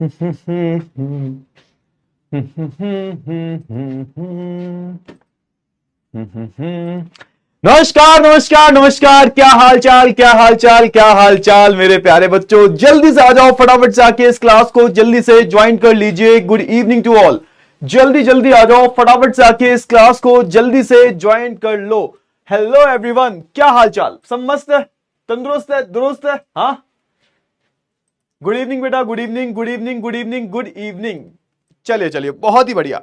नमस्कार नमस्कार नमस्कार। क्या हाल चाल, क्या हाल चाल, क्या हाल चाल मेरे प्यारे बच्चों। जल्दी से आ जाओ, फटाफट से आके इस क्लास को जल्दी से ज्वाइन कर लीजिए। Good evening to all. जल्दी जल्दी आ जाओ, फटाफट से आके इस क्लास को जल्दी से ज्वाइन कर लो। हेलो एवरीवन, क्या हाल चाल, सब मस्त है, तंदुरुस्त है, दुरुस्त है। हाँ, गुड इवनिंग बेटा, good evening, good evening, good evening, good evening. चलिए चलिए, बहुत ही बढ़िया।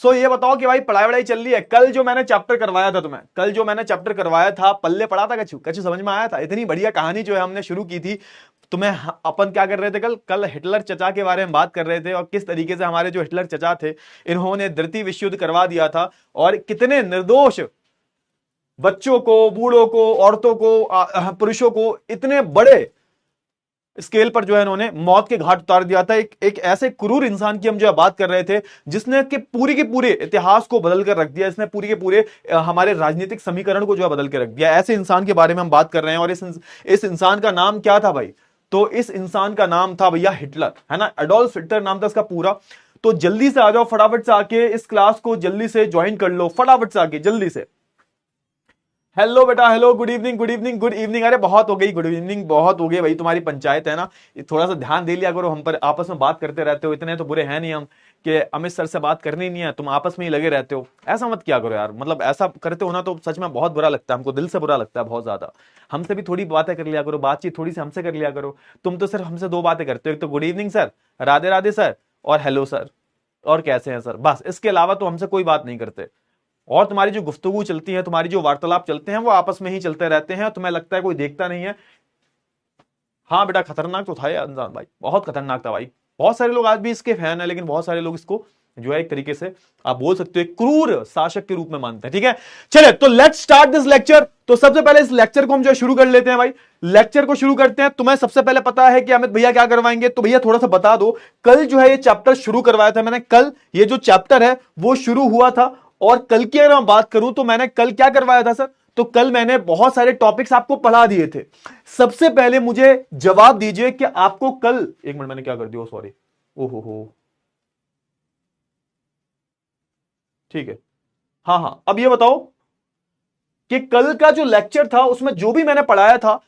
ये बताओ कि भाई पढ़ाई वढ़ाई चल रही है। कल जो मैंने चैप्टर करवाया था तुम्हें, कल जो मैंने चैप्टर करवाया था, पल्ले पड़ा था कछु कछु, समझ में आया था? इतनी बढ़िया कहानी जो है हमने शुरू की थी तुम्हें। अपन क्या कर रहे थे कल? कल हिटलर चचा के बारे में बात कर रहे थे और किस तरीके से हमारे जो हिटलर चचा थे, इन्होंने द्वितीय विश्व युद्ध करवा दिया था और कितने निर्दोष बच्चों को, बूढ़ों को, औरतों को, पुरुषों को इतने बड़े स्केल पर जो है इन्होंने मौत के घाट उतार दिया था। एक ऐसे क्रूर इंसान की हम जो है बात कर रहे थे, जिसने कि पूरी के पूरे इतिहास को बदल कर रख दिया, इसने पूरी के पूरे हमारे राजनीतिक समीकरण को जो है बदल के रख दिया। ऐसे इंसान के बारे में हम बात कर रहे हैं और इस इंसान का नाम क्या था भाई? तो इस इंसान का नाम था भैया हिटलर, है ना। एडोल्फ हिटलर नाम था इसका पूरा। तो जल्दी से आ जाओ, फटाफट से आके इस क्लास को जल्दी से ज्वाइन कर लो, फटाफट से आके जल्दी से। हेलो बेटा, hello, good evening, good evening, good evening. अरे बहुत हो गई गुड इवनिंग, बहुत हो गई भाई, तुम्हारी पंचायत है ना। थोड़ा सा ध्यान दे लिया करो, हम पर आपस में बात करते रहते हो। इतने तो बुरे हैं नहीं हम कि अमित सर से बात करनी नहीं है, तुम आपस में ही लगे रहते हो। ऐसा मत किया करो यार, मतलब ऐसा करते हो ना तो सच में बहुत बुरा लगता है हमको, दिल से बुरा लगता है बहुत ज्यादा। हमसे भी थोड़ी बातें कर लिया करो, बातचीत थोड़ी सी हमसे कर लिया करो। तुम तो सिर्फ हमसे दो बातें करते हो, एक तो good evening sir, Radhe Radhe sir, और हेलो सर, और कैसे हैं सर, बस। इसके अलावा तो हमसे कोई बात नहीं करते। और तुम्हारी जो गुफ्तगू चलती है, तुम्हारी जो वार्तालाप चलते हैं, वो आपस में ही चलते रहते हैं। तुम्हें लगता है कोई देखता नहीं है। हाँ बेटा, खतरनाक तो था ये इंसान भाई, बहुत खतरनाक था भाई। बहुत सारे लोग आज भी इसके फैन है, लेकिन बहुत सारे लोग इसको जो है एक तरीके से आप बोल सकते हो एक क्रूर शासक के रूप में मानते हैं। ठीक है, चले तो लेट्स स्टार्ट दिस लेक्चर। तो सबसे पहले इस लेक्चर को हम जो शुरू कर लेते हैं भाई। लेक्चर को शुरू करते हैं। तुम्हें सबसे पहले पता है कि अमित भैया क्या करवाएंगे, तो भैया थोड़ा सा बता दो। कल जो है ये चैप्टर शुरू करवाया था मैंने, कल ये जो चैप्टर है वो शुरू हुआ था। और कल की अगर मैं बात करूं तो मैंने कल क्या करवाया था सर? तो कल मैंने बहुत सारे टॉपिक्स आपको पढ़ा दिए थे। सबसे पहले मुझे जवाब दीजिए कि आपको कल, एक मिनट, मैंने क्या कर दिया, सॉरी, ओहो हो, ठीक है। हाँ हाँ, अब ये बताओ कि कल का जो लेक्चर था उसमें जो भी मैंने पढ़ाया था,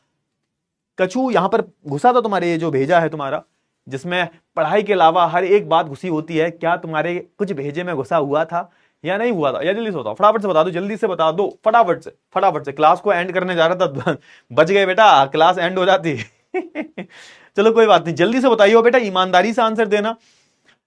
कछु यहां पर घुसा था तुम्हारे, ये जो भेजा है तुम्हारा, जिसमें पढ़ाई के अलावा हर एक बात घुसी होती है, क्या तुम्हारे कुछ भेजे में घुसा हुआ था या नहीं हुआ था? या जल्दी से बताओ, फटाफट से बता दो, जल्दी से बता दो, फटाफट से, फटाफट से। क्लास को एंड करने जा रहा था बच गए बेटा, क्लास एंड हो जाती चलो कोई बात नहीं, जल्दी से बताइए बेटा, ईमानदारी से आंसर देना,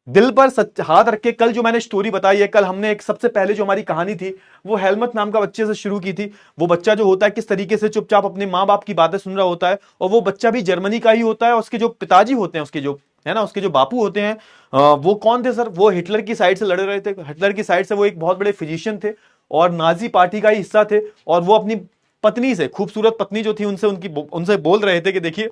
दिल पर सच हाथ रख के। कल जो मैंने स्टोरी बताई है, कल हमने एक सबसे पहले जो हमारी कहानी थी वो हेलमत नाम का बच्चे से शुरू की थी। वो बच्चा जो होता है किस तरीके से चुपचाप अपने माँ बाप की बातें सुन रहा होता है, और वो बच्चा भी जर्मनी का ही होता है। उसके जो पिताजी होते हैं, उसके जो है ना, उसके जो बापू होते हैं, वो कौन थे सर? वो हिटलर की साइड से लड़ रहे थे। हिटलर की साइड से वो एक बहुत बड़े फिजिशियन थे और नाजी पार्टी का ही हिस्सा थे। और वो अपनी पत्नी से, खूबसूरत पत्नी जो थी, उनसे बोल रहे थे कि देखिए,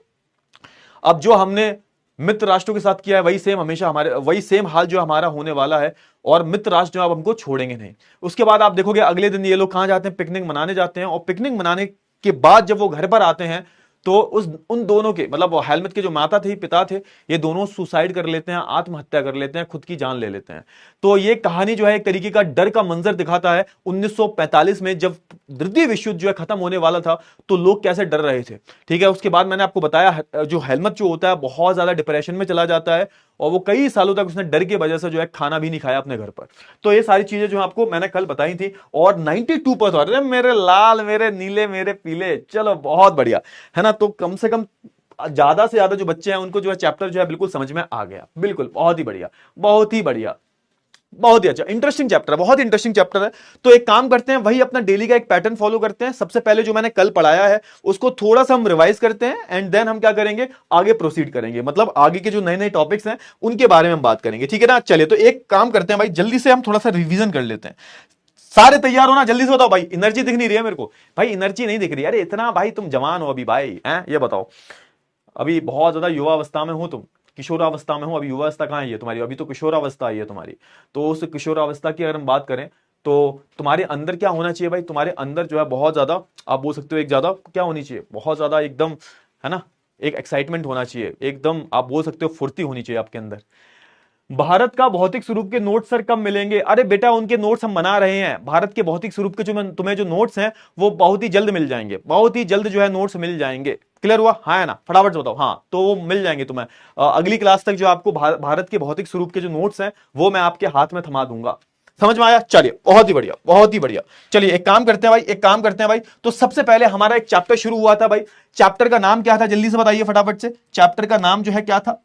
अब जो हमने मित्र राष्ट्रों के साथ किया है वही सेम हमेशा हमारे, वही सेम हाल जो हमारा होने वाला है, और मित्र राष्ट्र जो अब हमको छोड़ेंगे नहीं। उसके बाद आप देखोगे अगले दिन ये लोग कहां जाते हैं? पिकनिक मनाने जाते हैं। और पिकनिक मनाने के बाद जब वो घर पर आते हैं तो उन दोनों के, मतलब हेलमेट के जो माता थे, पिता थे, ये दोनों सुसाइड कर लेते हैं, आत्महत्या कर लेते हैं, खुद की जान ले लेते हैं। तो ये कहानी जो है एक तरीके का डर का मंजर दिखाता है 1945 में, जब द्वितीय विश्व युद्ध जो है खत्म होने वाला था, तो लोग कैसे डर रहे थे। ठीक है, उसके बाद मैंने आपको बताया जो हेलमेट जो होता है बहुत ज्यादा डिप्रेशन में चला जाता है, और वो कई सालों तक उसने डर की वजह से जो है खाना भी नहीं खाया अपने घर पर। तो ये सारी चीजें जो आपको मैंने कल बताई थी। और 92%, अरे मेरे लाल, मेरे नीले, मेरे पीले, चलो बहुत बढ़िया, है ना। तो कम से कम ज्यादा से ज्यादा जो बच्चे हैं उनको जो है चैप्टर जो है बिल्कुल समझ में आ गया, बिल्कुल, बहुत ही बढ़िया, बहुत ही बढ़िया, बहुत ही अच्छा, इंटरेस्टिंग चैप्टर है, बहुत इंटरेस्टिंग चैप्टर है। तो एक काम करते हैं, वही अपना डेली का एक पैटर्न फॉलो करते हैं। सबसे पहले जो मैंने कल पढ़ाया है उसको थोड़ा सा हम रिवाइज करते हैं, एंड देन हम क्या करेंगे, आगे प्रोसीड करेंगे, मतलब आगे के जो नए नए टॉपिक्स हैं उनके बारे में हम बात करेंगे। ठीक है ना। चलिए, तो एक काम करते हैं भाई, जल्दी से हम थोड़ा सा रिवीजन कर लेते हैं। सारे तैयार हो ना? जल्दी से बताओ भाई, एनर्जी दिख नहीं रही है मेरे को भाई, एनर्जी नहीं दिख रही। अरे इतना भाई तुम जवान हो अभी भाई, हैं? ये बताओ, अभी बहुत ज्यादा युवा अवस्था में हो तुम, किशोरावस्था में हो, अभी युवावस्था कहाँ है ये तुम्हारी? अभी तो किशोरावस्था आई है तुम्हारी। तो उस किशोरावस्था की अगर हम बात करें तो तुम्हारे अंदर क्या होना चाहिए भाई? तुम्हारे अंदर जो है बहुत ज्यादा, आप बोल सकते हो एक ज्यादा क्या होनी चाहिए, बहुत ज्यादा एकदम, है ना, एक एक्साइटमेंट होना चाहिए, एकदम आप बोल सकते हो फुर्ती होनी चाहिए आपके अंदर। भारत का भौतिक स्वरूप के नोट्स सर कब मिलेंगे? अरे बेटा उनके नोट्स हम बना रहे हैं। भारत के भौतिक स्वरूप के जो तुम्हें जो नोट्स हैं वो बहुत ही जल्द मिल जाएंगे, बहुत ही जल्द जो है नोट्स मिल जाएंगे। क्लियर हुआ? हाँ है ना? फटाफट से बताओ। हाँ, तो वो मिल जाएंगे तुम्हें अगली क्लास तक। जो आपको भारत के भौतिक स्वरूप के जो नोट्स हैं वो मैं आपके हाथ में थमा दूंगा। समझ में आया? चलिए, बहुत ही बढ़िया, बहुत ही बढ़िया। चलिए एक काम करते हैं भाई, एक काम करते हैं भाई। तो सबसे पहले हमारा एक चैप्टर शुरू हुआ था भाई। चैप्टर का नाम क्या था? जल्दी से बताइए फटाफट से। चैप्टर का नाम जो है क्या था?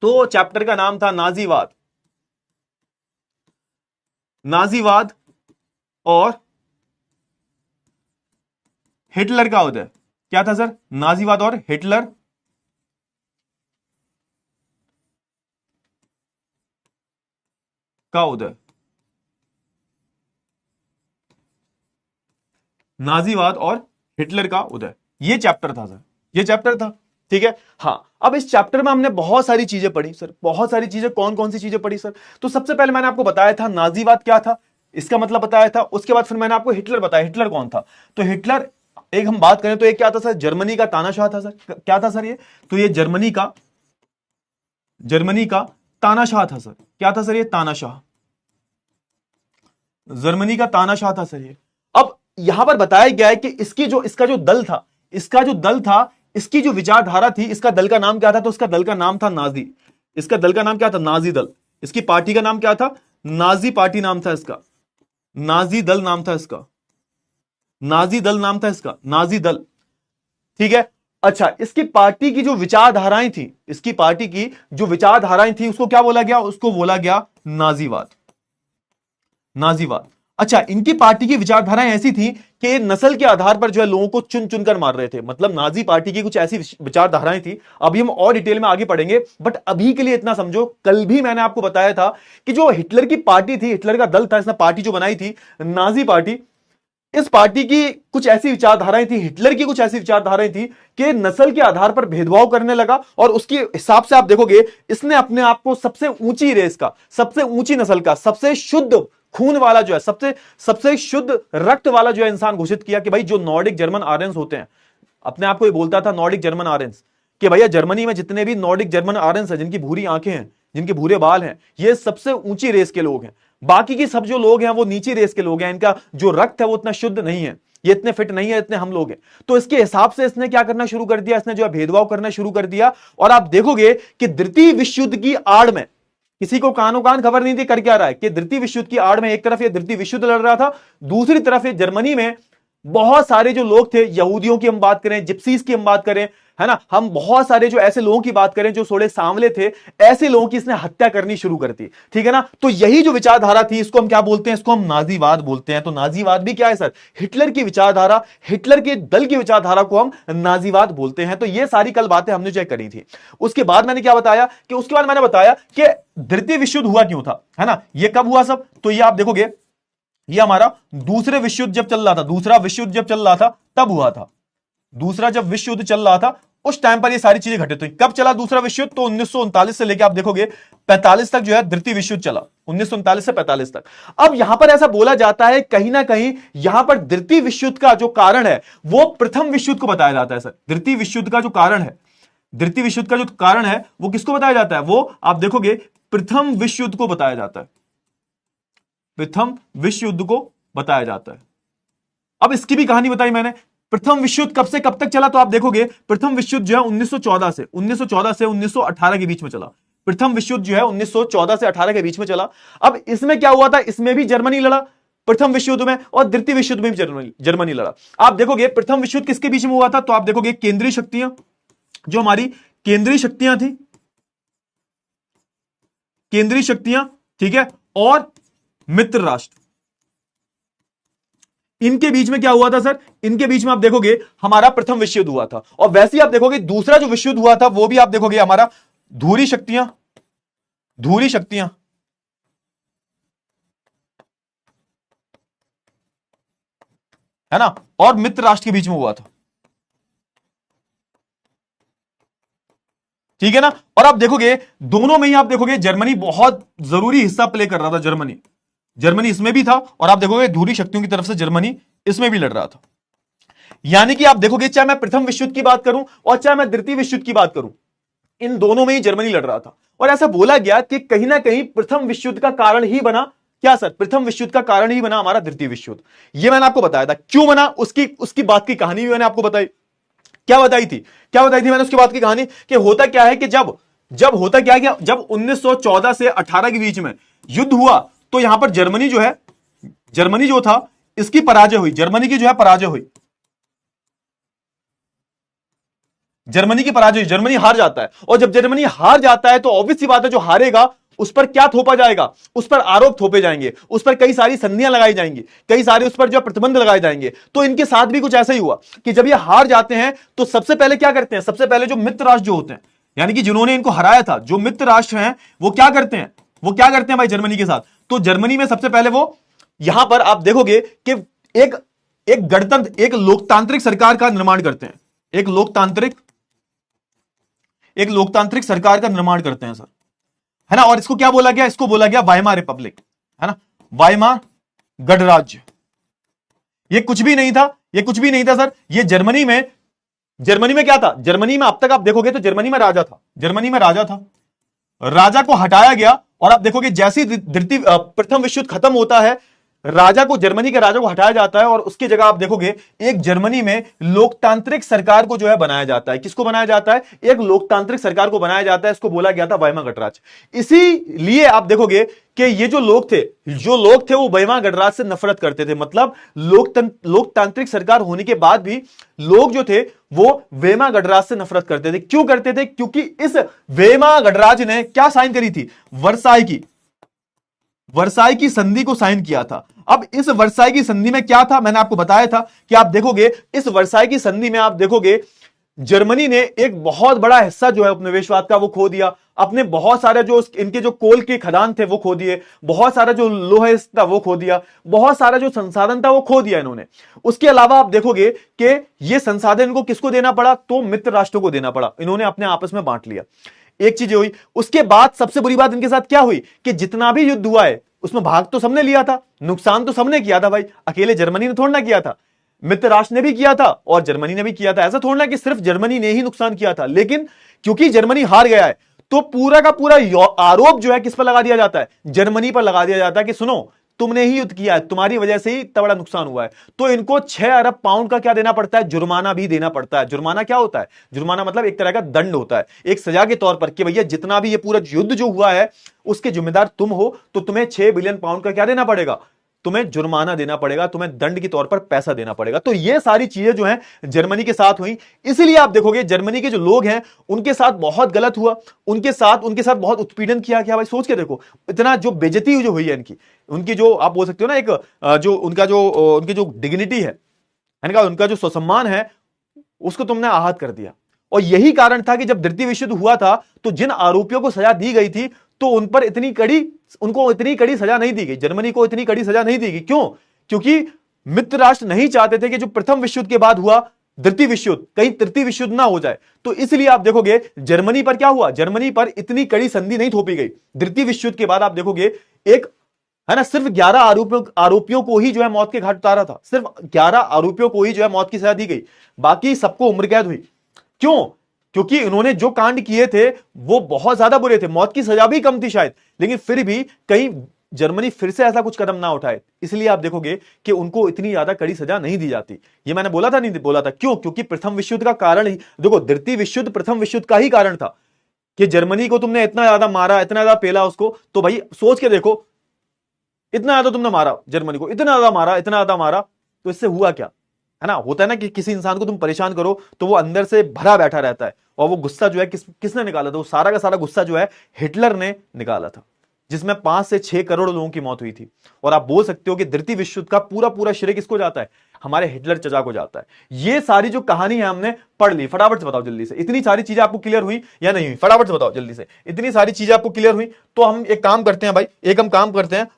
तो चैप्टर का नाम था नाजीवाद। नाजीवाद और हिटलर का उदय। क्या था सर? नाजीवाद और हिटलर का उदय। नाजीवाद और हिटलर का उदय, ये चैप्टर था सर, ये चैप्टर था। ठीक है। हाँ, अब इस चैप्टर में हमने बहुत सारी चीजें पढ़ी सर, बहुत सारी चीजें। कौन कौन सी चीजें पढ़ी सर? तो सबसे पहले मैंने आपको बताया था नाजीवाद क्या था, इसका मतलब बताया था। उसके बाद फिर मैंने आपको हिटलर बताया। हिटलर कौन था? तो हिटलर, एक हम बात करें तो एक क्या था सर? जर्मनी का तानाशाह था सर। क्या था सर ये? तो ये जर्मनी का तानाशाह था सर। क्या था सर? ये तानाशाह, जर्मनी का तानाशाह था सर ये। अब यहां पर बताया गया है कि इसका जो दल था, इसकी जो विचारधारा थी, इसका दल का नाम क्या था? तो इसका दल का नाम था नाजी। इसका दल का नाम क्या था? नाजी दल। इसकी पार्टी का नाम क्या था? नाजी पार्टी नाम था इसका। नाजी दल नाम था इसका। नाजी दल नाम था इसका, नाजी दल। ठीक है। अच्छा, इसकी पार्टी की जो विचारधाराएं थी, इसकी पार्टी की जो विचारधाराएं थी, उसको क्या बोला गया? उसको बोला गया नाजीवाद। नाजीवाद। अच्छा, इनकी पार्टी की विचारधाराएं ऐसी थी कि नस्ल के आधार पर जो है लोगों को चुन चुनकर मार रहे थे। मतलब नाजी पार्टी की कुछ ऐसी विचारधाराएं थी। अभी हम और डिटेल में आगे पढ़ेंगे, बट अभी के लिए इतना समझो, कल भी मैंने आपको बताया था कि जो हिटलर की पार्टी थी, हिटलर का दल था, इसने पार्टी जो बनाई थी नाजी पार्टी, इस पार्टी की कुछ ऐसी विचारधाराएं थी, हिटलर की कुछ ऐसी विचारधाराएं थी कि नस्ल के आधार पर भेदभाव करने लगा। और उसके हिसाब से आप देखोगे, इसने अपने आप को सबसे ऊंची रेस का, सबसे ऊंची नस्ल का, सबसे शुद्ध खून वाला जो है, सबसे शुद्ध रक्त वाला जो है इंसान घोषित किया कि भाई जो नॉर्डिक जर्मन आर्यंस होते हैं, अपने आप को ये बोलता था नॉर्डिक जर्मन आर्यंस, कि भैया जर्मनी में जितने भी नॉर्डिक जर्मन आर्यंस हैं, जिनकी भूरी आंखें हैं, जिनके भूरे बाल हैं, ये सबसे ऊंची रेस के लोग हैं। बाकी की सब जो लोग हैं वो नीची रेस के लोग हैं। इनका जो रक्त है वो इतना शुद्ध नहीं है, ये इतने फिट नहीं है, इतने हम लोग हैं। तो इसके हिसाब से इसने क्या करना शुरू कर दिया? इसने जो है भेदभाव करना शुरू कर दिया। और आप देखोगे कि द्वितीय विश्व युद्ध की आड़ में किसी को कानो कान खबर नहीं थी कर क्या रहा है, कि द्वितीय विश्व युद्ध की आड़ में एक तरफ ये द्वितीय विश्व युद्ध लड़ रहा था, दूसरी तरफ ये जर्मनी में बहुत सारे जो लोग थे, यहूदियों की हम बात करें, जिप्सीज की हम बात करें, है ना, हम बहुत सारे जो ऐसे लोगों की बात करें जो थोड़े सांवले थे, ऐसे लोगों की इसने हत्या करनी शुरू कर दी। ठीक है ना। तो यही जो विचारधारा थी, इसको हम क्या बोलते हैं? इसको हम नाजीवाद बोलते हैं। तो नाजीवाद भी क्या है सर? हिटलर की विचारधारा, हिटलर के दल की विचारधारा को हम नाजीवाद बोलते हैं। तो ये सारी कल बातें हमने जो करी थी। उसके बाद मैंने क्या बताया कि उसके बाद मैंने बताया कि द्वितीय विश्व युद्ध हुआ क्यों था, है ना, ये कब हुआ सब? तो ये आप देखोगे, ये हमारा दूसरे विश्व युद्ध जब चल रहा था, दूसरा विश्व युद्ध जब चल रहा था तब हुआ था। दूसरा जब विश्व युद्ध चल रहा था उस टाइम पर ये सारी चीजें घटित हुई। कब चला दूसरा विश्व युद्ध? तो 1939 से लेकर आप देखोगे 45 तक जो है द्वितीय विश्व युद्ध चला, 1939 से 45 तक। अब यहां पर ऐसा बोला जाता है, कहीं ना कहीं यहां पर द्वितीय विश्व युद्ध का जो कारण है वो प्रथम विश्व युद्ध को बताया जाता है सर। द्वितीय विश्व युद्ध का जो कारण है, द्वितीय विश्व युद्ध का जो कारण है वो किसको बताया जाता है? वो आप देखोगे प्रथम विश्व युद्ध को बताया जाता है, प्रथम विश्व युद्ध को बताया जाता है। अब इसकी भी कहानी बताई मैंने। प्रथम विश्व युद्ध कब से कब तक चला? तो आप देखोगे प्रथम विश्व युद्ध जो है 1914 से 1918 के बीच में चला। प्रथम विश्व युद्ध जो है 1914 से 18 के बीच में चला। अब इसमें क्या हुआ था? इसमें भी जर्मनी लड़ा प्रथम विश्व युद्ध में, और द्वितीय विश्व युद्ध में भी जर्मनी लड़ा। आप देखोगे प्रथम विश्व युद्ध किसके बीच में हुआ था? तो आप देखोगे केंद्रीय शक्तियां, जो हमारी केंद्रीय शक्तियां थी, केंद्रीय शक्तियां, ठीक है, और मित्र राष्ट्र, इनके बीच में क्या हुआ था सर? इनके बीच में आप देखोगे हमारा प्रथम विश्व युद्ध हुआ था। और वैसे ही आप देखोगे दूसरा जो विश्व युद्ध हुआ था वो भी आप देखोगे हमारा धुरी शक्तियां, है ना, और मित्र राष्ट्र के बीच में हुआ था। ठीक है ना। और आप देखोगे दोनों में ही आप देखोगे जर्मनी बहुत जरूरी हिस्सा प्ले कर रहा था। जर्मनी इसमें भी था, और आप देखोगे धुरी शक्तियों की तरफ से जर्मनी इसमें भी लड़ रहा था। यानी कि आप देखोगे चाहे मैं प्रथम विश्व युद्ध की बात करूं और चाहे मैं द्वितीय विश्व युद्ध की बात करूं, इन दोनों में ही जर्मनी लड़ रहा था। और ऐसा बोला गया कि कहीं ना कहीं प्रथम विश्व युद्ध का कारण ही बना क्या सर, प्रथम विश्व युद्ध का कारण ही बना हमारा द्वितीय विश्व युद्ध। ये मैंने आपको बताया था क्यों बना, उसकी उसकी बात की कहानी भी मैंने आपको बताई। क्या बताई थी मैंने उसकी बात की कहानी कि होता क्या है कि जब होता क्या है कि जब 1914 से 18 के बीच में युद्ध हुआ तो यहां पर जर्मनी जो था इसकी पराजय हुई, जर्मनी की जो है पराजय हुई, जर्मनी की पराजय, जर्मनी हार जाता है। और जब जर्मनी हार जाता है तो ऑब्वियस सी बात है जो हारेगा उस पर क्या थोपा जाएगा, उस पर आरोप थोपे जाएंगे, उस पर कई सारी संधियां लगाई जाएंगी, कई सारे उस पर जो प्रतिबंध लगाए जाएंगे। तो इनके साथ भी कुछ ऐसा ही हुआ कि जब ये हार जाते हैं तो सबसे पहले क्या करते हैं, सबसे पहले जो मित्र राष्ट्र जो होते हैं, यानी कि जिन्होंने इनको हराया था, जो मित्र राष्ट्र हैं वो क्या करते हैं भाई जर्मनी के साथ। तो जर्मनी में सबसे पहले वो यहां पर आप देखोगे कि एक गणतंत्र, एक लोकतांत्रिक सरकार का निर्माण करते हैं, एक लोकतांत्रिक सरकार का निर्माण करते हैं सर, है ना। और इसको क्या बोला गया, इसको बोला गया वाइमार रिपब्लिक, है ना, वाइमार गणराज्य। ये कुछ भी नहीं था सर। ये जर्मनी में क्या था, जर्मनी में अब तक आप देखोगे तो जर्मनी में राजा था, राजा को हटाया गया। और आप देखोगे जैसे प्रथम विश्व युद्ध खत्म होता है, जर्मनी के राजा को हटाया जाता है और उसकी जगह आप देखोगे एक जर्मनी में लोकतांत्रिक सरकार को जो है बनाया जाता है। किसको बनाया जाता है, एक लोकतांत्रिक सरकार को बनाया जाता है। इसको बोला गया था वाइमार गणराज्य। इसीलिए आप देखोगे कि ये जो लोग थे वो वाइमार गणराज्य से नफरत करते थे। मतलब लोकतांत्रिक सरकार होने के बाद भी लोग जो थे वो वाइमार गणराज्य से नफरत करते थे। क्यों करते थे, क्योंकि इस वाइमार गणराज्य ने क्या साइन करी थी, वर्साई की संधि को साइन किया था। अब इस वर्साई की संधि में क्या था, मैंने आपको बताया था कि आप देखोगे इस वर्साई की संधि में आप देखोगे जर्मनी ने एक बहुत बड़ा हिस्सा जो है उपनिवेशवाद का वो खो दिया। अपने बहुत सारे जो इनके जो कोल के खदान थे वो खो दिए, बहुत सारा जो लोहा था वो खो दिया, बहुत सारा जो संसाधन था वो खो दिया इन्होंने। उसके अलावा आप देखोगे कि ये संसाधन इनको किसको देना पड़ा, तो मित्र राष्ट्रों को देना पड़ा। इन्होंने अपने आपस में बांट लिया। एक चीज हुई। उसके बाद सबसे बुरी बात इनके साथ क्या हुई कि जितना भी युद्ध हुआ है उसमें भाग तो सबने लिया था, नुकसान तो सबने किया था भाई। अकेले जर्मनी ने थोड़ा ना किया था, मित्र राष्ट्र ने भी किया था और जर्मनी ने भी किया था। ऐसा थोड़ा ना कि सिर्फ जर्मनी ने ही नुकसान किया था। लेकिन क्योंकि जर्मनी हार गया है तो पूरा का पूरा आरोप जो है किस पर लगा दिया जाता है, जर्मनी पर लगा दिया जाता है कि सुनो तुमने ही युद्ध किया है, तुम्हारी वजह से ही इतना बड़ा नुकसान हुआ है। तो इनको 6 अरब पाउंड का क्या देना पड़ता है, जुर्माना भी देना पड़ता है। जुर्माना क्या होता है, जुर्माना मतलब एक तरह का दंड होता है, एक सजा के तौर पर कि भैया जितना भी ये पूरा युद्ध जो हुआ है उसके जिम्मेदार तुम हो, तो तुम्हें 6 बिलियन पाउंड का क्या देना पड़ेगा, तुम्हें जुर्माना देना पड़ेगा, तुम्हें दंड के तौर पर पैसा देना पड़ेगा। तो ये सारी चीजें जो हैं जर्मनी के साथ हुई। इसलिए आप देखोगे जर्मनी के जो लोग हैं उनके साथ बहुत गलत हुआ, उनके साथ बहुत उत्पीड़न किया गया। भाई सोच के देखो, इतना जो बेइज्जती जो हुई है उनकी जो आप बोल सकते हो ना, एक जो उनकी जो डिग्निटी है, उनका जो स्वसम्मान है, उसको तुमने आहत कर दिया। और यही कारण था कि जब द्वितीय विश्व युद्ध हुआ था तो जिन आरोपियों को सजा दी गई थी तो उन पर उनको इतनी कड़ी सजा नहीं दी गई, जर्मनी को इतनी कड़ी सजा नहीं दी गई। क्यों? क्योंकि मित्र राष्ट्र नहीं चाहते थे कि जो प्रथम विश्व युद्ध के बाद हुआ द्वितीय विश्व युद्ध, कहीं तृतीय विश्व युद्ध ना हो जाए। तो इसलिए आप देखोगे जर्मनी पर क्या हुआ, जर्मनी पर इतनी कड़ी संधि नहीं थोपी गई। द्वितीय विश्व युद्ध के बाद आप देखोगे एक है ना, सिर्फ 11 आरोपियों को ही जो है मौत के घाट उतारा था, सिर्फ 11 आरोपियों को ही जो है मौत की सजा दी गई, बाकी सबको उम्र कैद हुई। क्यों? क्योंकि इन्होंने जो कांड किए थे वो बहुत ज्यादा बुरे थे, मौत की सजा भी कम थी शायद, लेकिन फिर भी कहीं जर्मनी फिर से ऐसा कुछ कदम ना उठाए। इसलिए आप देखोगे कि उनको इतनी ज्यादा कड़ी सजा नहीं दी जाती। ये मैंने बोला था, नहीं बोला था, क्यों? क्योंकि प्रथम विश्व युद्ध का कारण ही देखो, द्वितीय विश्व युद्ध प्रथम विश्व युद्ध का ही कारण था कि जर्मनी को तुमने इतना ज्यादा मारा, इतना ज्यादा पेला उसको। तो भाई सोच के देखो, इतना ज्यादा तुमने मारा जर्मनी को, इतना ज्यादा मारा, तो इससे हुआ क्या, है ना। होता है ना कि किसी इंसान को तुम परेशान करो तो वो अंदर से भरा बैठा रहता है, और वो गुस्सा जो है किसने निकाला था, वो सारा का सारा गुस्सा जो है हिटलर ने निकाला था, जिसमें 5 से 6 करोड़ लोगों की मौत हुई थी। और आप बोल सकते हो कि द्वितीय विश्व युद्ध का पूरा श्रेय किसको जाता है, हमारे हिटलर चचा को जाता है। ये सारी जो कहानी है हमने पढ़ ली। फटाफट से बताओ जल्दी से, इतनी सारी चीजें आपको क्लियर हुई या नहीं हुई? फटाफट से बताओ जल्दी से, इतनी सारी चीजें आपको क्लियर हुई? तो हम एक काम करते हैं भाई,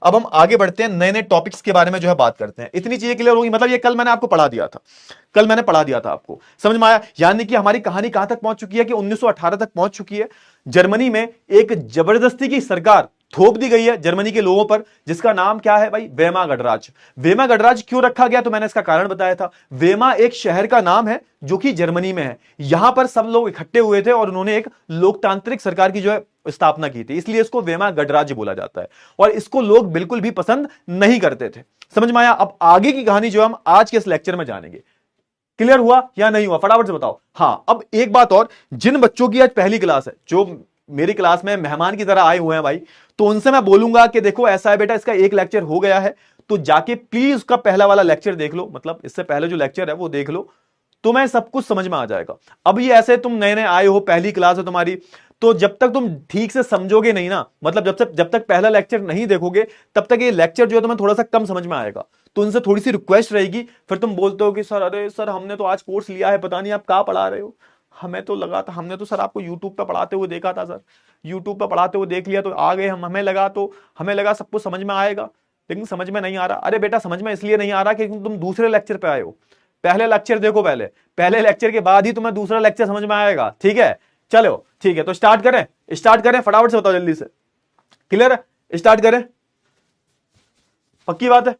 अब हम आगे बढ़ते हैं, नए नए टॉपिक्स के बारे में जो है बात करते हैं। इतनी चीजें क्लियर होगी, मतलब ये कल मैंने आपको पढ़ा दिया था, आपको समझ में आया? यानी कि हमारी कहानी कहां तक पहुंच चुकी है कि 1918 तक पहुंच चुकी है। जर्मनी में एक जबरदस्ती की सरकार थोप दी गई है जर्मनी के लोगों पर, जिसका नाम क्या है भाई, वेमा गणराज्य। वेमा गणराज्य क्यों रखा गया, तो मैंने इसका कारण बताया था। वेमा एक शहर का नाम है जो कि जर्मनी में है। यहां पर सब लोग इकट्ठे हुए थे और उन्होंने एक लोकतांत्रिक सरकार की जो है स्थापना की थी, इसलिए इसको वेमा गणराज्य बोला जाता है। और इसको लोग बिल्कुल भी पसंद नहीं करते थे। समझ में आया? अब आगे की कहानी जो हम आज के इस लेक्चर में जानेंगे। क्लियर हुआ या नहीं हुआ, फटाफट से बताओ। हाँ, अब एक बात और, जिन बच्चों की आज पहली क्लास है, जो मेरी क्लास में मेहमान की तरह आए हुए हैं भाई, तो उनसे मैं बोलूंगा कि देखो ऐसा है बेटा, इसका एक लेक्चर हो गया है, तो जाके प्लीज उसका पहला वाला लेक्चर देख लो, मतलब इससे पहले जो लेक्चर है वो देख लो, तो मैं सब कुछ समझ में आ जाएगा। अब ये ऐसे तुम नए नए आए हो, पहली क्लास है तुम्हारी, तो जब तक तुम ठीक से समझोगे नहीं ना, मतलब जब तक पहला लेक्चर नहीं देखोगे, तब तक ये लेक्चर जो है तुम्हें थोड़ा सा कम समझ में आएगा। तो उनसे थोड़ी सी रिक्वेस्ट रहेगी, फिर तुम बोलते हो कि सर अरे सर हमने तो आज कोर्स लिया है, पता नहीं आप कहाँ पढ़ा रहे हो, हमें तो लगा था, हमने तो सर आपको यूट्यूब पे पढ़ाते हुए देखा था, सर यूट्यूब पे पढ़ाते हुए देख लिया तो आ गए हम, हमें लगा सब कुछ समझ में आएगा, लेकिन समझ में नहीं आ रहा। अरे बेटा समझ में इसलिए नहीं आ रहा कि तुम दूसरे लेक्चर पे आए हो। पहले लेक्चर देखो, पहले लेक्चर के बाद ही तुम्हें दूसरा लेक्चर समझ में आएगा। ठीक है, चलो ठीक है, तो स्टार्ट करें, फटाफट से बताओ जल्दी से। क्लियर है? स्टार्ट करें, पक्की बात है?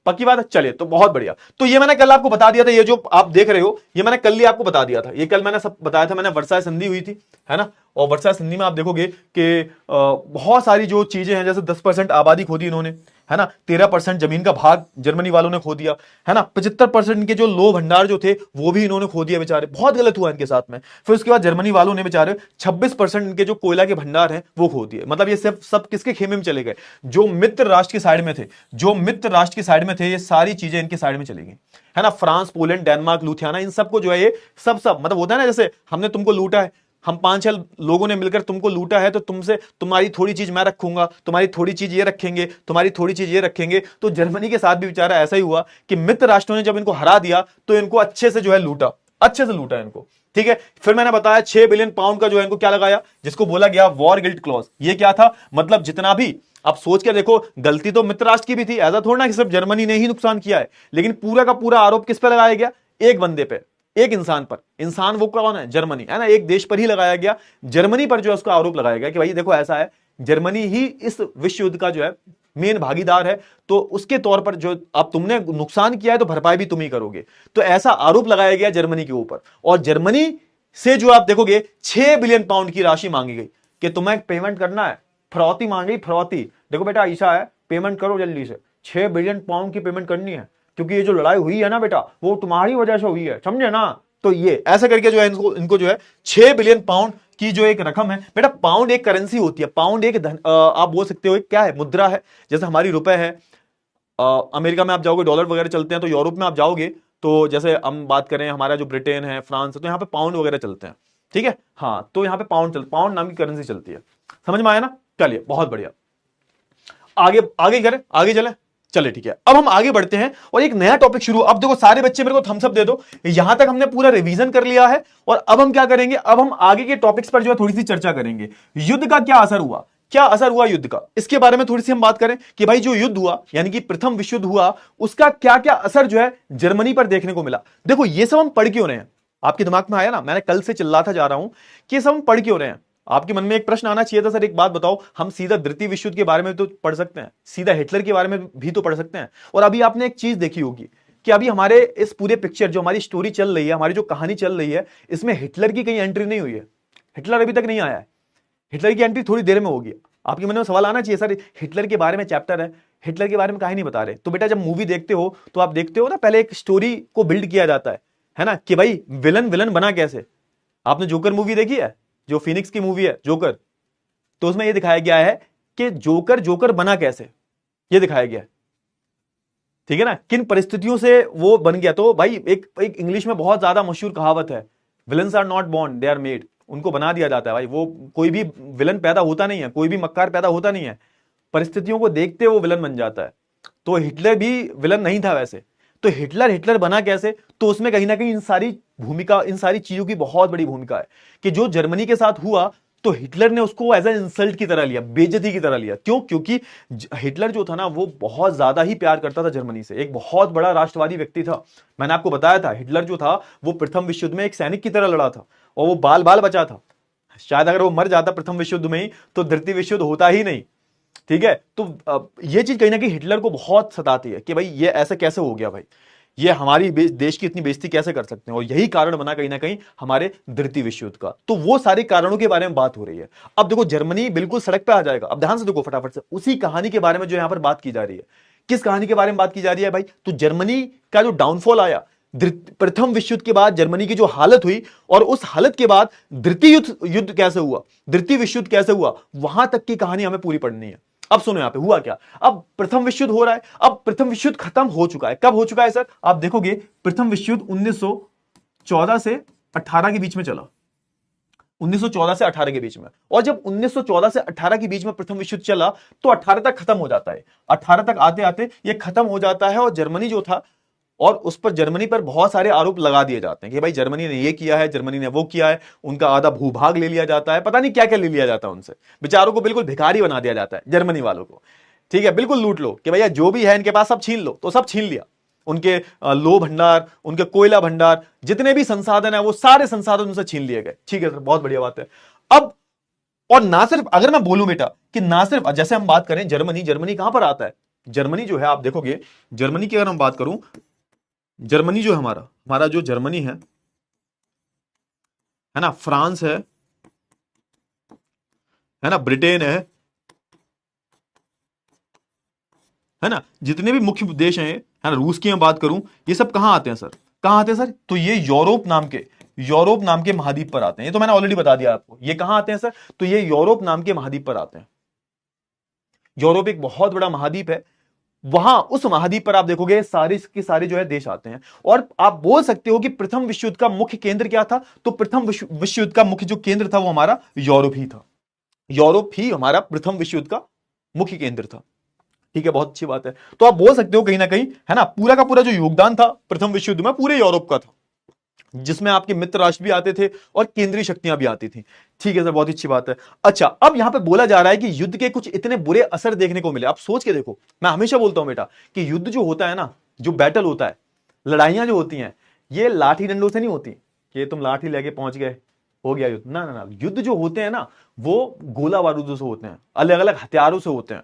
पक्की बात है, चलिए तो बहुत बढ़िया। तो ये मैंने कल आपको बता दिया था, ये जो आप देख रहे हो ये मैंने कल ही आपको बता दिया था, ये कल मैंने सब बताया था, मैंने वर्षा संधि हुई थी, है ना। और वर्षा संधि में आप देखोगे कि बहुत सारी जो चीजें हैं, जैसे 10% आबादी खो दी इन्होंने, है ना, 13% जमीन का भाग जर्मनी वालों ने खो दिया, है ना, 75% के जो लो भंडार जो थे वो भी इन्होंने खो दिया, बेचारे बहुत गलत हुआ इनके साथ में। फिर उसके बाद जर्मनी वालों ने बेचारे 26% इनके जो कोयला के भंडार हैं वो खो दिए। मतलब ये सब किसके खेमे में चले गए, जो मित्र राष्ट्र की साइड में थे, ये सारी चीजें इनके साइड में चली गई, है ना। फ्रांस, पोलैंड, डेनमार्क, लुथियाना, इन सबको जो है ये सब मतलब होता है ना, जैसे हमने तुमको लूटा है, हम 5-6 लोगों ने मिलकर तुमको लूटा है, तो तुम्हारी थोड़ी चीज मैं रखूंगा, तुम्हारी थोड़ी चीज ये रखेंगे, तुम्हारी थोड़ी चीज ये रखेंगे। तो जर्मनी के साथ भी बेचारा ऐसा ही हुआ कि मित्र राष्ट्रों ने जब इनको हरा दिया तो इनको अच्छे से जो है लूटा, इनको। ठीक है, फिर मैंने बताया 6 बिलियन पाउंड का जो है इनको क्या लगाया, जिसको बोला गया वॉर गिल्ट क्लॉज। ये क्या था, मतलब जितना भी आप सोच के देखो, गलती तो मित्र राष्ट्र की भी थी, ऐसा थोड़ा ना कि सिर्फ जर्मनी ने ही नुकसान किया है, लेकिन पूरा का पूरा आरोप किस पे लगाया गया, एक बंदे पे, एक इंसान पर। इंसान वो कौन है, जर्मनी, है ना, एक देश पर ही लगाया गया, जर्मनी पर जो है उसका आरोप लगाया गया कि भाई देखो ऐसा है, जर्मनी ही इस विश्व युद्ध का जो है मेन भागीदार है, तो उसके तौर पर जो अब तुमने नुकसान किया है तो भरपाई भी तुम ही करोगे। तो ऐसा आरोप लगाया गया जर्मनी के ऊपर, और जर्मनी से जो आप देखोगे 6 बिलियन पाउंड की राशि मांगी गई कि तुम्हें पेमेंट करना है, फिरौती मांगी, फिरौती। देखो बेटा ऐसा है, पेमेंट करो जल्दी से, 6 बिलियन पाउंड की पेमेंट करनी है, क्योंकि ये जो लड़ाई हुई है ना बेटा, वो तुम्हारी वजह से हुई है, समझे ना। तो ये ऐसा करके जो है इनको जो है 6 बिलियन पाउंड की जो एक रकम है, बेटा पाउंड एक करेंसी होती है, पाउंड एक आप बोल सकते हो क्या है, मुद्रा है, जैसे हमारी रुपए है। अमेरिका में आप जाओगे डॉलर वगैरह चलते हैं, तो यूरोप में आप जाओगे तो जैसे हम बात करें, हमारा जो ब्रिटेन है, फ्रांस है, तो यहाँ पे पाउंड वगैरह चलते हैं। ठीक है, हाँ, तो यहाँ पे पाउंड नाम की करेंसी चलती है। समझ में आया ना, चलिए बहुत बढ़िया, आगे चले ठीक है। अब हम आगे बढ़ते हैं और एक नया टॉपिक शुरू। अब देखो सारे बच्चे मेरे को थम्स अप दे दो, यहां तक हमने पूरा रिवीजन कर लिया है, और अब हम क्या करेंगे, अब हम आगे के टॉपिक्स पर जो है थोड़ी सी चर्चा करेंगे। युद्ध का क्या असर हुआ युद्ध का, इसके बारे में थोड़ी सी हम बात करें कि भाई जो युद्ध हुआ, यानी कि प्रथम विश्व युद्ध हुआ, उसका क्या क्या असर जो है जर्मनी पर देखने को मिला। देखो ये सब हम पढ़ क्यों रहे हैं, आपके दिमाग में आया ना, मैंने कल से चिल्लाता जा रहा हूं कि ये सब हम पढ़ क्यों रहे हैं। आपके मन में एक प्रश्न आना चाहिए था, सर एक बात बताओ, हम सीधा द्वितीय विश्व युद्ध के बारे में तो पढ़ सकते हैं, सीधा हिटलर के बारे में भी तो पढ़ सकते हैं। और अभी आपने एक चीज देखी होगी कि अभी हमारे इस पूरे पिक्चर, जो हमारी स्टोरी चल रही है, हमारी जो कहानी चल रही है, इसमें हिटलर की कहीं एंट्री नहीं हुई है, हिटलर अभी तक नहीं आया है, हिटलर की एंट्री थोड़ी देर में होगी। आपके मन में सवाल आना चाहिए, सर हिटलर के बारे में चैप्टर है, हिटलर के बारे में काहे नहीं बता रहे। तो बेटा जब मूवी देखते हो तो आप देखते हो ना, पहले एक स्टोरी को बिल्ड किया जाता है ना, कि भाई विलन बना कैसे। आपने जोकर मूवी देखी है, जो फिनिक्स की मूवी है जोकर, तो उसमें यह दिखाया गया है कि जोकर बना कैसे, यह दिखाया गया है, ठीक है ना, किन परिस्थितियों से वो बन गया। तो भाई एक इंग्लिश में बहुत ज्यादा मशहूर कहावत है, villains are not born they are made, उनको बना दिया जाता है। भाई वो कोई भी विलन पैदा होता नहीं है, कोई भी मक्कार पैदा होता नहीं है, परिस्थितियों को देखते वो विलन बन जाता है। तो हिटलर भी विलन नहीं था वैसे, तो हिटलर बना कैसे, तो उसमें कहीं ना कहीं इन सारी चीजों की बहुत बड़ी भूमिका है कि जो जर्मनी के साथ हुआ, तो हिटलर ने उसको एज ए इंसल्ट की तरह लिया, बेइज्जती की तरह लिया। क्यों? क्योंकि हिटलर जो था ना, वो बहुत ज्यादा ही प्यार करता था जर्मनी से, एक बहुत बड़ा राष्ट्रवादी व्यक्ति था। मैंने आपको बताया था, हिटलर जो था वो प्रथम विश्व युद्ध में एक सैनिक की तरह लड़ा था, और वो बाल बचा था। शायद अगर वो मर जाता प्रथम विश्व युद्ध में ही, तो द्वितीय विश्व युद्ध होता ही नहीं। ठीक है, तो ये चीज कहीं ना कहीं हिटलर को बहुत सताती है कि भाई ये ऐसा कैसे हो गया, भाई ये हमारी देश की इतनी बेइज्जती कैसे कर सकते हैं, और यही कारण बना कहीं ना कहीं हमारे द्वितीय विश्व युद्ध का। तो वो सारे कारणों के बारे में बात हो रही है। अब देखो जर्मनी बिल्कुल सड़क पे आ जाएगा। अब ध्यान से देखो फटाफट से उसी कहानी के बारे में जो यहां पर बात की जा रही है। किस कहानी के बारे में बात की जा रही है भाई? तो जर्मनी का जो डाउनफॉल आया, प्रथम विश्व युद्ध के बाद जर्मनी की जो हालत हुई, और उस हालत के बाद द्वितीय युद्ध कैसे हुआ, द्वितीय विश्व युद्ध कैसे हुआ, वहां तक की कहानी हमें पूरी पढ़नी है। अब सुनो यहां पे हुआ क्या। अब प्रथम विश्व युद्ध हो रहा है। अब प्रथम विश्व युद्ध खत्म हो चुका है। कब हो चुका है सर? आप देखोगे प्रथम विश्व युद्ध 1914 से 18 के बीच में चला। 1914 से 18 के बीच में। और जब 1914 से 18 के बीच में प्रथम विश्व युद्ध चला तो 18 तक खत्म हो जाता है। 18 तक आते आते ये खत्म हो जाता है, और जर्मनी जो था, और उस पर जर्मनी पर बहुत सारे आरोप लगा दिए जाते हैं कि भाई जर्मनी ने ये किया है, जर्मनी ने वो किया है, उनका आधा भूभाग ले लिया जाता है, पता नहीं क्या क्या ले लिया जाता है उनसे। बेचारों को बिल्कुल भिखारी बना दिया जाता है जर्मनी वालों को। ठीक है, बिल्कुल लूट लो कि भैया जो भी है इनके पास सब छीन लो, तो सब छीन लिया। उनके लोह भंडार, उनके कोयला भंडार, जितने भी संसाधन है वो सारे संसाधन उनसे छीन लिए गए। ठीक है सर, बहुत बढ़िया बात है। अब और ना सिर्फ, अगर मैं बोलूं बेटा कि ना सिर्फ, जैसे हम बात करें जर्मनी, जर्मनी कहां पर आता है? जर्मनी जो है आप देखोगे, जर्मनी की अगर हम बात करूं, जर्मनी जो है हमारा हमारा जो जर्मनी है ना, फ्रांस है ना, ब्रिटेन है ना, जितने भी मुख्य देश हैं, है ना, रूस की मैं बात करूं, ये सब कहां आते हैं सर? कहां आते हैं सर? तो ये यूरोप नाम के महाद्वीप पर आते हैं। ये तो मैंने ऑलरेडी बता दिया आपको। ये कहां आते हैं सर? तो ये यूरोप नाम के महाद्वीप पर आते हैं। यूरोप एक बहुत बड़ा महाद्वीप है। वहां उस महाद्वीप पर आप देखोगे सारे के सारे जो है देश आते हैं। और आप बोल सकते हो कि प्रथम विश्व युद्ध का मुख्य केंद्र क्या था? तो प्रथम विश्व युद्ध का मुख्य जो केंद्र था वो हमारा यूरोप ही था। यूरोप ही हमारा प्रथम विश्व युद्ध का मुख्य केंद्र था। ठीक है, बहुत अच्छी बात है। तो आप बोल सकते हो कहीं ना कहीं, है ना, पूरा का पूरा जो योगदान था प्रथम विश्व युद्ध में पूरे यूरोप का था, जिसमें आपके मित्र राष्ट्र भी आते थे और केंद्रीय शक्तियां भी आती थी। ठीक है सर, बहुत अच्छी बात है। अच्छा, अब यहां पे बोला जा रहा है कि युद्ध के कुछ इतने बुरे असर देखने को मिले। आप सोच के देखो, मैं हमेशा बोलता हूं बेटा कि युद्ध जो होता है ना, जो बैटल होता है, लड़ाइयां जो होती हैं, ये लाठी डंडों से नहीं होती कि तुम लाठी लेके पहुंच गए हो गया युद्ध। ना ना ना, युद्ध जो होते हैं ना वो गोला बारूदों से होते हैं, अलग अलग हथियारों से होते हैं।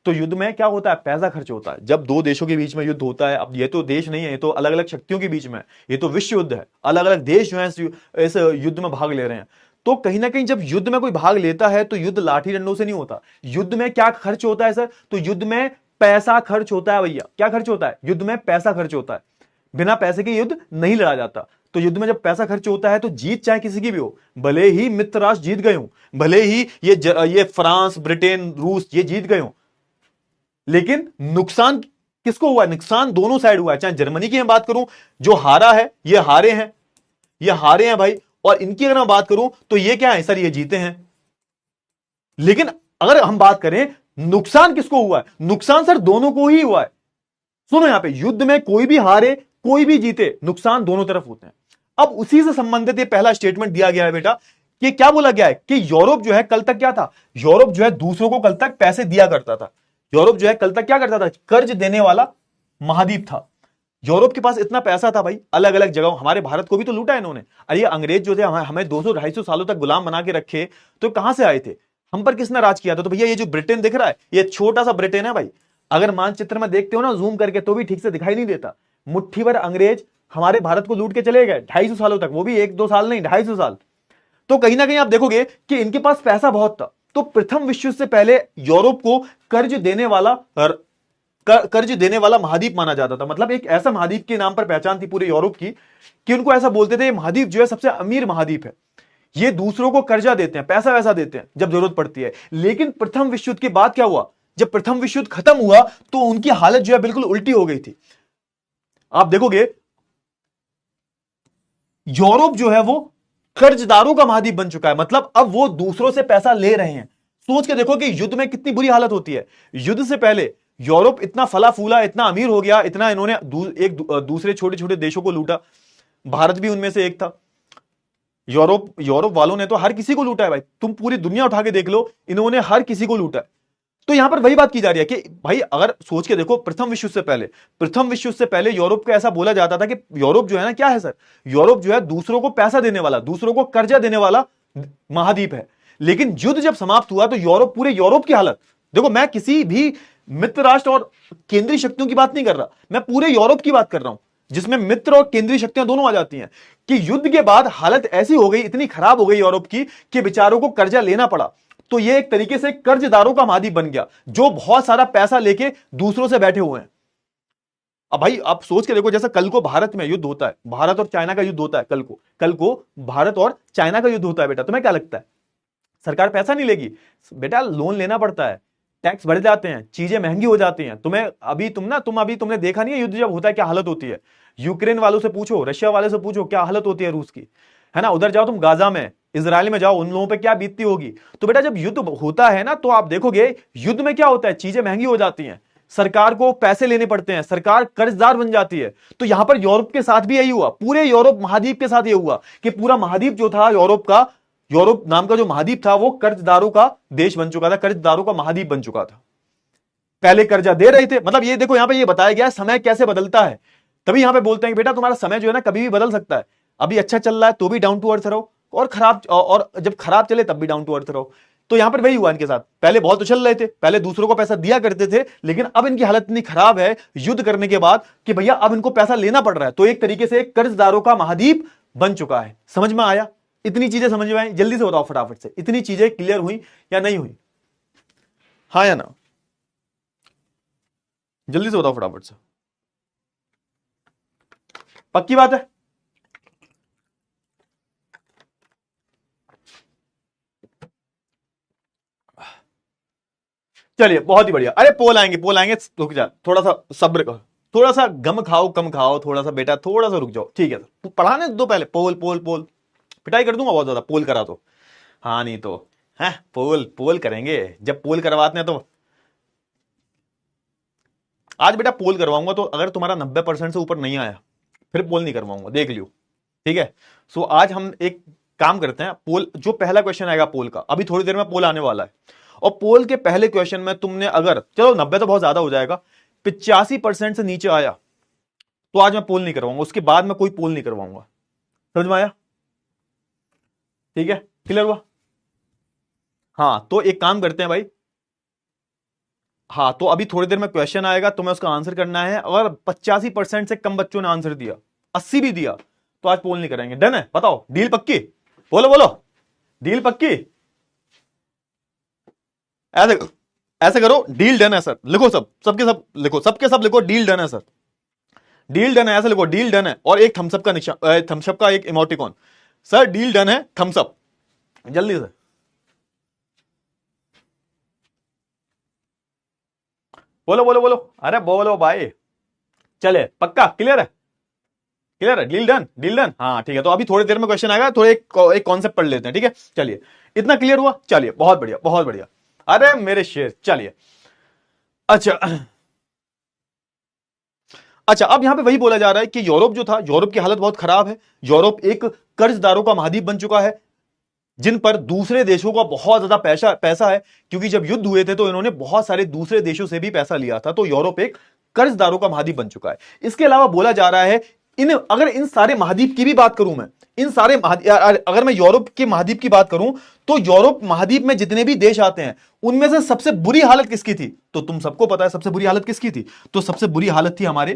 तो युद्ध में क्या होता है? पैसा खर्च होता है। जब दो देशों के बीच में युद्ध होता है, अब ये तो देश नहीं है, ये तो अलग अलग शक्तियों के बीच में, ये तो विश्व युद्ध है, अलग अलग देश जो है इस युद्ध में भाग ले रहे हैं। तो कहीं ना कहीं जब युद्ध में कोई भाग लेता है तो युद्ध लाठी डंडों से नहीं होता। युद्ध में क्या खर्च होता है सर? तो युद्ध में पैसा खर्च होता है भैया। क्या खर्च होता है? युद्ध में पैसा खर्च होता है। बिना पैसे के युद्ध नहीं लड़ा जाता। तो युद्ध में जब पैसा खर्च होता है तो जीत चाहे किसी की भी हो, भले ही मित्र राष्ट्र जीत गए हो, भले ही ये फ्रांस, ब्रिटेन, रूस ये जीत गए हो, लेकिन नुकसान किसको हुआ? नुकसान दोनों साइड हुआ है। चाहे जर्मनी की मैं बात करूं, जो हारा है, ये हारे हैं, ये हारे हैं भाई। और इनकी अगर मैं बात करूं तो ये क्या है सर? ये जीते हैं। लेकिन अगर हम बात करें नुकसान किसको हुआ है? नुकसान सर दोनों को ही हुआ है। सुनो यहां पे, युद्ध में कोई भी हारे कोई भी जीते, नुकसान दोनों तरफ होते हैं। अब उसी से संबंधित ये पहला स्टेटमेंट दिया गया है बेटा कि क्या बोला गया है कि यूरोप जो है कल तक क्या था? यूरोप जो है दूसरों को कल तक पैसे दिया करता था। यूरोप जो है कल तक क्या करता था? कर्ज देने वाला महाद्वीप था। यूरोप के पास इतना पैसा था भाई, अलग अलग जगह, हमारे भारत को भी तो लूटा इन्होंने। अरे अंग्रेज जो थे हमें 200-250 सालों तक गुलाम बना के रखे, तो कहां से आए थे? हम पर किसने राज किया था? तो भैया ये जो ब्रिटेन दिख रहा है, ये छोटा सा ब्रिटेन है भाई। अगर मानचित्र में देखते हो ना जूम करके, तो भी ठीक से दिखाई नहीं देता। मुट्ठी भर अंग्रेज हमारे भारत को लूट के चले गए 250 सालों तक, वो भी 1-2 साल नहीं, 250 साल। तो कहीं ना कहीं आप देखोगे कि इनके पास पैसा बहुत था। तो प्रथम विश्व युद्ध से पहले यूरोप को कर्ज देने वाला महाद्वीप माना जाता था। मतलब एक ऐसा महाद्वीप के नाम पर पहचान थी पूरे यूरोप की कि उनको ऐसा बोलते थे, महाद्वीप जो है सबसे अमीर महाद्वीप है, ये दूसरों को कर्जा देते हैं, पैसा वैसा देते हैं जब जरूरत पड़ती है। लेकिन प्रथम विश्व युद्ध के बाद क्या हुआ? जब प्रथम विश्व युद्ध खत्म हुआ तो उनकी हालत जो है बिल्कुल उल्टी हो गई थी। आप देखोगे यूरोप जो है वो कर्जदारों का महाद्वीप बन चुका है। मतलब अब वो दूसरों से पैसा ले रहे हैं। सोच के देखो कि युद्ध में कितनी बुरी हालत होती है। युद्ध से पहले यूरोप इतना फला फूला, इतना अमीर हो गया, इतना इन्होंने एक दूसरे छोटे छोटे देशों को लूटा, भारत भी उनमें से एक था। यूरोप वालों ने तो हर किसी को लूटा है भाई। तुम पूरी दुनिया उठा के देख लो, इन्होंने हर किसी को लूटा है। तो यहां पर वही बात की जा रही है कि भाई अगर सोच के देखो, प्रथम विश्व युद्ध से पहले यूरोप को ऐसा बोला जाता था कि यूरोप जो है ना, क्या है सर? यूरोप जो है दूसरों को पैसा देने वाला, दूसरों को कर्जा देने वाला महाद्वीप है। लेकिन युद्ध जब समाप्त हुआ तो पूरे यूरोप की हालत देखो मैं किसी भी मित्र राष्ट्र और केंद्रीय शक्तियों की बात नहीं कर रहा, मैं पूरे यूरोप की बात कर रहा हूं, जिसमें मित्र और केंद्रीय शक्तियां दोनों आ जाती हैं, कि युद्ध के बाद हालत ऐसी हो गई, इतनी खराब हो गई यूरोप की, कि बेचारों को कर्जा लेना पड़ा। तो ये एक तरीके से कर्जदारों का महाद्वीप बन गया, जो बहुत सारा पैसा लेके दूसरों से बैठे हुए हैं। अब भाई आप सोच के देखो, जैसा कल को भारत में युद्ध होता है, भारत और चाइना का युद्ध होता है, कल को भारत और चाइना का युद्ध होता है, बेटा तुम्हें क्या लगता है सरकार पैसा नहीं लेगी? बेटा लोन लेना पड़ता है, टैक्स बढ़ जाते हैं, चीजें महंगी हो जाती हैं। तुम्हें अभी तुमने देखा नहीं है युद्ध जब होता है क्या हालत होती है? यूक्रेन वालों से पूछो, रशिया वाले से पूछो क्या हालत होती है रूस की, है ना। उधर जाओ तुम गाजा में, इजराइल में जाओ, उन लोगों पे क्या बीतती होगी। तो बेटा जब युद्ध होता है ना, तो आप देखोगे युद्ध में क्या होता है, चीजें महंगी हो जाती हैं, सरकार को पैसे लेने पड़ते हैं, सरकार कर्जदार बन जाती है। तो यहां पर यूरोप के साथ भी यही हुआ, पूरे यूरोप महाद्वीप के साथ यह हुआ कि पूरा महाद्वीप जो था यूरोप का, यूरोप नाम का जो महाद्वीप था, वो कर्जदारों का देश बन चुका था, कर्जदारों का महाद्वीप बन चुका था। पहले कर्जा दे रहे थे, मतलब ये देखो यहां पे ये बताया गया समय कैसे बदलता है। तभी यहां पे बोलते हैं कि बेटा तुम्हारा समय जो है ना कभी भी बदल सकता है। अभी अच्छा चल रहा है तो भी डाउन टू अर्थ रहो, और जब खराब चले तब भी डाउन टू अर्थ रहो। तो यहां पर वही हुआ इनके साथ, पहले बहुत उछल रहे थे, पहले दूसरों को पैसा दिया करते थे, लेकिन अब इनकी हालत इतनी खराब है युद्ध करने के बाद कि भैया अब इनको पैसा लेना पड़ रहा है। तो एक तरीके से कर्जदारों का महाद्वीप बन चुका है। समझ में आया? इतनी चीजें समझ में आई? जल्दी से बताओ फटाफट से, इतनी चीजें क्लियर हुई या नहीं हुई? हाँ या ना? जल्दी से बताओ फटाफट से, पक्की बात है? चलिए बहुत ही बढ़िया। अरे पोल आएंगे, पोल आएंगे, रुक जा, थोड़ा सा सब्र करो, थोड़ा सा गम खाओ कम खाओ, थोड़ा सा बेटा थोड़ा सा रुक जाओ, ठीक है सर। पढ़ाने दो पहले, पोल पोल पोल पिटाई कर दूंगा बहुत ज्यादा पोल करा तो। हाँ नहीं तो है, पोल पोल करेंगे, जब पोल करवाते हैं तो। आज बेटा पोल करवाऊंगा, तो अगर तुम्हारा 90% से ऊपर नहीं आया फिर पोल नहीं करवाऊंगा, देख लियो, ठीक है। सो आज हम एक काम करते हैं, पोल जो पहला क्वेश्चन आएगा पोल का, अभी थोड़ी देर में पोल आने वाला है, और पोल के पहले क्वेश्चन में तुमने अगर, चलो 90 तो बहुत ज्यादा हो जाएगा, 85% से नीचे आया तो आज मैं पोल नहीं करवाऊंगा, उसके बाद मैं कोई पोल नहीं करवाऊंगा। समझ में आया? ठीक है, क्लियर हुआ? हाँ तो एक काम करते हैं भाई, हाँ तो अभी थोड़ी देर में क्वेश्चन आएगा, तुम्हें उसका आंसर करना है, और 85% से कम बच्चों ने आंसर दिया, 80 भी दिया, तो आज पोल नहीं करेंगे। डन है? बताओ, डील पक्की? बोलो बोलो, डील पक्की? ऐसे ऐसे करो, डील डन है सर, लिखो सबके सब लिखो, सबके सब लिखो, डील डन है सर, डील डन है, ऐसे लिखो डील डन है, और एक थम्सअप का निशान, थम्सअप का एक इमोटिकॉन, सर डील डन है, थम्सअप, जल्दी से। बोलो बोलो बोलो, अरे बोलो भाई, चले पक्का? क्लियर है? क्लियर है? डील डन, डील डन, हाँ ठीक है। तो अभी थोड़ी देर में क्वेश्चन आएगा, थोड़े एक कॉन्सेप्ट पढ़ लेते हैं, ठीक है। चलिए, इतना क्लियर हुआ? चलिए बहुत बढ़िया बहुत बढ़िया, अरे मेरे शेर, चलिए। अच्छा अच्छा, अब यहां पे वही बोला जा रहा है कि यूरोप जो था, यूरोप की हालत बहुत खराब है, यूरोप एक कर्जदारों का महाद्वीप बन चुका है, जिन पर दूसरे देशों का बहुत ज्यादा पैसा है, क्योंकि जब युद्ध हुए थे तो इन्होंने बहुत सारे दूसरे देशों से भी पैसा लिया था, तो यूरोप एक कर्जदारों का महाद्वीप बन चुका है। इसके अलावा बोला जा रहा है, अगर इन सारे महाद्वीप की भी बात करूं मैं, इन सारे अगर मैं यूरोप के महाद्वीप की बात करूं, तो यूरोप महाद्वीप में जितने भी देश आते हैं, उनमें से सबसे बुरी हालत किसकी थी? तो तुम सबको पता है सबसे बुरी हालत किसकी थी। तो सबसे बुरी हालत थी हमारे,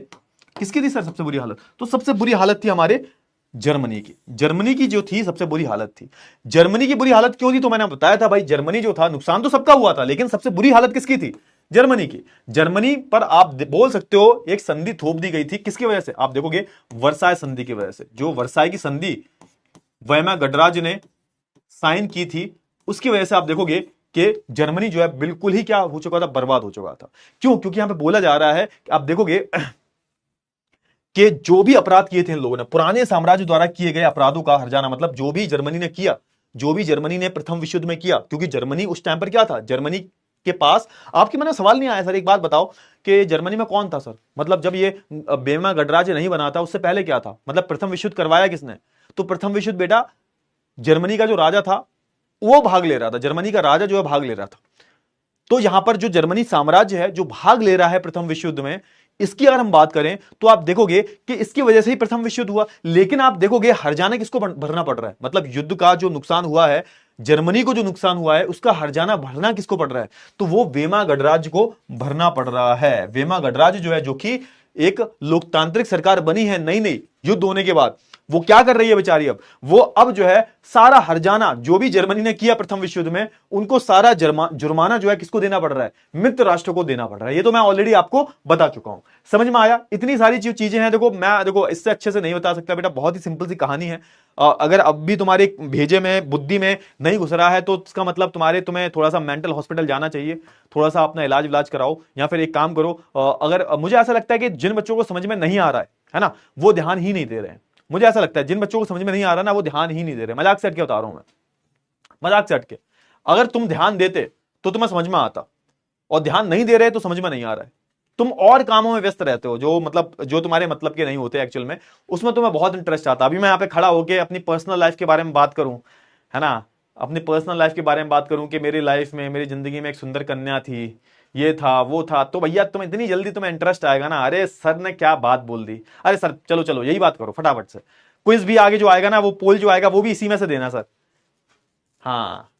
किसकी थी सर सबसे बुरी हालत? तो सबसे बुरी हालत थी हमारे जर्मनी की। जर्मनी की जो थी सबसे बुरी हालत थी। जर्मनी की बुरी हालत क्यों थी? तो मैंने बताया था भाई, जर्मनी जो था, नुकसान तो सबका हुआ था, लेकिन सबसे बुरी हालत किसकी थी? जर्मनी की। जर्मनी पर आप बोल सकते हो एक संधि थोप दी गई थी, किसकी वजह से? आप देखोगे वर्साय संधि की वजह से। जो वर्साय की संधि वीमा गणराज्य ने साइन की थी, उसकी वजह से आप देखोगे कि जर्मनी जो है बिल्कुल ही क्या हो चुका था, बर्बाद हो चुका था। क्यों? क्योंकि यहां पे बोला जा रहा है, आप देखोगे कि जो भी अपराध किए थे इन लोगों ने, पुराने साम्राज्य द्वारा किए गए अपराधों का हर्जाना, मतलब जो भी जर्मनी ने किया, जो भी जर्मनी ने प्रथम विश्व युद्ध में किया, क्योंकि जर्मनी उस टाइम पर क्या था, जर्मनी के पास, आपके मन में सवाल नहीं आया सर एक बात बताओ कि जर्मनी में कौन था सर? मतलब जब ये वीमा गणराज्य नहीं बना था, उससे पहले क्या था? मतलब प्रथम विश्व युद्ध करवाया किसने? तो प्रथम विश्व युद्ध बेटा जर्मनी का जो राजा था वो भाग ले रहा था, जर्मनी का राजा जो है भाग ले रहा था। तो यहां पर जो जर्मनी साम्राज्य है जो भाग ले रहा है प्रथम विश्व युद्ध में, इसकी अगर हम बात करें तो आप देखोगे कि इसकी वजह से ही प्रथम विश्व युद्ध हुआ। लेकिन आप देखोगे हर्जाना किसको भरना पड़ रहा है? मतलब युद्ध का जो नुकसान हुआ है, जर्मनी को जो नुकसान हुआ है उसका हर्जाना भरना किसको पड़ रहा है? तो वो वेमा गणराज्य को भरना पड़ रहा है। वेमा गणराज्य जो है, जो कि एक लोकतांत्रिक सरकार बनी है नई नई युद्ध होने के बाद, वो क्या कर रही है बेचारी? अब जो है सारा हर्जाना जो भी जर्मनी ने किया प्रथम विश्व युद्ध में, उनको सारा जुर्माना जो है किसको देना पड़ रहा है? मित्र राष्ट्र को देना पड़ रहा है। ये तो मैं ऑलरेडी आपको बता चुका हूं। समझ में आया? इतनी सारी चीजें हैं। देखो इससे अच्छे से नहीं बता सकता बेटा, बहुत ही सिंपल सी कहानी है। अगर अब भी तुम्हारे भेजे में बुद्धि में नहीं घुस रहा है तो इसका मतलब तुम्हें थोड़ा सा मेंटल हॉस्पिटल जाना चाहिए, थोड़ा सा अपना इलाज कराओ, या फिर एक काम करो, अगर मुझे ऐसा लगता है कि जिन बच्चों को समझ में नहीं आ रहा है ना, वो ध्यान ही नहीं दे रहे हैं। मुझे ऐसा लगता है जिन बच्चों को समझ में नहीं आ रहा ना, वो ध्यान ही नहीं दे रहे। मजाक से हट के बता रहा हूं मैं, मजाक से हट के। अगर तुम ध्यान देते तो तुम्हें समझ में आता, और ध्यान नहीं दे रहे तो समझ में नहीं आ रहा है। तुम और कामों में व्यस्त रहते हो जो तुम्हारे मतलब के नहीं होते एक्चुअल में, उसमें तुम्हें बहुत इंटरेस्ट आता। अभी मैं यहाँ पे खड़ा होकर अपनी पर्सनल लाइफ के बारे में बात करूं, है ना, अपनी पर्सनल लाइफ के बारे में बात करूं कि मेरी लाइफ में, मेरी जिंदगी में एक सुंदर कन्या थी, ये था वो था, तो भैया तुम्हें इतनी जल्दी तुम्हें इंटरेस्ट आएगा ना, अरे सर ने क्या बात बोल दी, अरे सर चलो यही बात करो फटाफट से। क्विज भी आगे जो आएगा ना, वो पोल जो आएगा वो भी इसी में से देना सर। हाँ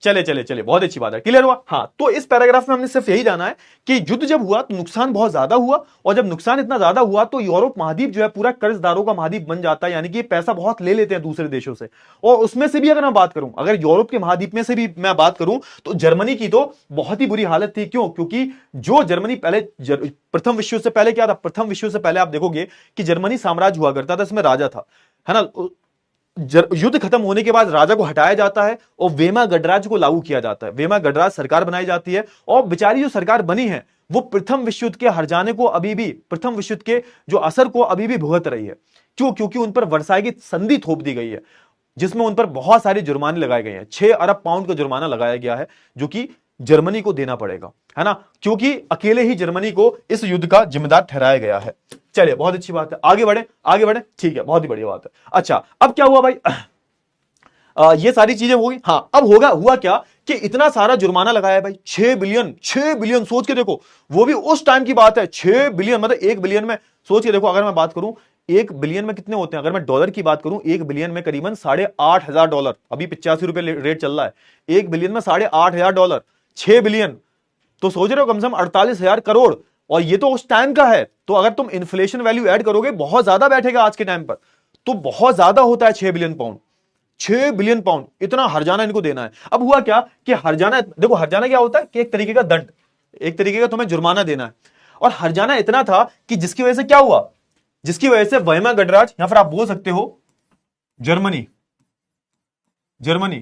चले बहुत अच्छी बात है, क्लियर हुआ? हाँ, तो इस पैराग्राफ में हमने सिर्फ यही जाना है कि युद्ध जब हुआ तो नुकसान बहुत ज्यादा हुआ, और जब नुकसान इतना ज्यादा हुआ तो यूरोप महाद्वीप जो है पूरा कर्जदारों का महाद्वीप बन जाता है, यानी कि पैसा बहुत ले लेते हैं दूसरे देशों से। और उसमें से भी अगर मैं बात करूं, अगर यूरोप के महाद्वीप में से भी मैं बात करूं, तो जर्मनी की तो बहुत ही बुरी हालत थी। क्यों? क्योंकि जो जर्मनी पहले प्रथम विश्व से पहले क्या था? प्रथम विश्व से पहले आप देखोगे कि जर्मनी साम्राज्य हुआ करता था, इसमें राजा था, है ना। युद्ध खत्म होने के बाद राजा को हटाया जाता है और वेमा गणराज्य को लागू किया जाता है। वेमा गणराज्य सरकार बनाई जाती है, और बेचारी जो सरकार बनी है वो प्रथम विश्व युद्ध के हर्जाने को अभी भी, प्रथम विश्व युद्ध के जो असर को अभी भी भुगत रही है। क्यों? क्योंकि उन पर वर्साई की संधि थोप दी गई है, जिसमें उन पर बहुत सारे जुर्माने लगाए गए हैं। 6 अरब पाउंड का जुर्माना लगाया गया है, जो कि जर्मनी को देना पड़ेगा, है ना, क्योंकि अकेले ही जर्मनी को इस युद्ध का जिम्मेदार ठहराया गया है। चलिए बहुत अच्छी बात है, आगे बढ़े, ठीक है, बहुत ही बढ़िया बात है। अच्छा, अब क्या हुआ भाई? ये सारी चीजें हो गई। हाँ, अब हुआ क्या कि इतना सारा जुर्माना लगाया भाई, 6 बिलियन सोच के देखो, वो भी उस टाइम की बात है। 6 बिलियन मतलब 1 बिलियन में, सोच के देखो, अगर मैं बात करूं 1 बिलियन में कितने होते हैं, अगर मैं डॉलर की बात करूं 1 बिलियन में करीबन 8,500 डॉलर, अभी 85 रुपए रेट चल रहा है। 1 बिलियन में 8,500 डॉलर, 6 बिलियन, तो सोच रहे हो कम से कम 48,000 करोड़, और ये तो उस टाइम का है। तो अगर तुम इन्फ्लेशन वैल्यू ऐड करोगे बहुत ज्यादा बैठेगा आज के टाइम पर, तो बहुत ज्यादा होता है 6 बिलियन पाउंड। 6 बिलियन पाउंड इतना हर्जाना इनको देना है। अब हुआ क्या कि हर्जाना, देखो हर्जाना क्या होता है कि एक तरीके का दंड, एक तरीके का तुम्हें जुर्माना देना है। और हर्जाना इतना था कि जिसकी वजह से क्या हुआ, जिसकी वजह से वेमा गणराज्य, या फिर आप बोल सकते हो जर्मनी,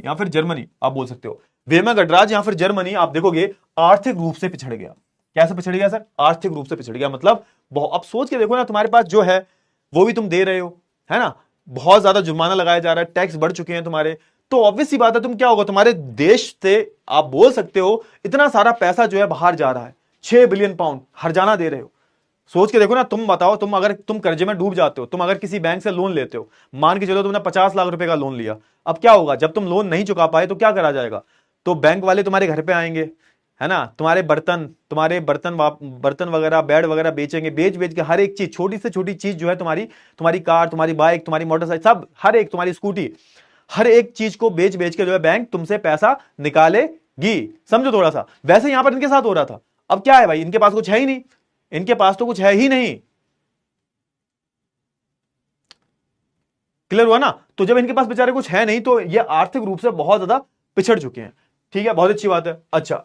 या फिर जर्मनी आप बोल सकते हो, वेमा गणराज्य या फिर जर्मनी, आप देखोगे आर्थिक रूप से पिछड़ गया। कैसे पिछड़ गया सर? आर्थिक रूप से पिछड़ गया। मतलब अब सोच के देखो ना, तुम्हारे पास जो है वो भी तुम दे रहे हो, है ना, बहुत ज्यादा जुर्माना लगाया जा रहा है, टैक्स बढ़ चुके हैं तुम्हारे, तो ऑब्वियस सी बात है, तुम क्या होगा, तुम्हारे देश से आप बोल सकते हो इतना सारा पैसा जो है बाहर जा रहा है। 6 बिलियन पाउंड हर्जाना दे रहे हो। सोच के देखो ना, तुम बताओ, अगर तुम कर्जे में डूब जाते हो, तुम अगर किसी बैंक से लोन लेते हो, मान के चलो तुमने 50 लाख रुपए का लोन लिया, अब क्या होगा, जब तुम लोन नहीं चुका पाए तो क्या करा जाएगा? तो बैंक वाले तुम्हारे घर पे आएंगे, है ना, तुम्हारे बर्तन वगैरह, बेड वगैरह बेचेंगे, बेच के हर एक चीज, छोटी से छोटी चीज जो है, तुम्हारी कार, तुम्हारी बाइक, तुम्हारी मोटरसाइकिल, सब, हर एक, तुम्हारी स्कूटी, हर एक चीज को बेच के जो है बैंक तुमसे पैसा निकालेगी। समझो थोड़ा सा। वैसे यहां पर इनके साथ हो रहा था। अब क्या है भाई, इनके पास कुछ है ही नहीं, इनके पास तो कुछ है ही नहीं। क्लियर हुआ ना? तो जब इनके पास बेचारे कुछ है नहीं, तो ये आर्थिक रूप से बहुत ज्यादा पिछड़ चुके हैं। ठीक है, बहुत अच्छी बात है। अच्छा,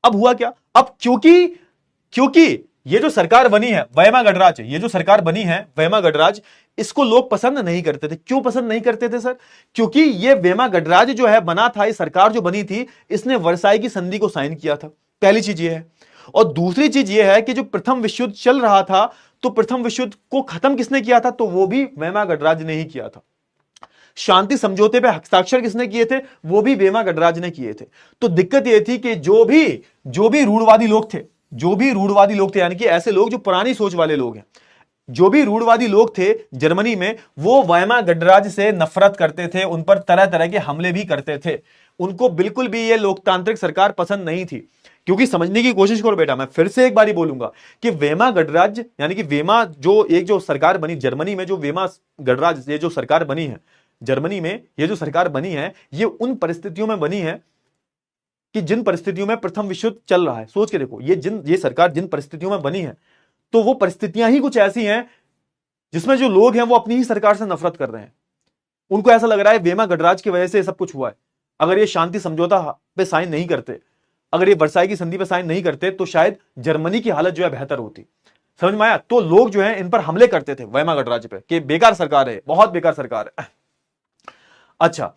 अब हुआ क्या? अब क्योंकि ये जो सरकार बनी है वेमा गणराज्य, ये जो सरकार बनी है वेमा गणराज्य, इसको लोग पसंद नहीं करते थे। क्यों पसंद नहीं करते थे सर? क्योंकि ये वेमा गणराज्य जो है बना था, ये सरकार जो बनी थी, इसने वर्साई की संधि को साइन किया था। पहली चीज ये है। और दूसरी चीज ये है कि जो प्रथम विश्व युद्ध चल रहा था, तो प्रथम विश्व युद्ध को खत्म किसने किया था? तो वो भी वेमा गणराज्य ने ही किया था। शांति समझौते पे हस्ताक्षर किसने किए थे? वो भी वेमा गणराज्य ने किए थे। तो दिक्कत ये थी कि जो भी रूढ़वादी लोग थे, यानी कि ऐसे लोग जो पुरानी सोच वाले लोग हैं, जो भी रूढ़वादी लोग थे जर्मनी में, वो वेमा गणराज्य से नफरत करते थे, उन पर तरह तरह के हमले भी करते थे। उनको बिल्कुल भी ये लोकतांत्रिक सरकार पसंद नहीं थी। क्योंकि समझने की कोशिश करो बेटा, मैं फिर से एक बार ही बोलूंगा कि वेमा गणराज्य यानी कि वेमा जो सरकार बनी जर्मनी में, जो वेमा गणराज्य ये जो सरकार बनी है जर्मनी में, ये जो सरकार बनी है ये उन परिस्थितियों में बनी है कि जिन परिस्थितियों में प्रथम विश्व युद्ध चल रहा है। सोच के देखो, ये सरकार जिन परिस्थितियों में बनी है, तो वो परिस्थितियां ही कुछ ऐसी हैं जिसमें जो लोग हैं वो अपनी ही सरकार से नफरत कर रहे हैं। उनको ऐसा लग रहा है वेमा गणराज्य की वजह से सब कुछ हुआ है। अगर ये शांति समझौता पे साइन नहीं करते, अगर ये वर्साई की संधि पे साइन नहीं करते, तो शायद जर्मनी की हालत जो है बेहतर होती। समझ में आया? तो लोग जो है इन पर हमले करते थे वेमा गणराज्य पे कि बेकार सरकार है, बहुत बेकार सरकार है। अच्छा,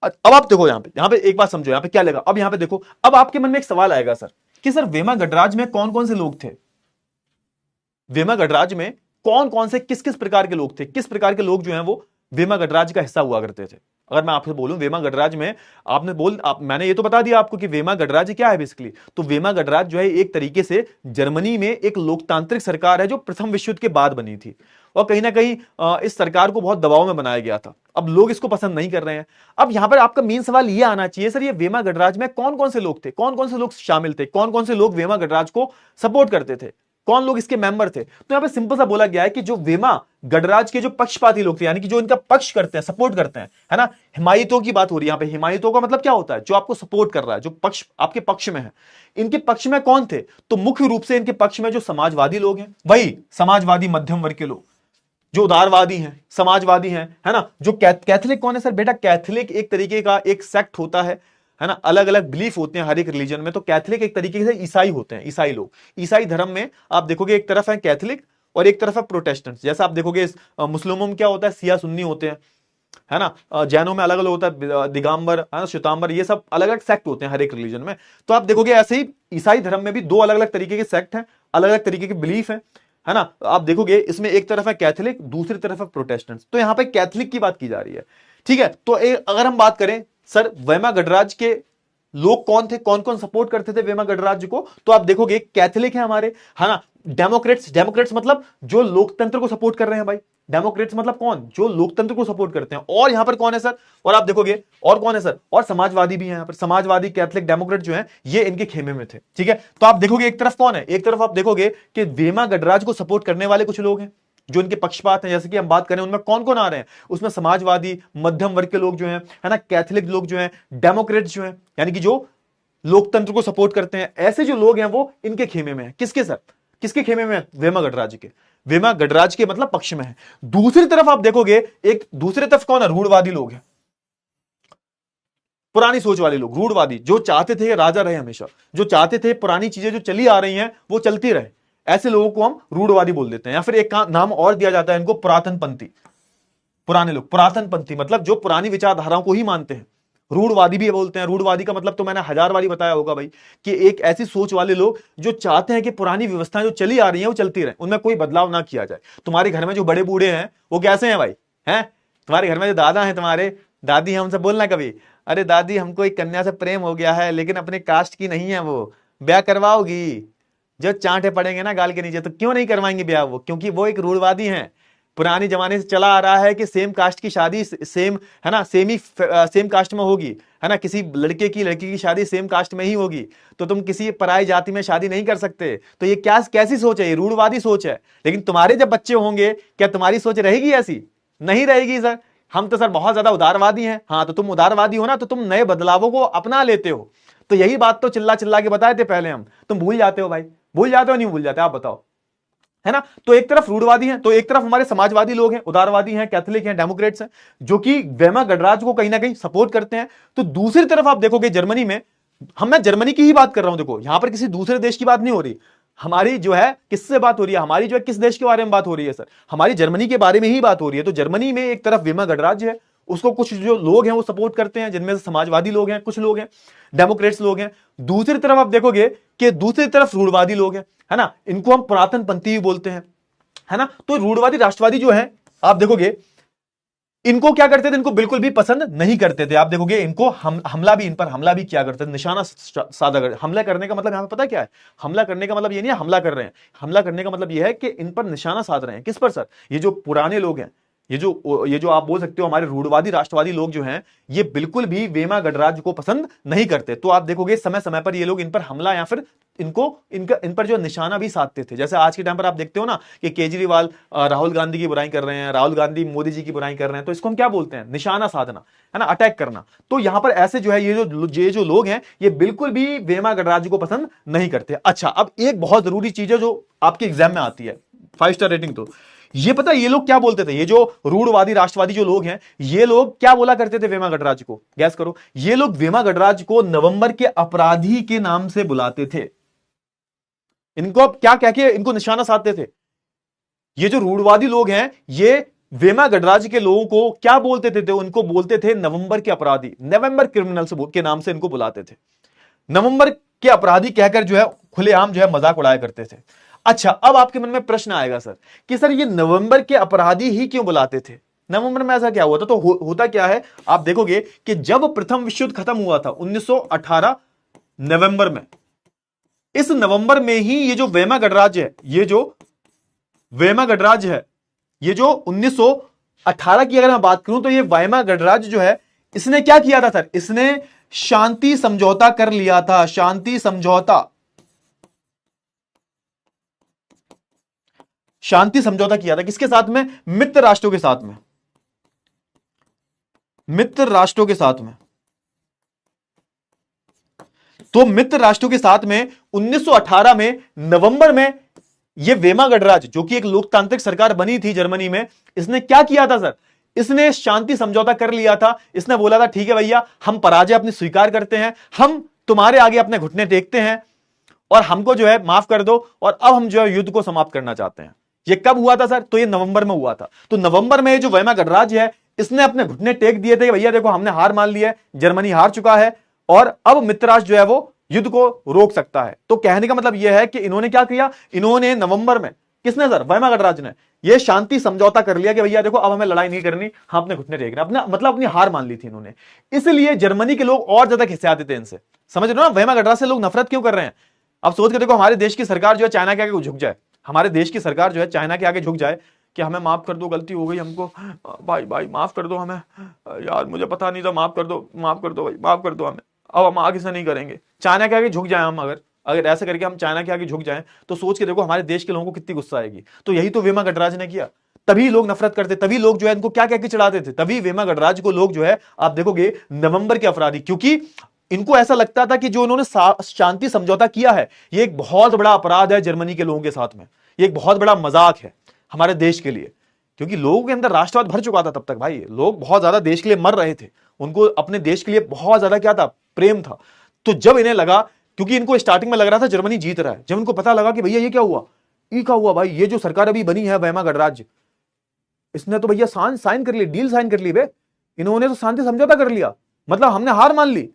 अब आप देखो यहां पे एक बात समझो, यहां पे क्या लगा। अब यहां पे देखो, अब आपके मन में एक सवाल आएगा सर कि सर वेमा गणराज्य में कौन कौन से लोग थे? वेमा गणराज्य में कौन कौन से किस किस प्रकार के लोग थे? किस प्रकार के लोग जो हैं वो वेमा गणराज्य का हिस्सा हुआ करते थे? अगर मैं आपसे बोलूं वेमा गणराज्य में, मैंने ये तो बता दिया आपको कि वेमा गणराज्य क्या है बेसिकली। तो वेमा गणराज्य जो है एक तरीके से जर्मनी में एक लोकतांत्रिक सरकार है जो प्रथम विश्व युद्ध के बाद बनी थी, और कहीं ना कहीं इस सरकार को बहुत दबाव में बनाया गया था। अब लोग इसको पसंद नहीं कर रहे हैं। अब यहां पर आपका मेन सवाल यह आना चाहिए, सर ये वेमा गणराज्य में कौन कौन से लोग थे, कौन कौन से लोग शामिल थे, कौन कौन से लोग वेमा गणराज्य को सपोर्ट करते थे, कौन लोग इसके मेंबर थे? तो यहां पे सिंपल सा बोला गया है कि जो वेमा गणराज्य के जो पक्षपाती लोग थे, यानी कि जो इनका पक्ष करते हैं, सपोर्ट करते हैं, है ना, हिमायतों की बात हो रही है यहां पे। हिमायतों का मतलब क्या होता है? जो आपको सपोर्ट कर रहा है, जो पक्ष आपके पक्ष में है। इनके पक्ष में कौन थे? तो मुख्य रूप से इनके पक्ष में जो समाजवादी लोग हैं, वही समाजवादी मध्यम वर्ग के लोग, जो उदारवादी हैं, समाजवादी हैं, है ना। जो कैथोलिक कौन है सर? बेटा कैथोलिक एक तरीके का एक सेक्ट होता है ना, अलग अलग बिलीफ होते हैं हर एक रिलीजन में। तो कैथोलिक एक तरीके से ईसाई होते हैं, ईसाई लोग। ईसाई धर्म में आप देखोगे एक तरफ है कैथोलिक और एक तरफ है प्रोटेस्टेंट। जैसा आप देखोगे मुस्लिमों में क्या होता है, सिया सुन्नी होते हैं, है ना। जैनों में अलग अलग होता है, दिगंबर, है ना, श्वेतांबर, ये सब अलग अलग सेक्ट होते हैं हर एक रिलीजन में। तो आप देखोगे ऐसे ही ईसाई धर्म में भी दो अलग अलग तरीके के सेक्ट हैं, अलग अलग तरीके के बिलीफ है ना। आप देखोगे इसमें एक तरफ है कैथोलिक, दूसरी तरफ है प्रोटेस्टेंट। तो यहां पे कैथोलिक की बात की जा रही है, ठीक है। तो अगर हम बात करें सर वेमा गणराज्य के लोग कौन थे, कौन कौन सपोर्ट करते थे वेमा गणराज्य को, तो आप देखोगे कैथोलिक है हमारे, है ना। डेमोक्रेट्स मतलब जो लोकतंत्र को सपोर्ट कर रहे हैं भाई। डेमोक्रेट्स मतलब कौन? जो लोकतंत्र को सपोर्ट करते हैं। और यहां पर कौन है सर? और आप देखोगे और कौन है सर? और समाजवादी भी है यहां पर। समाजवादी, कैथोलिक, डेमोक्रेट जो है ये इनके खेमे में थे, ठीक है। तो आप देखोगे एक तरफ कौन है, एक तरफ आप देखोगे कि वेमा गणराज्य को सपोर्ट करने वाले कुछ लोग हैं जो इनके पक्षपात हैं। जैसे कि हम बात करें उनमें कौन कौन आ रहे हैं, उसमें समाजवादी मध्यम वर्ग के लोग जो हैं, है ना, कैथोलिक लोग जो हैं, डेमोक्रेट्स जो हैं, यानी कि जो लोकतंत्र को सपोर्ट करते हैं, ऐसे जो लोग हैं वो इनके खेमे में है। किसके सर? किसके खेमे में है? वेमा गणराज्य के। वेमा गणराज्य के मतलब पक्ष में है। दूसरी तरफ आप देखोगे, एक दूसरी तरफ कौन है? रूढ़वादी लोग हैं, पुरानी सोच वाले लोग, रूढ़वादी, जो चाहते थे राजा रहे हमेशा, जो चाहते थे पुरानी चीजें जो चली आ रही हैं वो चलती रहे। ऐसे लोगों को हम रूढ़वादी बोल देते हैं, या फिर एक नाम और दिया जाता है इनको, पुरातनपंथी। पुराने लोग, पुरातनपंथी मतलब जो पुरानी विचारधाराओं को ही मानते हैं। रूढ़वादी भी बोलते हैं। रूढ़वादी का मतलब तो मैंने 1000 बारी बताया होगा भाई, कि एक ऐसी सोच वाले लोग जो चाहते हैं कि पुरानी व्यवस्थाएं जो चली आ रही हैं वो चलती रहे, उनमें कोई बदलाव ना किया जाए। तुम्हारे घर में जो बड़े बूढ़े हैं वो कैसे हैं भाई? हैं तुम्हारे घर में जो दादा हैं, तुम्हारे दादी हैं, उनसे बोलना कभी, अरे दादी हमको एक कन्या से प्रेम हो गया है लेकिन अपने कास्ट की नहीं है, वो ब्याह करवाओगी? जो चांटे पड़ेंगे ना गाल के नीचे, तो क्यों नहीं करवाएंगे ब्याह वो? क्योंकि वो एक रूढ़वादी हैं। पुरानी जमाने से चला आ रहा है कि सेम कास्ट की शादी सेम, है ना, सेम कास्ट में होगी, है ना। किसी लड़के की लड़की की शादी सेम कास्ट में ही होगी, तो तुम किसी पराई जाति में शादी नहीं कर सकते। तो ये क्या कैसी सोच है? ये रूढ़वादी सोच है। लेकिन तुम्हारे जब बच्चे होंगे, क्या तुम्हारी सोच रहेगी ऐसी? नहीं रहेगी सर। हम तो सर बहुत ज्यादा उदारवादी हैं। हाँ, तो तुम उदारवादी हो ना, तो तुम नए बदलावों को अपना लेते हो। तो यही बात तो चिल्ला चिल्ला के बताए थे पहले हम, तुम भूल जाते हो भाई। भूल जाते हो नहीं भूल जाते? आप बताओ, है ना। तो एक तरफ रूढ़वादी हैं, तो एक तरफ हमारे समाजवादी लोग हैं, उदारवादी हैं, कैथोलिक हैं, डेमोक्रेट्स हैं, जो कि वेमा गणराज्य को कहीं ना कहीं सपोर्ट करते हैं। तो दूसरी तरफ आप देखोगे जर्मनी में, मैं जर्मनी की ही बात कर रहा हूं, देखो यहां पर किसी दूसरे देश की बात नहीं हो रही। हमारी जो है किससे बात हो रही है? हमारी जो है किस देश के बारे में बात हो रही है सर? हमारी जर्मनी के बारे में ही बात हो रही है। तो जर्मनी में एक तरफ वेमा गणराज्य है, उसको कुछ जो लोग हैं वो सपोर्ट करते हैं, जिनमें से समाजवादी लोग हैं, कुछ लोग हैं डेमोक्रेट्स लोग हैं। दूसरी तरफ आप देखोगे कि दूसरी तरफ रूढ़वादी लोग हैं, है ना, इनको हम पुरातनपंथी भी बोलते हैं, है ना। तो रूढ़वादी राष्ट्रवादी जो है, आप देखोगे इनको क्या करते थे? इनको बिल्कुल भी पसंद नहीं करते थे। आप देखोगे इनको हमला भी, इन पर हमला भी किया करते थे, निशाना साधा कर। हमला करने का मतलब यहां पे पता क्या है? हमला करने का मतलब ये नहीं है हमला कर रहे हैं। हमला करने का मतलब ये है कि इन पर निशाना साध रहे हैं। किस पर सर? ये जो पुराने लोग हैं, ये जो आप बोल सकते हो हमारे रूढ़वादी राष्ट्रवादी लोग जो हैं, ये बिल्कुल भी वेमा गणराज्य को पसंद नहीं करते। तो आप देखोगे समय समय पर ये लोग इन पर हमला या फिर इन पर जो निशाना भी साधते थे। जैसे आज के टाइम पर आप देखते हो ना कि केजरीवाल राहुल गांधी की बुराई कर रहे हैं, राहुल गांधी मोदी जी की बुराई कर रहे हैं, तो इसको हम क्या बोलते हैं? निशाना साधना, है ना, अटैक करना। तो यहां पर ऐसे जो है ये जो लोग हैं, ये बिल्कुल भी वेमा गणराज्य को पसंद नहीं करते। अच्छा, अब एक बहुत जरूरी चीज है जो आपके एग्जाम में आती है, 5 स्टार रेटिंग। तो ये पता है ये लोग क्या बोलते थे? ये जो रूढ़वादी राष्ट्रवादी जो लोग हैं, ये लोग क्या बोला करते थे वेमा गणराज्य को? गैस करो। ये लोग वेमा गणराज्य को नवंबर के अपराधी के नाम से बुलाते थे। इनको अब क्या कह के इनको निशाना साधते थे? ये जो रूढ़वादी लोग हैं, ये वेमा गणराज्य के लोगों को क्या बोलते थे? उनको बोलते थे नवंबर के अपराधी, नवंबर क्रिमिनल्स के नाम से इनको बुलाते थे। नवंबर के अपराधी कहकर जो है खुलेआम जो है मजाक उड़ाया करते थे। अच्छा, अब आपके मन में प्रश्न आएगा सर कि सर ये नवंबर के अपराधी ही क्यों बुलाते थे? नवंबर में ऐसा क्या हुआ था? तो होता क्या है, आप देखोगे कि जब प्रथम विश्व युद्ध खत्म हुआ था 1918 नवंबर में, इस नवंबर में ही ये जो वेमा गणराज्य है, ये जो वेमा गणराज्य है, ये जो 1918 की अगर मैं बात करूं, तो ये वेमा गणराज्य जो है, इसने क्या किया था सर? इसने शांति समझौता कर लिया था। शांति समझौता, शांति समझौता किया था किसके साथ में? मित्र राष्ट्रों के साथ में, मित्र राष्ट्रों के साथ में। तो मित्र राष्ट्रों के साथ में 1918 में नवंबर में यह वेमा गणराज्य, जो कि एक लोकतांत्रिक सरकार बनी थी जर्मनी में, इसने क्या किया था सर? इसने शांति समझौता कर लिया था। इसने बोला था ठीक है भैया, हम पराजय अपनी स्वीकार करते हैं, हम तुम्हारे आगे अपने घुटने टेकते हैं और हमको जो है माफ कर दो, और अब हम जो है युद्ध को समाप्त करना चाहते हैं। ये कब हुआ था सर? तो ये नवंबर में हुआ था। तो नवंबर में जो वेमा गणराज्य है, इसने अपने घुटने टेक दिए थे कि भैया देखो हमने हार मान ली है, जर्मनी हार चुका है और अब मित्र राष्ट्र जो है वो युद्ध को रोक सकता है। तो कहने का मतलब यह है कि इन्होंने क्या किया? इन्होंने नवंबर में, किसने सर? वेमा गणराज्य ने यह शांति समझौता कर लिया कि भैया देखो अब हमें लड़ाई नहीं करनी, हम अपने घुटने टेकना, अपना मतलब अपनी हार मान ली थी इन्होंने। इसलिए जर्मनी के लोग और ज्यादा खिसियाते थे इनसे। समझ रहे हो ना वेमा गणराज्य से लोग नफरत क्यों कर रहे हैं? अब सोच के देखो, हमारे देश की सरकार जो है चाइना के आगे झुक जाए, हमारे देश की सरकार जो है चाइना के आगे झुक जाए कि हमें माफ कर दो, गलती हो गई हमको, भाई माफ कर दो हमें, यार मुझे पता नहीं था, माफ कर दो भाई, माफ कर दो हमें, अब हम आगे से नहीं करेंगे। चाइना के आगे झुक जाए हम, अगर ऐसा करके हम चाइना के आगे झुक जाएं, तो सोच के देखो हमारे देश के लोगों को कितनी गुस्सा आएगी। तो यही तो वेमा गणराज्य ने किया। तभी लोग नफरत करते, तभी लोग जो है इनको क्या कह के चिढ़ाते थे, तभी वेमा गणराज्य को लोग जो है आप देखोगे नवंबर के अपराधी, क्योंकि इनको ऐसा लगता था कि जो इन्होंने शांति समझौता किया है, ये एक बहुत बड़ा अपराध है जर्मनी के लोगों के साथ में, ये एक बहुत बड़ा मजाक है हमारे देश के लिए। क्योंकि लोगों के अंदर राष्ट्रवाद भर चुका था तब तक, भाई लोग बहुत ज्यादा देश के लिए मर रहे थे, उनको अपने देश के लिए बहुत ज्यादा क्या था, प्रेम था। तो जब इन्हें लगा, क्योंकि इनको स्टार्टिंग में लग रहा था जर्मनी जीत रहा है, जब इनको पता लगा कि भैया ये क्या हुआ, ये क्या हुआ भाई, ये जो सरकार अभी बनी है वेमा गणराज्य, इसने तो भैया साइन कर ली, डील साइन कर ली बे, इन्होंने तो शांति समझौता कर लिया, मतलब हमने हार मान ली।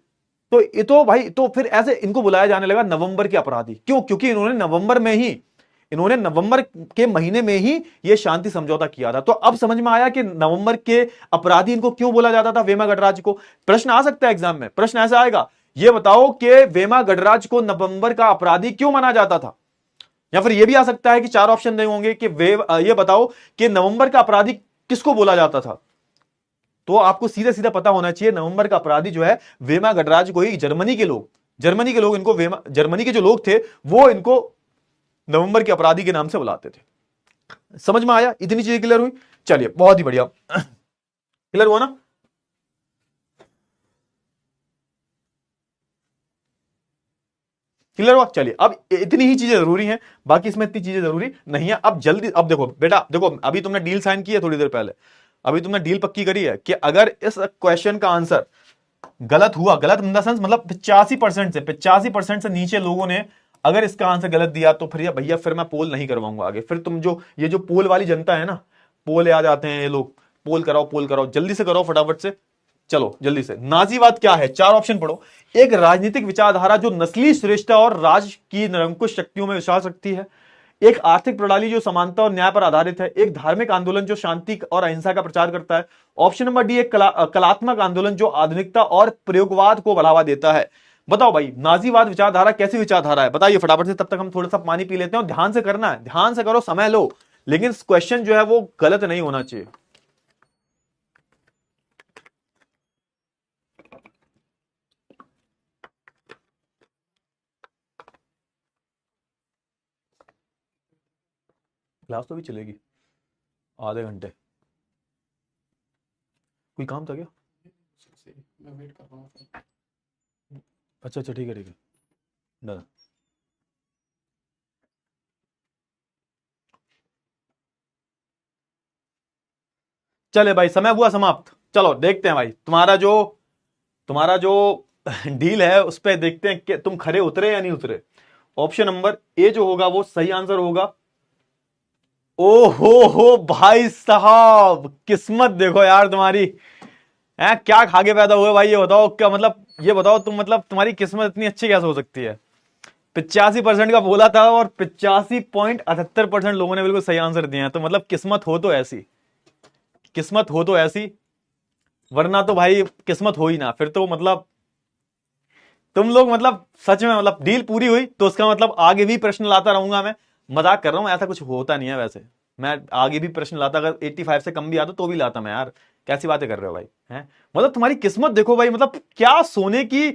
तो ये तो भाई, तो फिर ऐसे इनको बुलाया जाने लगा नवंबर के अपराधी। क्यों? क्योंकि इन्होंने नवंबर के महीने में ही ये शांति समझौता किया था। तो अब समझ में आया कि नवंबर के अपराधी इनको क्यों बोला जाता था, वेमा गणराज्य को। प्रश्न आ सकता है एग्जाम में, प्रश्न ऐसा आएगा, ये बताओ कि वेमा गणराज्य को नवंबर का अपराधी क्यों माना जाता था। या फिर यह भी आ सकता है कि 4 ऑप्शन दे होंगे कि ये बताओ कि नवंबर का अपराधी किसको बोला जाता था। तो आपको सीधा सीधा पता होना चाहिए, नवंबर का अपराधी जो है वेमा गणराज्य को ही जर्मनी के लोग इनको जर्मनी के जो लोग थे वो इनको नवंबर के अपराधी के नाम से बुलाते थे। समझ में आया? इतनी चीजें क्लियर हुई? चलिए, बहुत ही बढ़िया। क्लियर हुआ ना? क्लियर हुआ? चलिए, अब इतनी ही चीजें जरूरी हैं, बाकी इसमें इतनी चीजें जरूरी नहीं है। अब जल्दी, अब देखो बेटा, देखो अभी तुमने डील साइन की है थोड़ी देर पहले, अभी तुमने डील पक्की करी है कि अगर इस क्वेश्चन का आंसर गलत हुआ, गलत इन द सेंस मतलब 85% से नीचे लोगों ने अगर इसका आंसर गलत दिया, तो फिर भैया फिर मैं पोल नहीं करवाऊंगा आगे। फिर तुम जो ये जो पोल वाली जनता है ना, पोल आ जाते हैं ये लोग, पोल कराओ, जल्दी से करो फटाफट से, चलो जल्दी से। नाजीवाद क्या है? 4 ऑप्शन पढ़ो। एक राजनीतिक विचारधारा जो नस्ली श्रेष्ठता और राज की निरंकुश शक्तियों में विश्वास रखती है। एक आर्थिक प्रणाली जो समानता और न्याय पर आधारित है। एक धार्मिक आंदोलन जो शांति और अहिंसा का प्रचार करता है। ऑप्शन नंबर डी, एक कलात्मक आंदोलन जो आधुनिकता और प्रयोगवाद को बढ़ावा देता है। बताओ भाई, नाजीवाद विचारधारा कैसी विचारधारा है? बताइए फटाफट से, तब तक हम थोड़ा सा पानी पी लेते हैं। और ध्यान से करना है, ध्यान से करो, समय लो, लेकिन क्वेश्चन जो है वो गलत नहीं होना चाहिए। क्लास तो भी चलेगी आधे घंटे। कोई काम था क्या? मैं वेट कर रहा हूँ। अच्छा अच्छा, ठीक है ठीक है, डन। चले भाई, समय हुआ समाप्त। चलो देखते हैं भाई, तुम्हारा जो डील है उस पर देखते हैं कि तुम खरे उतरे या नहीं उतरे। ऑप्शन नंबर ए जो होगा वो सही आंसर होगा। ओ हो भाई साहब, किस्मत देखो यार तुम्हारी है। क्या खा के पैदा हुए भाई, ये बताओ क्या मतलब, ये बताओ तुम, मतलब तुम्हारी किस्मत इतनी अच्छी कैसे हो सकती है। 85% का बोला था और 85.78% लोगों ने बिल्कुल सही आंसर दिए हैं। तो मतलब किस्मत हो तो ऐसी, किस्मत हो तो ऐसी, वरना तो भाई किस्मत हो ही ना, फिर तो मतलब तुम लोग मतलब सच में मतलब डील पूरी हुई तो उसका मतलब आगे भी प्रश्न लाता रहूंगा मैं। मजाक कर रहा हूं, ऐसा कुछ होता नहीं है वैसे। मैं आगे भी प्रश्न लाता, अगर 85 से कम भी आता तो भी लाता मैं यार। कैसी बातें कर रहे हो भाई, हैं? मतलब तुम्हारी किस्मत देखो भाई, मतलब क्या सोने के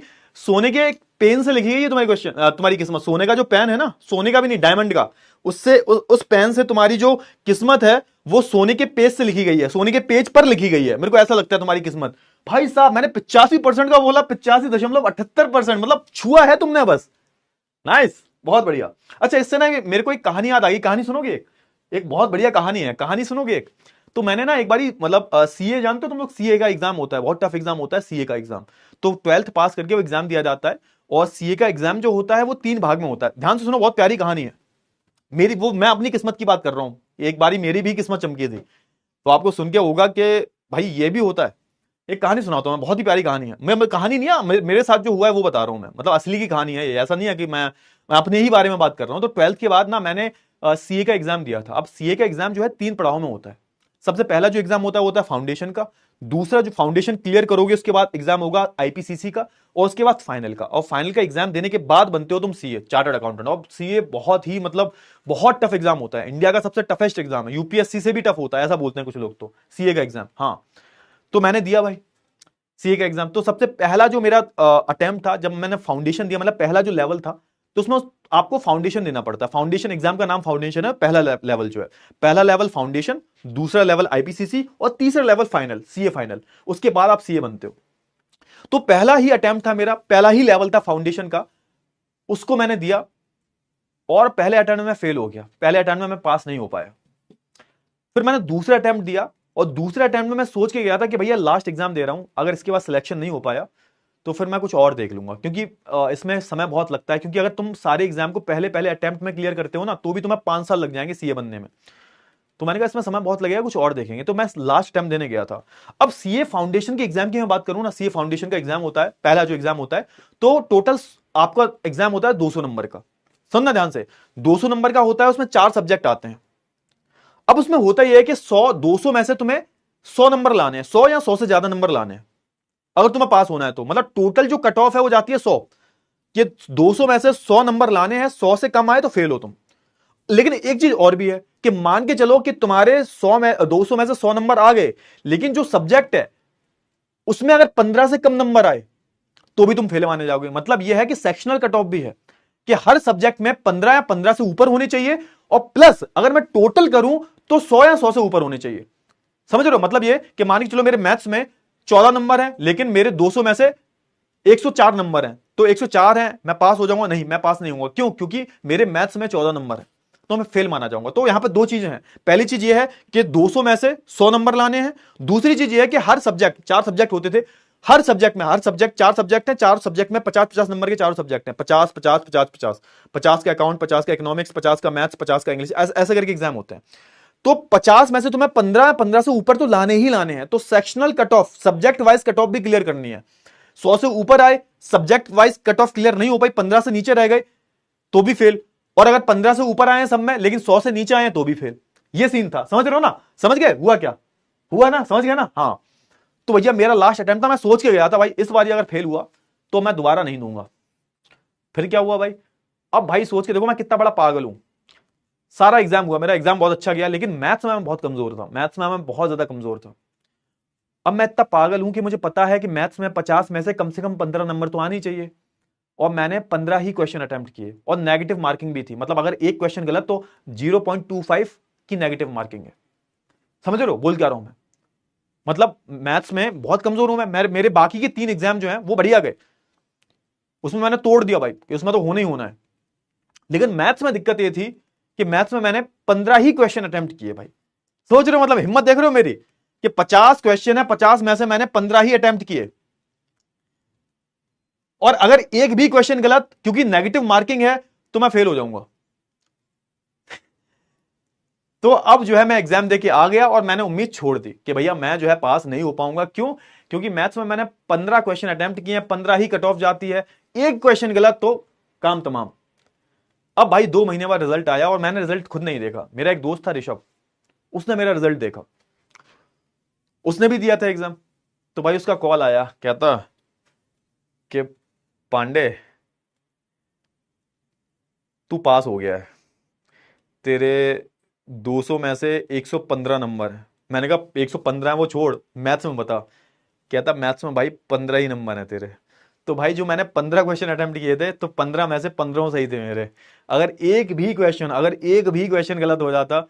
एक पेन से लिखी गई है तुम्हारी क्वेश्चन, तुम्हारी किस्मत। सोने का जो पेन है ना, सोने का भी नहीं, डायमंड का, उससे उस पेन से तुम्हारी जो किस्मत है वो सोने के पेज से लिखी गई है, सोने के पेज पर लिखी गई है। मेरे को ऐसा लगता है तुम्हारी किस्मत। भाई साहब मैंने 85% का बोला, 85.78%, मतलब छुआ है तुमने बस। नाइस, बहुत बढ़िया। अच्छा, इससे ना मेरे को एक कहानी याद आ गई। कहानी सुनोगे? एक बहुत बढ़िया कहानी है, कहानी सुनोगे एक? तो मैंने ना एक बारी मतलब सीए जानते हो तुम लोग? सीए का एग्जाम होता है, बहुत टफ एग्जाम होता है सीए का एग्जाम। तो 12th पास करके वो एग्जाम दिया जाता है। और सीए का एग्जाम जो होता है वो 3 भाग में होता है। ध्यान से सुनो, बहुत प्यारी कहानी है। मेरी वो, मैं अपनी किस्मत की बात कर रहा हूं। एक बारी मेरी भी किस्मत चमकी थी, तो आपको सुन के होगा कि भाई ये भी होता है। एक कहानी सुनाता हूं मैं, बहुत ही प्यारी कहानी है। मैं कहानी नहीं है, मेरे साथ जो हुआ है वो बता रहा हूं मैं, मतलब असली की कहानी है ये, ऐसा नहीं है कि मैं अपने ही बारे में बात कर रहा हूं। तो 12th के बाद ना मैंने सीए का एग्जाम दिया था। अब सीए का एग्जाम जो है 3 पड़ाव में होता है। सबसे पहला जो एग्जाम होता है वो होता है फाउंडेशन का। दूसरा, जो फाउंडेशन क्लियर करोगे उसके बाद एग्जाम होगा आईपीसीसी का, और उसके बाद फाइनल का। और फाइनल का एग्जाम देने के बाद बनते हो तुम सीए, चार्टर्ड अकाउंटेंट। और सीए बहुत ही मतलब बहुत टफ एग्जाम होता है, इंडिया का सबसे टफेस्ट एग्जाम है, यूपीएससी से भी टफ होता है ऐसा बोलते हैं कुछ लोग तो सीए का एग्जाम। हाँ, तो मैंने दिया भाई सीए का एग्जाम। तो सबसे पहला जो मेरा अटेम्प्ट था, जब मैंने फाउंडेशन दिया, मतलब पहला जो लेवल था, तो उसमें आपको फाउंडेशन देना पड़ता है। फाउंडेशन एग्जाम का नाम फाउंडेशन है। पहला लेवल जो है, पहला लेवल फाउंडेशन, दूसरा लेवल आईपीसीसी, और तीसरा लेवल फाइनल, सीए फाइनल। उसके बाद आप सीए बनते हो। तो पहला ही अटेम्प्ट था मेरा, पहला ही लेवल था फाउंडेशन का, उसको मैंने दिया और पहले अटेम्प्ट में फेल हो गया। पहले अटेम्प्ट में मैं पास नहीं हो पाया। फिर मैंने दूसरा अटेम्प्ट दिया, और दूसरे अटेम्प्ट में मैं सोच के गया था कि भैया लास्ट एग्जाम दे रहा हूं, अगर इसके बाद सिलेक्शन नहीं हो पाया तो फिर मैं कुछ और देख लूंगा, क्योंकि इसमें समय बहुत लगता है। क्योंकि अगर तुम सारे एग्जाम को पहले पहले अटेम्प्ट में क्लियर करते हो ना, तो भी तुम्हें 5 साल लग जाएंगे सीए बनने में। तो मैंने कहा इसमें समय बहुत लगेगा, कुछ और देखेंगे। तो मैं लास्ट अटेम्प्ट देने गया था। अब सीए फाउंडेशन के एग्जाम की मैं बात करूं ना, सीए फाउंडेशन का एग्जाम होता है, पहला जो एग्जाम होता है, तो टोटल आपका एग्जाम होता है 200 नंबर का। सुनना ध्यान से, 200 नंबर का होता है, उसमें 4 सब्जेक्ट आते हैं। अब उसमें होता यह है कि 200 में से तुम्हें 100 नंबर लाने हैं, 100 या 100 से ज्यादा नंबर लाने हैं अगर तुम्हें पास होना है तो। मतलब टोटल जो कट ऑफ है वो जाती है 100। ये 200 में से 100 नंबर लाने हैं, 100 से कम आए तो फेल हो तुम। लेकिन एक चीज और भी है कि मान के चलो कि तुम्हारे 200 में से 100 नंबर आ गए, लेकिन जो सब्जेक्ट है उसमें अगर 15 से कम नंबर आए तो भी तुम फेल माने जाओगे। मतलब यह है कि सेक्शनल कट ऑफ भी है कि हर सब्जेक्ट में 15 या 15 से ऊपर होने चाहिए, और प्लस अगर मैं टोटल करूं तो 100 या 100 से ऊपर होने चाहिए। समझ रहे हो? मतलब ये कि मान के चलो मेरे मैथ्स में 14 नंबर है, लेकिन मेरे 200 में से 104 नंबर हैं, तो 104 है, मैं पास हो जाऊंगा? नहीं, मैं पास नहीं होऊंगा। क्यों? क्योंकि मेरे मैथ्स में 14 नंबर है, तो मैं फेल माना जाऊंगा। तो यहां पे दो चीजें हैं। पहली चीज ये है कि 200 में से 100 नंबर लाने हैं। दूसरी चीज ये है कि हर सब्जेक्ट, 4 सब्जेक्ट होते थे, हर सब्जेक्ट में, हर सब्जेक्ट 4 सब्जेक्ट है, 4 सब्जेक्ट में 50-50 नंबर के 4 सब्जेक्ट हैं, 50-50-50-50, 50 का अकाउंट, 50 का इकोनॉमिक्स, 50 का मैथ्स, 50 का इंग्लिश, ऐसे करके एग्जाम होते हैं। तो 50 में से तुम्हें 15 से ऊपर तो लाने ही लाने हैं। तो sectional cut off, subject wise cut off भी क्लियर करनी है। 100 से ऊपर आए, subject wise cut off clear नहीं हो पाई, 15 से नीचे रह गए तो भी फेल। और अगर 15 से ऊपर आए सब में लेकिन 100 से नीचे आए तो भी फेल। ये सीन था। समझ रहे हो ना? समझ गए हुआ क्या? हुआ ना? समझ गए ना? हाँ। तो भैया मेरा लास्ट अटेम्प्ट था, मैं सोच के गया था भाई इस बार अगर फेल हुआ तो मैं दोबारा नहीं दूंगा। फिर क्या हुआ भाई? अब भाई सोच के देखो मैं कितना बड़ा पागल हूं। सारा एग्जाम हुआ, मेरा एग्जाम बहुत अच्छा गया, लेकिन मैथ्स में मैं बहुत कमजोर था, मैथ्स में मैं बहुत ज्यादा कमजोर था। अब मैं इतना पागल हूं कि मुझे पता है कि मैथ्स में 50 में से कम 15 नंबर तो आने ही चाहिए। और मैंने 15 ही क्वेश्चन अटेम्प्ट किए, और नेगेटिव मार्किंग भी थी। मतलब अगर एक क्वेश्चन गलत तो 0.25 कि नेगेटिव मार्किंग है। समझ रहे हो बोल क्या रहा हूं मैं? मतलब मैथ्स में बहुत कमजोर हूं मैं, मेरे बाकी के 3 एग्जाम जो हैं वो बढ़िया गए, उसमें मैंने तोड़ दिया भाई कि उसमें तो होना ही होना है। लेकिन मैथ्स में दिक्कत ये थी कि मैथ्स में मैंने 15 ही क्वेश्चन अटेम्प्ट किए भाई। सोच रहे हो मतलब हिम्मत देख रहे हो मेरी कि 50 क्वेश्चन है, 50 में से मैंने 15 ही अटेम्प्ट किए। और अगर एक भी क्वेश्चन गलत, क्योंकि नेगेटिव मार्किंग है, तो मैं फेल हो जाऊंगा। तो अब जो है मैं एग्जाम देके आ गया और मैंने उम्मीद छोड़ दी कि भैया मैं जो है पास नहीं हो पाऊंगा। क्यों? क्योंकि मैथ्स में मैंने 15 क्वेश्चन अटेम्प्ट किए हैं, 15 ही कट ऑफ जाती है, एक क्वेश्चन गलत तो काम तमाम। अब भाई 2 महीने बाद रिजल्ट आया और मैंने रिजल्ट खुद नहीं देखा, मेरा एक दोस्त था ऋषभ, उसने मेरा रिजल्ट देखा, उसने भी दिया था एग्जाम। तो भाई उसका कॉल आया, कहता कि पांडे तू पास हो गया है, तेरे 200 में से 115 नंबर है। मैंने कहा 115 है वो छोड़, मैथ्स में बता। कहता मैथ्स में भाई 15 ही नंबर है तेरे। तो भाई जो मैंने 15 क्वेश्चन अटेम्प्ट किए थे, तो 15 में से 15 सही थे मेरे। अगर एक भी क्वेश्चन गलत हो जाता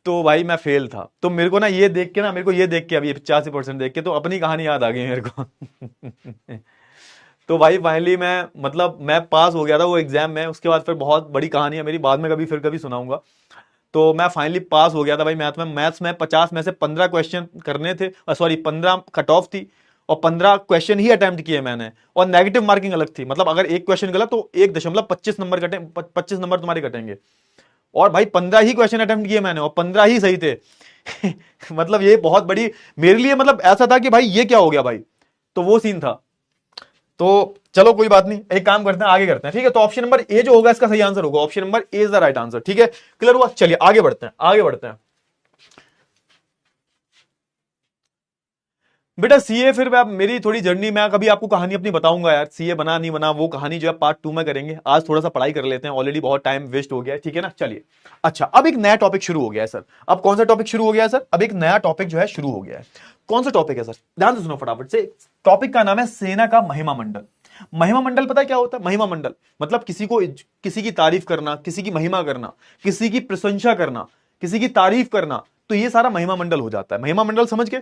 तो भाई मैं फेल था। तो मेरे को ये देख के अभी 85% देख के तो अपनी कहानी याद आ गई मेरे को। तो भाई फाइनली मैं पास हो गया था वो एग्जाम में। उसके बाद फिर बहुत बड़ी कहानी है मेरी, बाद में कभी सुनाऊंगा। तो मैं फाइनली पास हो गया था भाई मैथ्स में 50 में से 15 क्वेश्चन करने थे, सॉरी 15 कट ऑफ थी, और 15 क्वेश्चन ही अटेम्प्ट किए मैंने, और नेगेटिव मार्किंग अलग थी। मतलब अगर एक क्वेश्चन गलत तो 1.25 नंबर कटे, 25 नंबर तुम्हारे कटेंगे। और भाई 15 ही क्वेश्चन अटेम्प्ट किए मैंने और 15 ही सही थे। मतलब ये बहुत बड़ी मेरे लिए, मतलब ऐसा था कि भाई ये क्या हो गया भाई। तो वो सीन था। तो चलो कोई बात नहीं, एक काम करते हैं, आगे करते हैं, ठीक है। तो ऑप्शन नंबर ए जो होगा इसका सही आंसर होगा, option number A is the right answer, ठीक है। क्लियर हुआ? चलिए आगे बढ़ते हैं। बेटा सीए, फिर मैं मेरी थोड़ी जर्नी, मैं कभी आपको कहानी अपनी बताऊंगा यार, सीए बना नहीं बना वो कहानी जो है पार्ट 2 में करेंगे। आज थोड़ा सा पढ़ाई कर लेते हैं, ऑलरेडी बहुत टाइम वेस्ट हो गया है, ठीक है ना। चलिए अच्छा, अब एक नया टॉपिक शुरू हो गया है सर। अब कौन सा टॉपिक शुरू हो गया है सर? अब एक नया टॉपिक जो है शुरू हो गया है। कौन सा टॉपिक है सर? ध्यान से सुनो फटाफट से। टॉपिक का नाम है सेना का महिमा मंडल। महिमा मंडल पता है क्या होता है? महिमा मंडल मतलब किसी की तारीफ करना, किसी की महिमा करना, किसी की प्रशंसा करना, किसी की तारीफ करना, तो ये सारा महिमा मंडल हो जाता है। महिमा मंडल समझ के,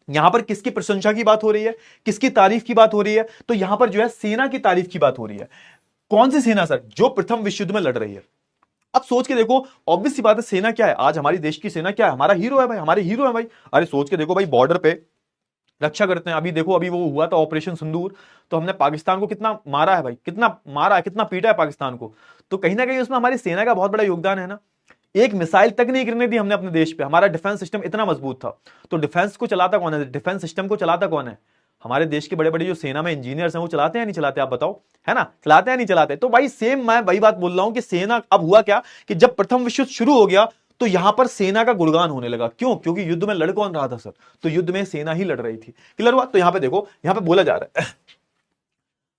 यहां पर किसकी प्रशंसा की बात हो रही है, किसकी तारीफ की बात हो रही है? तो यहां पर जो है सेना की तारीफ की बात हो रही है। कौन सी सेना सर? जो प्रथम विश्व युद्ध में लड़ रही है। अब सोच के देखो, ऑब्वियस सी बात है, सेना क्या है आज हमारी देश की सेना? क्या है? हमारा हीरो है भाई, हमारे हीरो है भाई। अरे सोच के देखो भाई, बॉर्डर पे रक्षा करते हैं। अभी देखो, अभी वो हुआ था ऑपरेशन सिंदूर, तो हमने पाकिस्तान को कितना मारा है भाई, कितना मारा है, कितना पीटा है पाकिस्तान को। तो कहीं ना कहीं उसमें हमारी सेना का बहुत बड़ा योगदान है ना। एक मिसाइल तक नहीं गिरने दी हमने अपने देश पे, हमारा डिफेंस सिस्टम इतना मजबूत था। तो डिफेंस को चलाता कौन है? डिफेंस सिस्टम को चलाता कौन है? हमारे देश के बड़े बड़े जो सेना में इंजीनियर्स हैं, वो चलाते हैं नहीं चलाते? आप बताओ, है ना, चलाते हैं नहीं चलाते? तो भाई सेम मैं वही बात बोल रहा हूं कि सेना, अब हुआ क्या कि जब प्रथम विश्व युद्ध शुरू हो गया तो यहां पर सेना का गुणगान होने लगा। क्यों? क्योंकि युद्ध में लड़ कौन रहा था सर? तो युद्ध में सेना ही लड़ रही थी। क्लियर हुआ? तो यहां पे देखो, यहां पे बोला जा रहा है।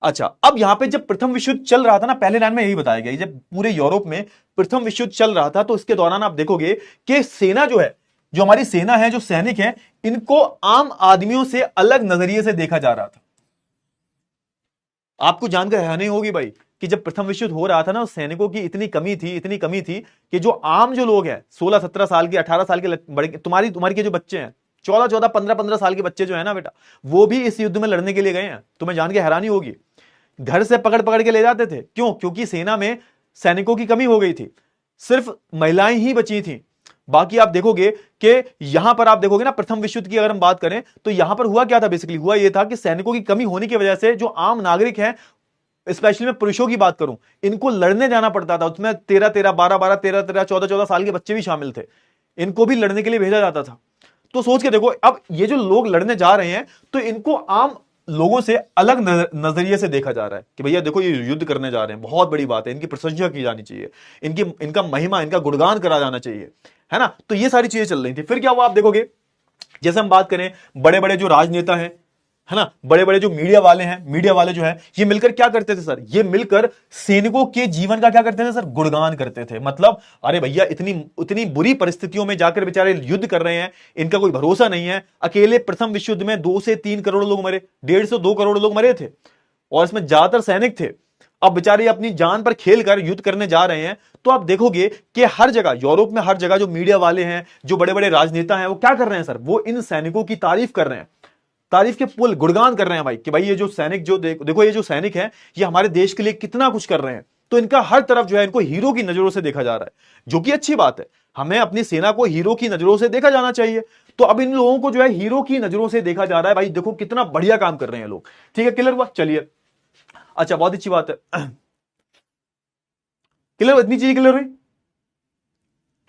अच्छा, अब यहां पे जब प्रथम विश्व युद्ध चल रहा था ना, पहले लाइन में यही बताया गया, जब पूरे यूरोप में प्रथम विश्व युद्ध चल रहा था, तो इसके दौरान आप देखोगे कि सेना जो है, जो हमारी सेना है, जो सैनिक हैं, इनको आम आदमियों से अलग नजरिए से देखा जा रहा था। आपको जानकर हैरानी होगी भाई कि जब प्रथम विश्व युद्ध हो रहा था ना, सैनिकों की इतनी कमी थी कि जो आम जो लोग हैं, 16-17 साल के, 18 साल के बड़े, तुम्हारी के जो बच्चे हैं, 14-14, 15-15 साल के बच्चे जो है ना बेटा, वो भी इस युद्ध में लड़ने के लिए गए हैं। तुम्हें जान के हैरानी होगी। घर से पकड़ पकड़ के ले जाते थे। क्यों? क्योंकि सेना में सैनिकों की कमी हो गई थी, सिर्फ महिलाएं ही बची थी। बाकी आप देखोगे कि यहां पर आप देखोगे ना, प्रथम विश्व युद्ध की अगर हम बात करें तो यहां पर हुआ क्या था? बेसिकली हुआ यह था कि सैनिकों की कमी होने की वजह से जो आम नागरिक हैं, स्पेशली मैं पुरुषों की बात करूं, इनको लड़ने जाना पड़ता था। उसमें 13-13, 12-12, 13-13, 14-14 साल के बच्चे भी शामिल थे। इनको भी लड़ने के लिए भेजा जाता था। तो सोच के देखो, अब ये जो लोग लड़ने जा रहे हैं, तो इनको आम लोगों से अलग नजरिए से देखा जा रहा है कि भैया देखो, ये युद्ध करने जा रहे हैं, बहुत बड़ी बात है, इनकी प्रशंसा की जानी चाहिए, इनका महिमा, इनका गुणगान करा जाना चाहिए, है ना। तो ये सारी चीजें चल रही थी। फिर क्या हुआ आप देखोगे, जैसे हम बात करें, बड़े बड़े जो राजनेता हैं, है ना, बड़े बड़े जो मीडिया वाले हैं, मीडिया वाले जो है, ये मिलकर क्या करते थे सर? ये मिलकर सैनिकों के जीवन का क्या करते थे सर? गुणगान करते थे। मतलब अरे भैया, इतनी बुरी परिस्थितियों में जाकर बेचारे युद्ध कर रहे हैं, इनका कोई भरोसा नहीं है। अकेले प्रथम विश्व युद्ध में 2 से 3 करोड़ लोग मरे, 1.5 से 2 करोड़ लोग मरे थे, और इसमें ज्यादातर सैनिक थे। अब बेचारे अपनी जान पर खेल कर युद्ध करने जा रहे हैं। तो आप देखोगे कि हर जगह, यूरोप में हर जगह जो मीडिया वाले हैं, जो बड़े बड़े राजनेता हैं, वो क्या कर रहे हैं सर, वो इन सैनिकों की तारीफ कर रहे हैं, तारीफ के पुल गुणगान कर रहे हैं भाई, कि भाई ये जो सैनिक, जो देखो ये जो सैनिक है, ये हमारे देश के लिए कितना कुछ कर रहे हैं। तो इनका हर तरफ जो है, इनको हीरो की नजरों से देखा जा रहा है, जो कि अच्छी बात है। हमें अपनी सेना को हीरो की नजरों से देखा जाना चाहिए। तो अब इन लोगों को जो है हीरो की नजरों से देखा जा रहा है। भाई देखो कितना बढ़िया काम कर रहे हैं लोग। ठीक है, क्लियर हुआ? चलिए, अच्छा, बहुत अच्छी बात है। क्लियर, इतनी चीज क्लियर हुई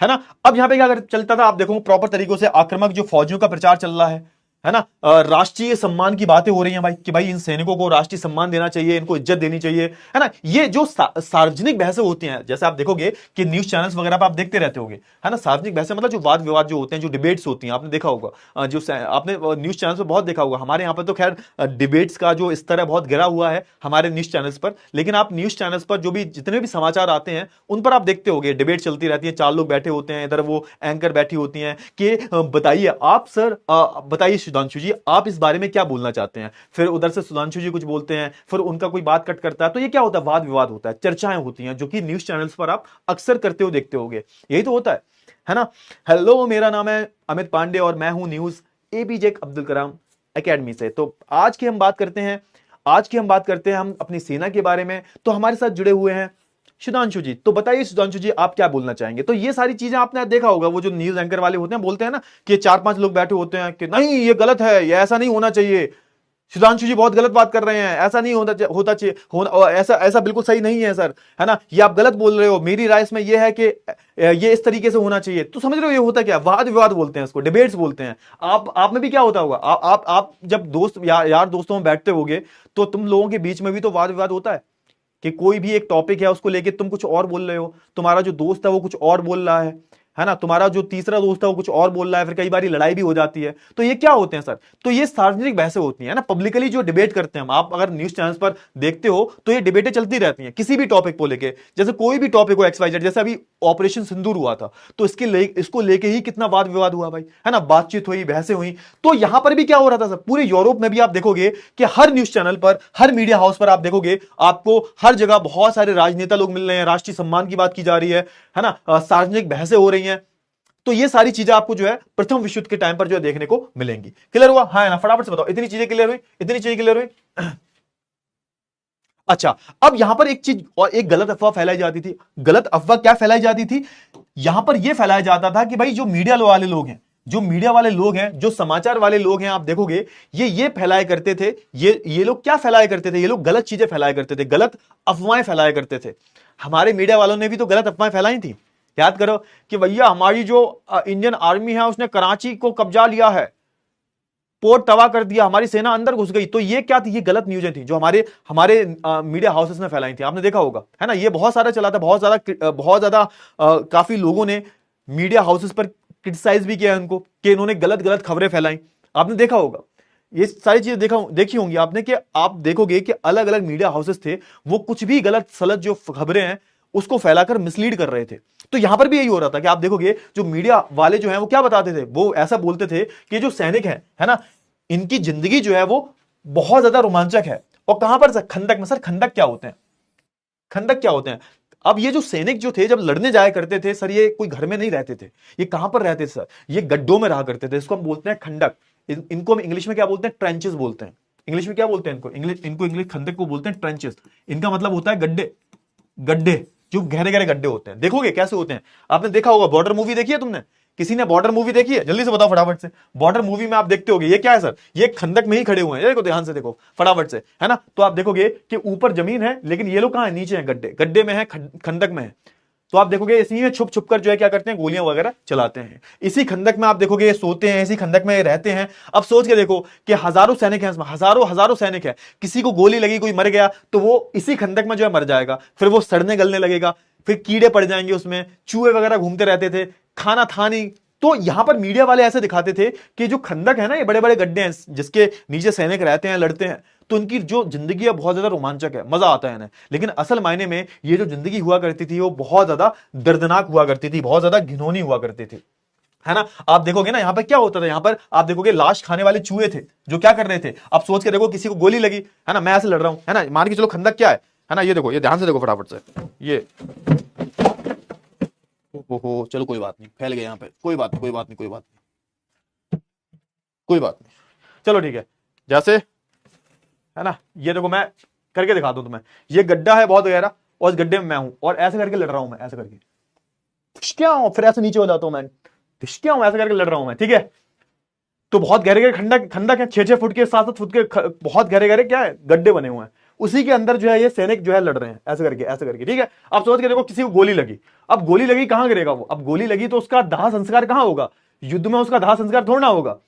है ना। अब यहां पे क्या चलता था, आप देखो प्रॉपर तरीकों से आक्रामक जो फौजियों का प्रचार चल रहा है ना। राष्ट्रीय सम्मान की बातें हो रही हैं भाई, कि भाई इन सैनिकों को राष्ट्रीय सम्मान देना चाहिए, इनको इज्जत देनी चाहिए, है ना। ये जो सार्वजनिक बहसें होती हैं, जैसे आप देखोगे कि न्यूज चैनल्स वगैरह पर आप देखते रहते होगे, है ना। सार्वजनिक बहसें मतलब जो वाद विवाद जो होते हैं, जो डिबेट्स होती हैं, आपने देखा होगा, जो आपने न्यूज चैनल्स पर बहुत देखा होगा। हमारे यहाँ पर तो खैर डिबेट्स का जो स्तर है बहुत गिरा हुआ है हमारे न्यूज चैनल्स पर, लेकिन आप न्यूज चैनल्स पर जो भी जितने भी समाचार आते हैं उन पर आप देखते होगे डिबेट चलती रहती है। 4 लोग बैठे होते हैं, इधर वो एंकर बैठी होती हैं कि बताइए आप सर, बताइए सुधांशु जी, आप इस बारे में क्या बोलना चाहते हैं। फिर उधर से सुधांशु जी कुछ बोलते हैं, फिर उनका कोई बात कट करता है। तो ये क्या होता है, वाद विवाद होता है, चर्चाएं होती हैं, जो कि न्यूज चैनल्स पर आप अक्सर करते हो देखते होगे। यही तो होता है ना। हेलो, मेरा नाम है अमित पांडे और मैं हूं news APJ Abdul Kalam academy से। तो आज की हम बात करते हैं हम अपनी सेना के बारे में। तो हमारे साथ जुड़े हुए हैं सुधांशु जी। तो बताइए सुधांशु जी, आप क्या बोलना चाहेंगे। तो ये सारी चीजें आपने देखा होगा, वो जो न्यूज एंकर वाले होते हैं बोलते हैं ना कि 4-5 लोग बैठे होते हैं कि नहीं ये गलत है, ये ऐसा नहीं होना चाहिए, सुधांशु जी बहुत गलत बात कर रहे हैं, ऐसा नहीं होता चाहिए, ऐसा बिल्कुल सही नहीं है सर, है ना, ये आप गलत बोल रहे हो, मेरी राय इसमें ये है कि ये इस तरीके से होना चाहिए। तो समझ रहे हो ये होता क्या, वाद विवाद बोलते हैं इसको, डिबेट्स बोलते हैं। आप में भी क्या होता होगा, आप जब दोस्त यार दोस्तों में बैठते होगे तो तुम लोगों के बीच में भी तो वाद विवाद होता है, कि कोई भी एक टॉपिक है उसको लेके तुम कुछ और बोल रहे हो, तुम्हारा जो दोस्त है वो कुछ और बोल रहा है ना, तुम्हारा जो तीसरा दोस्त है वो कुछ और बोल रहा है, फिर कई बार लड़ाई भी हो जाती है। तो ये क्या होते हैं सर, तो ये सार्वजनिक बहसें होती हैं ना, पब्लिकली जो डिबेट करते हैं हम। आप अगर न्यूज चैनल्स पर देखते हो तो ये डिबेटें चलती रहती हैं किसी भी टॉपिक को लेके, जैसे कोई भी टॉपिक हो XYZ, जैसे अभी ऑपरेशन सिंदूर हुआ था, तो इसको लेके ही कितना वाद विवाद हुआ भाई, है ना, बातचीत हुई, बहसें हुई। तो यहां पर भी क्या हो रहा था सर, पूरे यूरोप में भी आप देखोगे कि हर न्यूज चैनल पर, हर मीडिया हाउस पर आप देखोगे, आपको हर जगह बहुत सारे राजनेता लोग मिल रहे हैं, राष्ट्रीय सम्मान की बात की जा रही है ना, सार्वजनिक बहसें हो रही हैं। तो ये सारी चीजें आपको जो है प्रथम विश्व युद्ध के टाइम पर जो है देखने को मिलेंगी। क्लियर हुआ? हाँ ना, फटाफट से बताओ, इतनी चीजें क्लियर हुई, इतनी चीजें क्लियर हुई। अच्छा, अब यहां पर एक चीज और, एक गलत अफवाह फैलाई जाती थी। गलत अफवाह क्या फैलाई जाती थी, यहां पर यह फैलाया जाता था कि भाई जो मीडिया वाले लोग हैं, जो मीडिया वाले लोग हैं, जो समाचार वाले लोग हैं, आप देखोगे ये फैलाया करते थे, ये लोग क्या फैलाया करते थे, ये लोग गलत चीजें फैलाया करते थे, गलत अफवाहें फैलाया करते थे। हमारे मीडिया वालों ने भी तो गलत अफवाहें फैलाई थी। याद करो कि भैया हमारी जो इंडियन आर्मी है उसने कराची को कब्जा लिया है, पोर्ट तबाह कर दिया, हमारी सेना अंदर घुस गई। तो ये क्या थी, ये गलत न्यूज़ें थी जो हमारे मीडिया हाउसेस ने फैलाई थी। आपने देखा होगा, है ना, ये बहुत सारा चला था, बहुत ज्यादा काफी लोगों ने मीडिया हाउसेस पर क्रिटिसाइज भी किया उनको, कि इन्होंने गलत गलत खबरें फैलाई। आपने देखा होगा, ये सारी चीजें देखी होंगी आपने, कि आप देखोगे कि अलग अलग मीडिया हाउसेस थे, वो कुछ भी गलत सलत जो खबरें हैं उसको फैलाकर मिसलीड कर रहे थे। तो यहां पर भी यही हो रहा था कि आप देखोगे जो मीडिया वाले जो हैं वो क्या बताते थे, वो ऐसा बोलते थे कि जो सैनिक है ना, इनकी जिंदगी जो है वो बहुत ज्यादा रोमांचक है। और कहां पर सर, खंदक में। सर खंदक क्या होते हैं, खंदक क्या होते हैं। अब ये जो सैनिक जो थे जब लड़ने जाया करते थे सर, ये कोई घर में नहीं रहते थे, ये कहां पर रहते थे सर, ये गड्ढों में रहा करते थे। इसको हम बोलते हैं खंडक। इनको हम इंग्लिश में क्या बोलते हैं, ट्रेंचेस बोलते हैं। इंग्लिश में क्या बोलते हैं इनको इंग्लिश खंदक को बोलते हैं ट्रेंचेस। इनका मतलब होता है गड्ढे, गड्ढे जो गहरे गहरे गड्ढे होते हैं। देखोगे कैसे होते हैं, आपने देखा होगा, बॉर्डर मूवी देखी है तुमने, किसी ने बॉर्डर मूवी देखी है, जल्दी से बताओ फटाफट से। बॉर्डर मूवी में आप देखते होगे ये क्या है सर, ये खंदक में ही खड़े हुए हैं, देखो ध्यान से देखो फटाफट से, है ना। तो आप देखोगे कि ऊपर जमीन है लेकिन ये लोग कहां है, नीचे हैं, गड्ढे, गड्ढे में है, खंदक में है। तो आप देखोगे इसी में छुप छुप कर जो है क्या करते हैं, गोलियां वगैरह चलाते हैं। इसी खंदक में आप देखोगे सोते हैं, इसी खंदक में रहते हैं। अब सोच के देखो कि हजारों सैनिक हैं इसमें, हजारों सैनिक है, किसी को गोली लगी, कोई मर गया तो वो इसी खंदक में जो है मर जाएगा, फिर वो सड़ने गलने लगेगा, फिर कीड़े पड़ जाएंगे उसमें, चूहे वगैरह घूमते रहते थे, खाना था नहीं। तो यहां पर मीडिया वाले ऐसे दिखाते थे कि जो खंदक है ना, ये बड़े बड़े गड्ढे हैं जिसके नीचे सैनिक रहते हैं, लड़ते हैं, तो उनकी जो जिंदगी है बहुत ज्यादा रोमांचक है, मजा आता है इन्हें। लेकिन असल मायने में ये जो जिंदगी हुआ करती थी वो बहुत ज्यादा दर्दनाक हुआ करती थी, बहुत ज्यादा घिनौनी हुआ करती थी, है ना। आप देखोगे ना, यहां पर क्या होता था, यहां पर आप देखोगे लाश खाने वाले चूहे थे जो क्या कर रहे थे। आप सोच के देखो, किसी को गोली लगी, है ना, मैं ऐसे लड़ रहा हूं, है ना, मान के चलो खंदक क्या है, है ना। ये देखो, ये ध्यान से देखो फटाफट से, ये हो चलो कोई बात नहीं, फैल गए यहाँ पे, कोई बात नहीं कोई बात नहीं कोई बात नहीं कोई बात नहीं, चलो ठीक है। जैसे है ना, ये देखो मैं करके दिखा दूं तुम्हें, ये गड्ढा है बहुत गहरा और इस गड्ढे में मैं हूं और ऐसे करके लड़ रहा हूं मैं, ऐसे करके क्या हूं, फिर ऐसे नीचे हो जाता हूं मैं, क्या हूं, ऐसे करके लड़ रहा हूं मैं, ठीक है। तो बहुत गहरे गहरे खंडक खंडक है, 6-6 फुट के 7-7 फुट के बहुत गहरे गहरे क्या है गड्ढे बने हुए हैं, उसी के अंदर जो है ये सैनिक जो है लड़ रहे हैं ऐसे करके, ठीक है। अब सोच के देखो, किसी को गोली लगी, अब गोली लगी कहां गिरेगा वो, अब गोली लगी तो उसका दाह संस्कार कहां होगा, युद्ध में उसका दाह संस्कार थोड़ा होगा,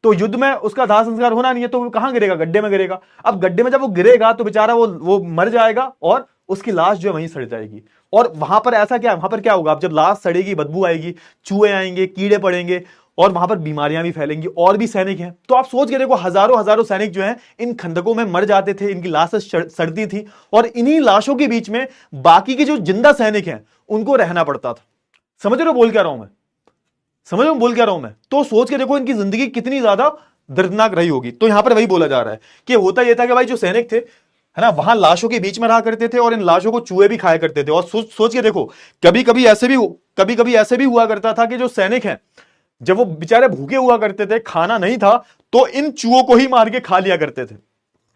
तो युद्ध में उसका दाह संस्कार होना नहीं है, तो वो कहां गिरेगा, गड्ढे में गिरेगा। अब गड्ढे में जब वो गिरेगा तो बेचारा वो मर जाएगा और उसकी लाश जो है वहीं सड़ जाएगी। और वहां पर ऐसा क्या, वहां पर क्या होगा, अब जब लाश सड़ेगी, बदबू आएगी, चूहे आएंगे, कीड़े पड़ेंगे और वहां पर बीमारियां भी फैलेंगी, और भी सैनिक हैं। तो आप सोच के देखो, हजारों हजारों सैनिक जो हैं इन खंदकों में मर जाते थे, इनकी लाशें सड़ती थी और इन्हीं लाशों के बीच में बाकी के जो जिंदा सैनिक हैं उनको रहना पड़ता था। समझ रहे हो बोल क्या रहा हूं मैं, समझ रहे हो बोल क्या रहा हूं मैं। तो सोच के देखो इनकी जिंदगी कितनी ज्यादा दर्दनाक रही होगी। तो यहां पर वही बोला जा रहा है कि होता यह था कि भाई जो सैनिक थे, है ना, वहां लाशों के बीच में रहा करते थे और इन लाशों को चूहे भी खाया करते थे। और सोच के देखो, कभी कभी ऐसे भी हुआ करता था कि जो सैनिक हैं, जब वो बेचारे भूखे हुआ करते थे, खाना नहीं था, तो इन चूहों को ही मार के खा लिया करते थे।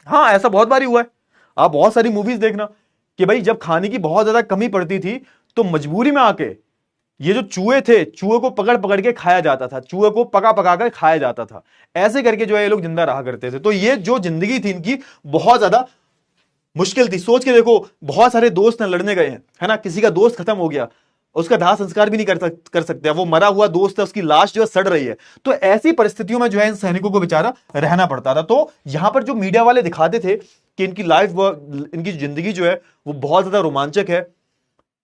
हाँ, ऐसा बहुत बारी हुआ है, आप बहुत सारी मूवीज देखना कि भाई जब खाने की बहुत ज्यादा कमी पड़ती थी तो मजबूरी में आके ये जो चूहे थे, चूहे को पकड़ पकड़ के खाया जाता था, चूहे को पका पका कर खाया जाता था, ऐसे करके जो है ये लोग जिंदा रहा करते थे। तो ये जो जिंदगी थी इनकी बहुत ज्यादा मुश्किल थी। सोच के देखो, बहुत सारे दोस्त लड़ने गए हैं, है ना, किसी का दोस्त खत्म हो गया, उसका दाह संस्कार भी नहीं कर सकते, वो मरा हुआ दोस्त है, उसकी लाश जो है सड़ रही है। तो ऐसी परिस्थितियों में जो है इन सैनिकों को बेचारा रहना पड़ता था। तो यहां पर जो मीडिया वाले दिखाते थे कि इनकी लाइफ, इनकी जिंदगी जो है वो बहुत ज्यादा रोमांचक है,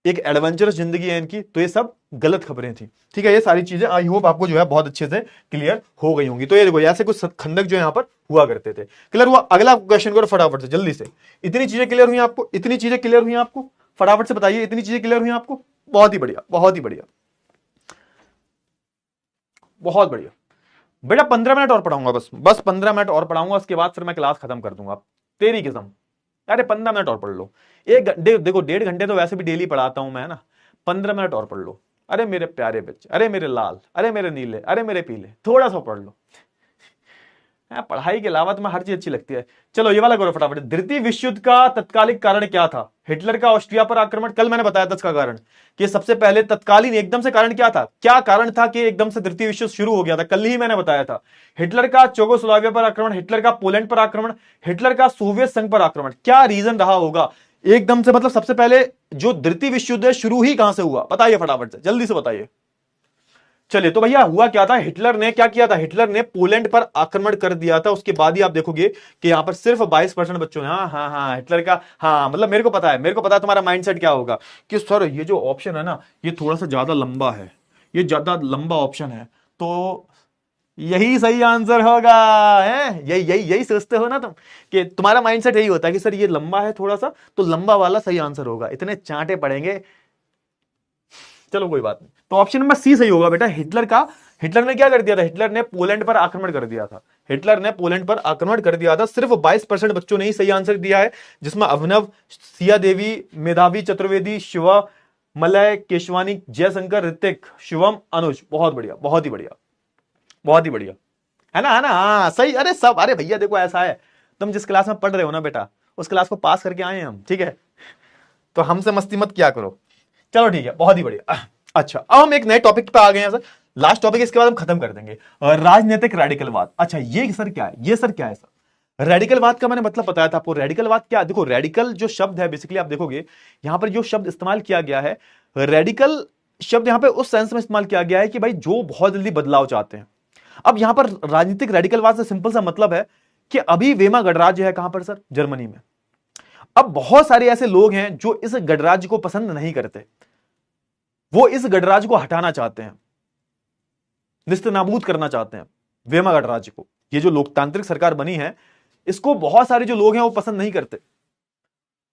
एक एडवेंचरस जिंदगी है इनकी, तो ये सब गलत खबरें थी, ठीक है। ये सारी चीजें आई होप आपको जो है बहुत अच्छे से क्लियर हो गई होंगी। तो ये देखो, ऐसे कुछ खंडक जो यहां पर हुआ करते थे। क्लियर हुआ? अगला क्वेश्चन करो फटाफट से, जल्दी से। इतनी चीजें क्लियर हुई आपको, इतनी चीजें क्लियर हुई आपको, फटाफट से बताइए, इतनी चीजें क्लियर हुई आपको? बहुत ही बढ़िया, बहुत ही बढ़िया, बहुत बढ़िया बेटा। 15 मिनट और पढ़ाऊंगा, बस 15 मिनट और पढ़ाऊंगा, उसके बाद फिर मैं क्लास खत्म कर दूंगा। तेरी कसम, अरे 15 मिनट और पढ़ लो। एक घंटे देखो, 1.5 घंटे तो वैसे भी डेली पढ़ाता हूं मैं, ना। 15 मिनट और पढ़ लो। अरे मेरे प्यारे बच्चे, अरे मेरे लाल, अरे मेरे नीले, अरे मेरे पीले, थोड़ा सा पढ़ लो। पढ़ाई के अलावा तुम्हें हर चीज अच्छी लगती है। चलो ये वाला करो फटाफट। द्वितीय विश्व युद्ध का तत्कालिक कारण क्या था? हिटलर का ऑस्ट्रिया पर आक्रमण। कल मैंने बताया था इसका कारण, कि सबसे पहले तत्कालीन एकदम से कारण क्या था, क्या कारण था कि एकदम से द्वितीय विश्व युद्ध शुरू हो गया था, कल ही मैंने बताया था। हिटलर का चेकोस्लोवाकिया पर आक्रमण, हिटलर का पोलैंड पर आक्रमण, हिटलर का सोवियत संघ पर आक्रमण। क्या रीजन रहा होगा एकदम से, मतलब सबसे पहले जो द्वितीय विश्व युद्ध है शुरू ही कहां से हुआ? बताइए फटाफट से, जल्दी से बताइए। चलिए, तो भैया हुआ क्या था, हिटलर ने क्या किया था, हिटलर ने पोलैंड पर आक्रमण कर दिया था। उसके बाद ही आप देखोगे कि यहां पर सिर्फ 22% बच्चों ने, हाँ हाँ हाँ हिटलर का, हाँ मतलब मेरे को पता है तुम्हारा माइंडसेट क्या होगा कि सर ये जो ऑप्शन है ना, ये थोड़ा सा ज्यादा लंबा है, ये ज्यादा लंबा ऑप्शन है, तो यही सही आंसर होगा, है? यही यही यही सोचते हो ना तुम, कि तुम्हारा माइंडसेट यही होता है कि सर ये लंबा है थोड़ा सा, तो लंबा वाला सही आंसर होगा, इतने चांटे पड़ेंगे। चलो कोई बात नहीं, तो ऑप्शन नंबर सी सही होगा बेटा। हिटलर ने क्या कर दिया था, हिटलर ने पोलैंड पर आक्रमण कर दिया था, हिटलर ने पोलैंड पर आक्रमण कर दिया था। सिर्फ 22% बच्चों ने ही सही आंसर दिया है, जिसमें अभिनव, सिया देवी, मेधावी चतुर्वेदी, शिवा, मलय, केशवानी, जयशंकर, ऋतिक, शिवम, अनुज। बहुत बढ़िया, बहुत ही बढ़िया, बहुत ही बढ़िया, है ना, है ना, हाँ सही। अरे सब, अरे भैया देखो ऐसा है, तुम जिस क्लास में पढ़ रहे हो ना बेटा, उस क्लास को पास करके आए हम, ठीक है, तो हमसे मस्ती मत किया करो। चलो ठीक है, बहुत ही बढ़िया। अच्छा, अब हम एक नए टॉपिक पे आ गए हैं सर, लास्ट टॉपिक, इसके बाद हम खत्म कर देंगे। राजनीतिक रेडिकलवाद। अच्छा ये सर क्या है, ये सर क्या है सर? रेडिकलवाद का मैंने मतलब बताया था आपको। रेडिकलवाद क्या, देखो रेडिकल जो शब्द है, बेसिकली आप देखोगे यहां पर जो शब्द इस्तेमाल किया गया है, रेडिकल शब्द यहां पर उस सेंस में इस्तेमाल किया गया है कि भाई जो बहुत जल्दी बदलाव चाहते हैं। अब यहां पर राजनीतिक रेडिकलवाद से सिंपल सा मतलब है कि अभी वेमा गणराज्य है कहां पर सर? जर्मनी में। अब बहुत सारे ऐसे लोग हैं जो इस गणराज्य को पसंद नहीं करते, वो इस गणराज्य को हटाना चाहते हैं, निस्तनाबूद करना चाहते हैं वेमा गणराज्य को। ये जो लोकतांत्रिक सरकार बनी है, इसको बहुत सारे जो लोग हैं वो पसंद नहीं करते।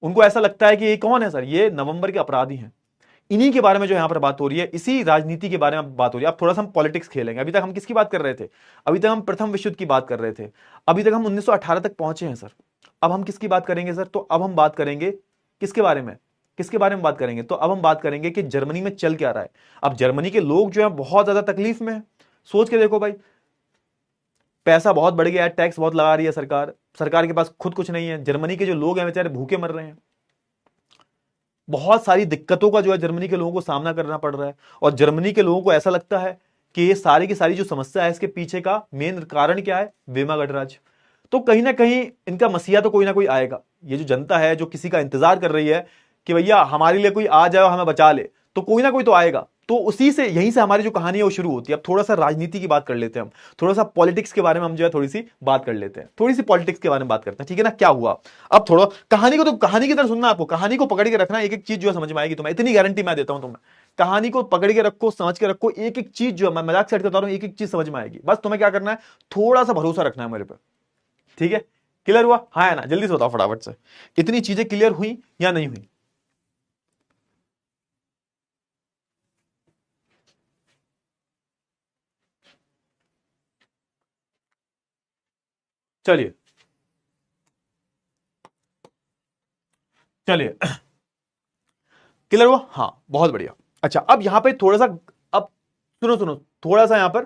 उनको ऐसा लगता है कि ये कौन है सर? ये नवंबर के अपराधी हैं। इन्हीं के बारे में जो यहां पर बात हो रही है, इसी राजनीति के बारे में बात हो रही है। अब थोड़ा सा हम पॉलिटिक्स खेलेंगे। अभी तक हम किसकी बात कर रहे थे? अभी तक हम प्रथम विश्व युद्ध की बात कर रहे थे, अभी तक हम 1918 तक पहुंचे हैं सर। अब हम किसकी बात करेंगे सर? तो अब हम बात करेंगे किसके बारे में, किसके बारे में बात करेंगे? तो अब हम बात करेंगे कि जर्मनी में चल क्या रहा है। अब जर्मनी के लोग जो है बहुत ज्यादा तकलीफ में है। सोच के देखो भाई, पैसा बहुत बढ़ गया है, टैक्स बहुत लगा रही है सरकार, सरकार के पास खुद कुछ नहीं है, जर्मनी के जो लोग हैं बेचारे भूखे मर रहे हैं। बहुत सारी दिक्कतों का जो है जर्मनी के लोगों को सामना करना पड़ रहा है, और जर्मनी के लोगों को ऐसा लगता है कि ये सारी की सारी जो समस्या है इसके पीछे का मेन कारण क्या है? वेमा गणराज्य। तो कहीं ना कहीं इनका मसीहा तो कोई ना कोई आएगा। ये जो जनता है जो किसी का इंतजार कर रही है कि भैया हमारे लिए कोई आ जाए और हमें बचा ले, तो कोई ना कोई तो आएगा। तो उसी से, यहीं से हमारी जो कहानी है वो शुरू होती है। अब थोड़ा सा राजनीति की बात कर लेते हैं हम, थोड़ा सा पॉलिटिक्स के बारे में हम जो है थोड़ी सी बात कर लेते हैं, थोड़ी सी पॉलिटिक्स के बारे में बात करते हैं, ठीक है ना? क्या हुआ अब थोड़ा कहानी को, तो कहानी की तरह सुनना, आपको कहानी को पकड़ के रखना, एक एक चीज जो है समझ में आएगी तुम्हें, इतनी गारंटी मैं देता हूं तुम्हें। कहानी को पकड़ के रखो, समझ के रखो, एक एक चीज जो है, मैं मजाक से हट के बता रहा हूं, एक एक चीज समझ में आएगी। बस तुम्हें क्या करना है, थोड़ा सा भरोसा रखना है मेरे पे, ठीक है? क्लियर हुआ? हाँ है ना? जल्दी से बताओ फटाफट से, इतनी चीजें क्लियर हुई या नहीं हुई? चलिए चलिए, क्लियर हुआ? हाँ बहुत बढ़िया। अच्छा अब यहां पे थोड़ा सा, अब सुनो सुनो, थोड़ा सा यहां पर,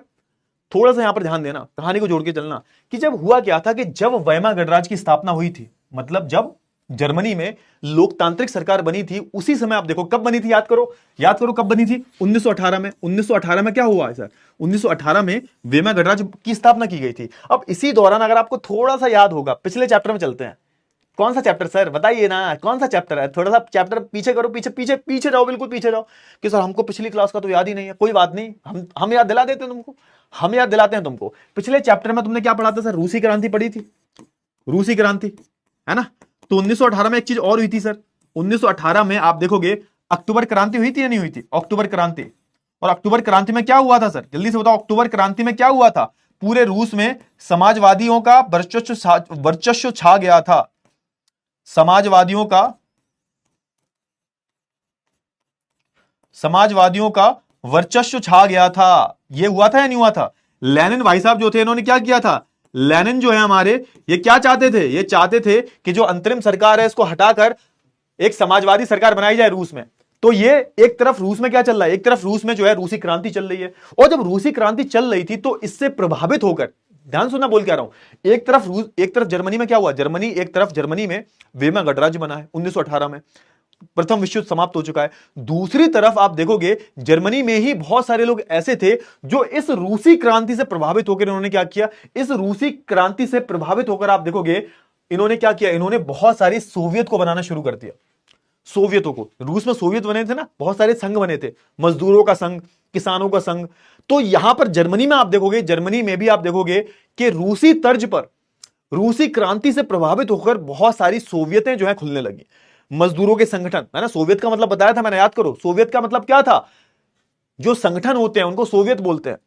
थोड़ा सा यहां पर ध्यान देना, कहानी को जोड़ के चलना कि जब हुआ क्या था कि जब वीमा गणराज्य की स्थापना हुई थी, मतलब जब जर्मनी में लोकतांत्रिक सरकार बनी थी, उसी समय आप देखो कब बनी थी, याद करो, याद करो कब बनी थी? 1918 में। 1918 में क्या हुआ है सर? 1918 में वीमा गणराज्य की स्थापना की गई थी। अब इसी दौरान अगर आपको थोड़ा सा याद होगा, पिछले चैप्टर में चलते हैं। कौन सा चैप्टर सर, बताइए ना, कौन सा चैप्टर है? थोड़ा सा चैप्टर पीछे करो, पीछे पीछे पीछे जाओ, बिल्कुल पीछे जाओ, कि सर हमको पिछली क्लास का तो याद ही नहीं है। कोई बात नहीं, हम याद दिला देते हैं तुमको, हम याद दिलाते हैं तुमको। पिछले चैप्टर में तुमने क्या पढ़ा था सर? रूसी क्रांति पढ़ी थी, रूसी क्रांति, है ना? तो 1918 में एक चीज और हुई थी सर। 1918 में आप देखोगे अक्टूबर क्रांति हुई थी या नहीं हुई थी? अक्टूबर क्रांति। और अक्टूबर क्रांति में क्या हुआ था सर? जल्दी से बताओ, अक्टूबर क्रांति में क्या हुआ था? पूरे रूस में समाजवादियों का वर्चस्व छा गया था। समाजवादियों का वर्चस्व छा गया था। यह हुआ था या नहीं हुआ था? लेनिन भाई साहब जो थे, इन्होंने क्या किया था? लेनिन जो है हमारे, ये क्या चाहते थे? ये चाहते थे कि जो अंतरिम सरकार है इसको हटाकर एक समाजवादी सरकार बनाई जाए रूस में। तो ये एक तरफ रूस में क्या चल रहा है, एक तरफ रूस में जो है रूसी क्रांति चल रही है, और जब रूसी क्रांति चल रही थी तो इससे प्रभावित होकर, ध्यान सुनना बोल क्या रहा हूं, एक तरफ रूस, एक तरफ जर्मनी में क्या हुआ? जर्मनी, एक तरफ जर्मनी में वीमा गणराज्य बना है 1918 में, प्रथम विश्व युद्ध समाप्त हो चुका है। दूसरी तरफ आप देखोगे जर्मनी में ही बहुत सारे लोग ऐसे थे जो इस रूसी क्रांति से प्रभावित होकर, इन्होंने क्या किया? इस रूसी क्रांति से प्रभावित होकर आप देखोगे इन्होंने क्या किया? इन्होंने बहुत सारी सोवियत को बनाना शुरू कर दिया। सोवियतों को, रूस में सोवियत बने थे ना, बहुत सारे संघ बने थे, मजदूरों का संघ, किसानों का संघ। तो यहां पर जर्मनी में आप देखोगे, जर्मनी में भी आप देखोगे कि रूसी तर्ज पर, रूसी क्रांति से प्रभावित होकर बहुत सारी सोवियतें जो है खुलने लगी, मजदूरों के संगठन, है ना? सोवियत का मतलब बताया था मैंने, याद करो, सोवियत का मतलब क्या था? जो संगठन होते हैं उनको सोवियत बोलते हैं।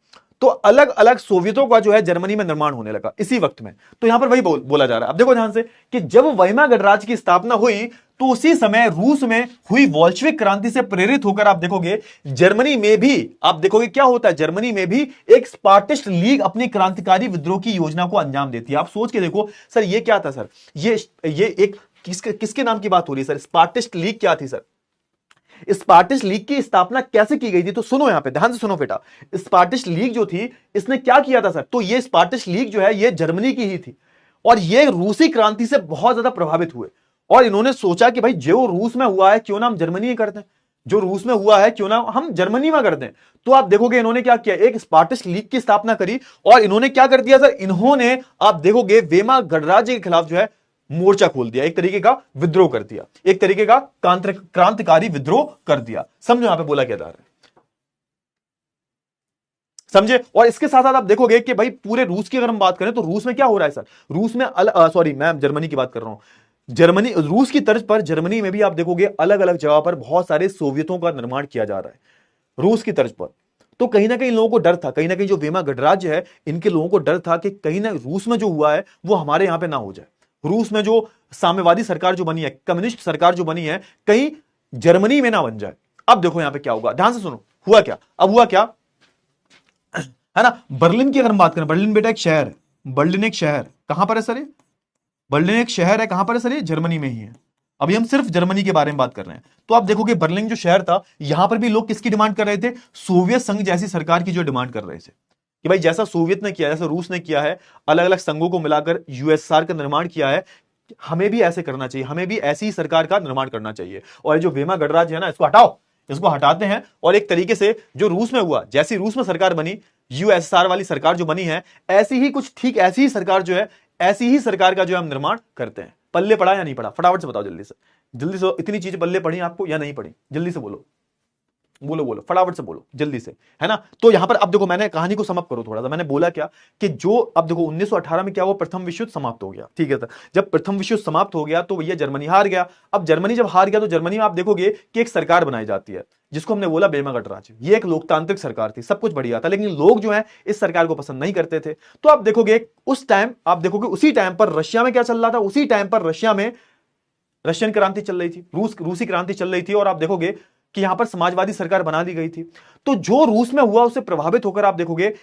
तो अलग अलग सोवियतों का जो है जर्मनी में निर्माण होने लगा इसी वक्त में। तो यहां पर वही बोला जा रहा है। अब देखो ध्यान से कि जब वीमा गणराज्य की स्थापना हुई तो उसी समय रूस में हुई वॉल्शेविक क्रांति से प्रेरित होकर आप देखोगे जर्मनी में भी, आप देखोगे क्या होता है, जर्मनी में भी एक स्पार्टिस्ट लीग अपनी क्रांतिकारी विद्रोह की योजना को अंजाम देती है। आप सोच के देखो सर, ये क्या था सर? ये एक किसके नाम की बात हो रही है सर? स्पार्टिस्ट लीग क्या थी सर? स्पार्टिस्ट लीग की स्थापना कैसे की गई थी? तो सुनो, यहां पे ध्यान से सुनो बेटा। स्पार्टिस्ट लीग जो थी, इसने क्या किया था सर? तो ये स्पार्टिस्ट लीग जो है ये जर्मनी की ही थी, और ये रूसी क्रांति से बहुत ज्यादा प्रभावित हुए, और इन्होंने सोचा कि भाई जो रूस में हुआ है क्यों ना हम जर्मनी में करते हैं, जो रूस में हुआ है क्यों ना हम जर्मनी में करते हैं। तो आप देखोगे इन्होंने क्या किया, एक स्पार्टिस्ट लीग की स्थापना करी, और इन्होंने क्या कर दिया सर? इन्होंने, आप देखोगे, वीमा गणराज्य के खिलाफ जो है मोर्चा खोल दिया, एक तरीके का विद्रोह कर दिया, एक तरीके का क्रांतिकारी विद्रोह कर दिया। समझो यहां पे बोला क्या जा रहा है, समझे? और इसके साथ साथ आप देखोगे कि भाई पूरे रूस की अगर हम बात करें तो रूस में क्या हो रहा है सर? रूस में सॉरी, मैं जर्मनी की बात कर रहा हूं। जर्मनी, रूस की तर्ज पर जर्मनी में भी आप देखोगे अलग अलग जगह पर बहुत सारे सोवियतों का निर्माण किया जा रहा है रूस की तर्ज पर। तो कहीं ना कहीं लोगों को डर था, कहीं ना कहीं जो वीमा गणराज्य है इनके लोगों को डर था कि कहीं ना रूस में जो हुआ है वो हमारे यहां पे ना हो जाए, रूस में जो साम्यवादी सरकार जो बनी है, कम्युनिस्ट सरकार जो बनी है, कहीं जर्मनी में ना बन जाए। अब देखो यहां पे क्या होगा, ध्यान से सुनो, हुआ क्या? अब हुआ क्या है ना, बर्लिन की अगर हम बात करें, बर्लिन बेटा एक शहर है, बर्लिन एक शहर कहां पर है सर? ये बर्लिन एक शहर है, कहां पर है सर? ये जर्मनी में ही है। अभी हम सिर्फ जर्मनी के बारे में बात कर रहे हैं। तो आप देखोगे बर्लिन जो शहर था, यहां पर भी लोग किसकी डिमांड कर रहे थे? सोवियत संघ जैसी सरकार की जो डिमांड कर रहे थे कि भाई जैसा सोवियत ने किया, जैसा रूस ने किया है, अलग अलग संघों को मिलाकर यूएसएसआर का निर्माण किया है, हमें भी ऐसे करना चाहिए, हमें भी ऐसी ही सरकार का निर्माण करना चाहिए। और जो वेमा गणराज्य है ना, इसको हटाओ, इसको हटाते हैं और एक तरीके से जो रूस में हुआ, जैसी रूस में सरकार बनी, यूएसएसआर वाली सरकार जो बनी है, ऐसी ही कुछ ठीक ऐसी ही सरकार जो है, ऐसी ही सरकार का जो हम निर्माण करते हैं। पल्ले पड़ा या नहीं पड़ा? फटाफट से बताओ, जल्दी से, जल्दी से। इतनी चीजें पल्ले पड़ी आपको या नहीं पड़ी? जल्दी से बोलो, बोलो बोलो, फटाफट से बोलो, जल्दी से, है ना। तो यहां पर अब देखो, मैंने कहानी को समाप्त करो थोड़ा सा। मैंने बोला क्या कि जो अब देखो 1918 में क्या हुआ, प्रथम विश्व युद्ध समाप्त हो गया, ठीक है सर। जब प्रथम विश्व युद्ध समाप्त हो गया तो भैया जर्मनी हार गया। अब जर्मनी जब हार गया तो जर्मनी में आप देखोगे कि एक सरकार बनाई जाती है जिसको हमने बोला वेमा गणराज्य। ये एक लोकतांत्रिक सरकार थी, सब कुछ बढ़िया था, लेकिन लोग जो है इस सरकार को पसंद नहीं करते थे। तो आप देखोगे उस टाइम, आप देखोगे उसी टाइम पर रशिया में क्या चल रहा था, उसी टाइम पर रशिया में रशियन क्रांति चल रही थी, रूसी क्रांति चल रही थी। और आप देखोगे कि यहां पर समाजवादी सरकार बना दी गई थी। तो जो रूस में हुआ उससे प्रभावित होकर आप देखोगे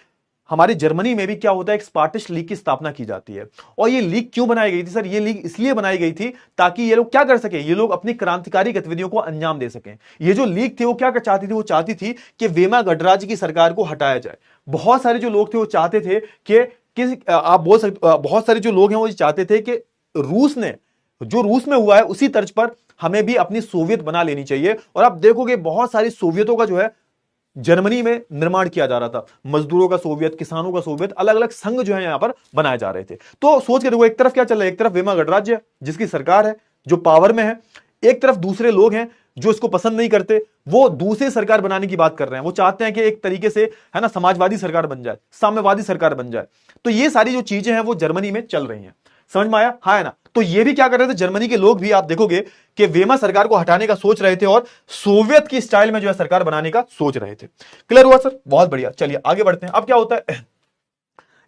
हमारे जर्मनी में भी क्या होता है, एक स्पार्टिश लीग की स्थापना की जाती है। और ये लीग क्यों बनाई गई थी सर? ये लीग इसलिए बनाई गई थी ताकि ये लोग क्या कर सके, ये लोग अपनी क्रांतिकारी गतिविधियों को अंजाम दे सकें। ये जो लीग थी वो क्या चाहती थी? वो चाहती थी कि वेमा गणराज्य की सरकार को हटाया जाए। बहुत सारे जो लोग थे वो चाहते थे कि आप बोल सकते, बहुत सारे जो लोग हैं वो चाहते थे कि रूस ने, जो रूस में हुआ है उसी तर्ज पर हमें भी अपनी सोवियत बना लेनी चाहिए। और आप देखोगे बहुत सारी सोवियतों का जो है जर्मनी में निर्माण किया जा रहा था। मजदूरों का सोवियत, किसानों का सोवियत, अलग अलग संघ जो है यहां पर बनाए जा रहे थे। तो सोच के देखो, एक तरफ क्या चल रहा है, एक तरफ वेमा गणराज्य जिसकी सरकार है, जो पावर में है, एक तरफ दूसरे लोग हैं जो इसको पसंद नहीं करते, वो दूसरी सरकार बनाने की बात कर रहे हैं। वो चाहते हैं कि एक तरीके से, है ना, समाजवादी सरकार बन जाए, साम्यवादी सरकार बन जाए। तो ये सारी जो चीजें हैं वो जर्मनी में चल रही हैं। समझ में आया? हाँ है ना। तो ये भी क्या कर रहे थे, जर्मनी के लोग भी आप देखोगे कि वेमा सरकार को हटाने का सोच रहे थे और सोवियत की स्टाइल में जो है सरकार बनाने का सोच रहे थे। क्लियर हुआ सर? बहुत बढ़िया। चलिए आगे बढ़ते हैं। अब क्या होता है,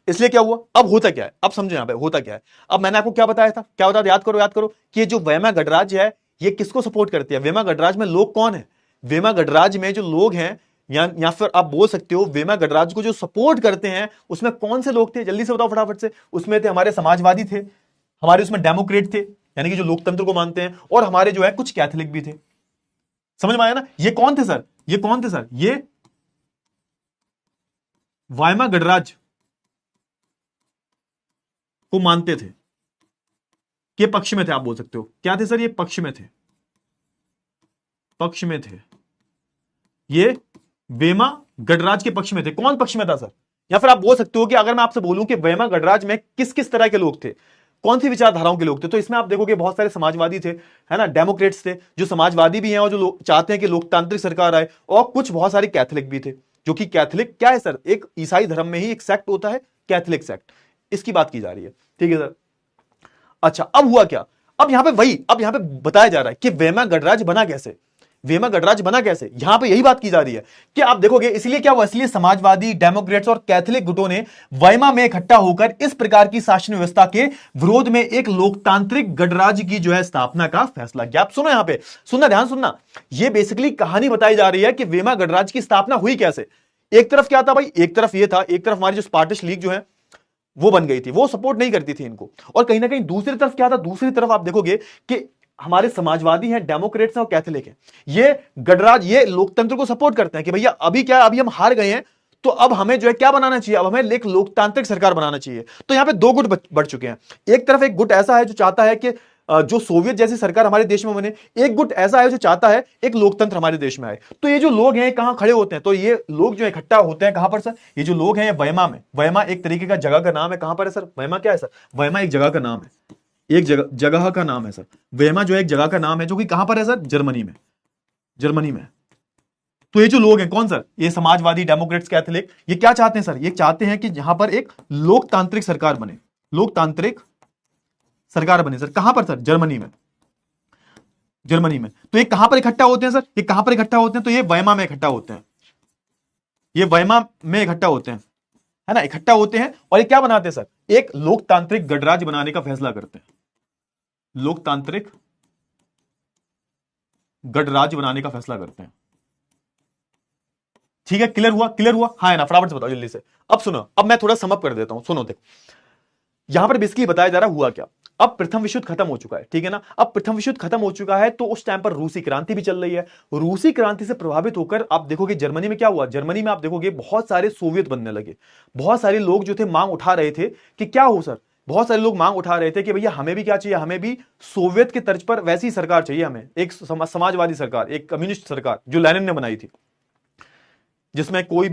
इसलिए क्या हुआ, अब होता क्या है, अब समझो यहां पे होता क्या है। अब मैंने आपको क्या बताया था, क्या बताया, याद करो, याद करो कि जो वेमा गणराज्य है ये किसको सपोर्ट करती है? वेमा गणराज्य में लोग कौन है? वेमा गणराज्य में जो लोग हैं, या फिर आप बोल सकते हो वेमा गणराज्य को जो सपोर्ट करते हैं, उसमें कौन से लोग थे? जल्दी से बताओ फटाफट से। उसमें थे हमारे समाजवादी थे, हमारे उसमें डेमोक्रेट थे, यानी कि जो लोकतंत्र को मानते हैं, और हमारे जो है कुछ कैथोलिक भी थे। समझ में आया ना? ये कौन थे सर? ये कौन थे सर? ये वेमा गणराज्य को मानते थे, के पक्ष में थे, आप बोल सकते हो। क्या थे सर? ये पक्ष में थे, पक्ष में थे, ये वेमा गणराज्य के पक्ष में थे। कौन पक्ष में था सर? या फिर आप बोल सकते हो कि अगर मैं आपसे बोलूं कि वेमा गणराज्य में किस किस तरह के लोग थे, कौन सी विचारधाराओं के लोग थे, तो इसमें आप देखोगे बहुत सारे समाजवादी थे, है ना, डेमोक्रेट्स थे, जो समाजवादी भी हैं और जो चाहते हैं कि लोकतांत्रिक सरकार आए, और कुछ बहुत सारे कैथोलिक भी थे, जो कि कैथोलिक क्या है सर? एक ईसाई धर्म में ही एक सेक्ट होता है कैथोलिक सेक्ट, इसकी बात की जा रही है, ठीक है सर। अच्छा, अब हुआ क्या, अब यहां पे बताया जा रहा है कि वेमा गणराज्य बना कैसे, वेमा गणराज्य बना कैसे, यहां पे यही बात की जा रही है कि आप देखोगे इसलिए क्या हुआ, इसलिए समाजवादी, डेमोक्रेट्स और कैथोलिक गुटों ने वेमा में इकट्ठा होकर इस प्रकार की शासन व्यवस्था के विरोध में एक लोकतांत्रिक गणराज्य की जो है स्थापना का फैसला किया। आप सुनो, यहां पे सुनना, ध्यान सुनना, ये बेसिकली कहानी बताई जा रही है कि वेमा गणराज्य की स्थापना हुई कैसे। एक तरफ क्या था भाई, एक तरफ ये था, एक तरफ हमारी जो स्पार्टिश लीग जो है वो बन गई थी, वो सपोर्ट नहीं करती थी इनको, और कहीं ना कहीं दूसरी तरफ क्या था, दूसरी तरफ आप देखोगे कि हमारे समाजवादी हैं, डेमोक्रेट्स हैं और कैथोलिक हैं, ये गणराज्य, ये लोकतंत्र को सपोर्ट करते हैं कि भैया अभी क्या, अभी हम हार गए हैं, तो अब हमें जो है क्या बनाना चाहिए, अब हमें एक लोकतांत्रिक सरकार बनाना चाहिए। तो यहां पे दो गुट बढ़ चुके हैं। एक तरफ एक गुट ऐसा है जो चाहता है कि जो सोवियत जैसी सरकार हमारे देश में बने, एक गुट ऐसा है जो चाहता है एक लोकतंत्र हमारे देश में आए। तो ये जो लोग हैं कहां खड़े होते हैं, तो ये लोग जो इकट्ठा होते हैं कहां पर सर, ये जो लोग हैं ये वेमा में, वेमा एक तरीके का जगह का नाम है। कहां पर है सर वेमा? क्या है सर वेमा? एक जगह का नाम है, एक जगह का नाम है सर। वेमा जो एक जगह का नाम है जो कि कहां पर है सर? जर्मनी में, जर्मनी में। तो ये जो लोग हैं कौन सर? ये समाजवादी, डेमोक्रेट्स, कैथोलिक, ये क्या चाहते हैं सर? ये चाहते हैं कि यहां पर एक लोकतांत्रिक सरकार बने, लोकतांत्रिक सरकार बने सर। कहां पर सर? जर्मनी में, जर्मनी में। तो ये कहां पर इकट्ठा होते हैं सर? ये कहां पर इकट्ठा होते हैं? तो ये वेमा में इकट्ठा होते हैं, ये वेमा में इकट्ठा होते हैं, है ना, इकट्ठा होते हैं। और ये क्या बनाते हैं सर? एक लोकतांत्रिक गणराज्य बनाने का फैसला करते हैं, लोकतांत्रिक गणराज्य बनाने का फैसला करते हैं। ठीक है, क्लियर हुआ? क्लियर हुआ? हाँ है ना, फटाफट से बताओ जल्दी से। अब सुनो, अब मैं थोड़ा समअप कर देता हूं, सुनो देखो, यहां पर बेसिकली बताया जा रहा हुआ क्या। अब प्रथम विश्व युद्ध खत्म हो चुका है, ठीक है ना। अब प्रथम विश्व युद्ध खत्म हो चुका है तो उस टाइम पर रूसी क्रांति भी चल रही है। रूसी क्रांति से प्रभावित होकर आप देखोगे जर्मनी में क्या हुआ, जर्मनी में आप देखोगे बहुत सारे सोवियत बनने लगे। बहुत सारे लोग जो थे मांग उठा रहे थे कि क्या हो सर, बहुत सारे लोग मांग उठा रहे थे कि भैया हमें भी क्या चाहिए, हमें भी सोवियत के तर्ज पर वैसी सरकार चाहिए, हमें एक समाजवादी सरकार, एक कम्युनिस्ट सरकार जो लेनिन ने बनाई थी, जिसमें कोई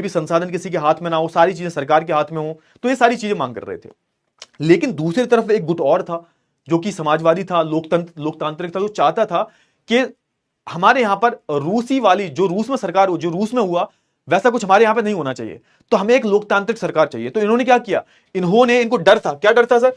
भी संसाधन किसी के हाथ में ना हो, सारी चीजें सरकार के हाथ में हो। तो ये सारी चीजें मांग कर रहे थे। लेकिन दूसरी तरफ एक गुट और था जो कि समाजवादी था, लोकतांत्रिक था, जो चाहता था कि हमारे यहां पर रूसी वाली जो रूस में सरकार हो, जो रूस में हुआ वैसा कुछ हमारे यहां पे नहीं होना चाहिए, तो हमें एक लोकतांत्रिक सरकार चाहिए। तो इन्होंने क्या किया, इनको डर था, क्या डर था सर,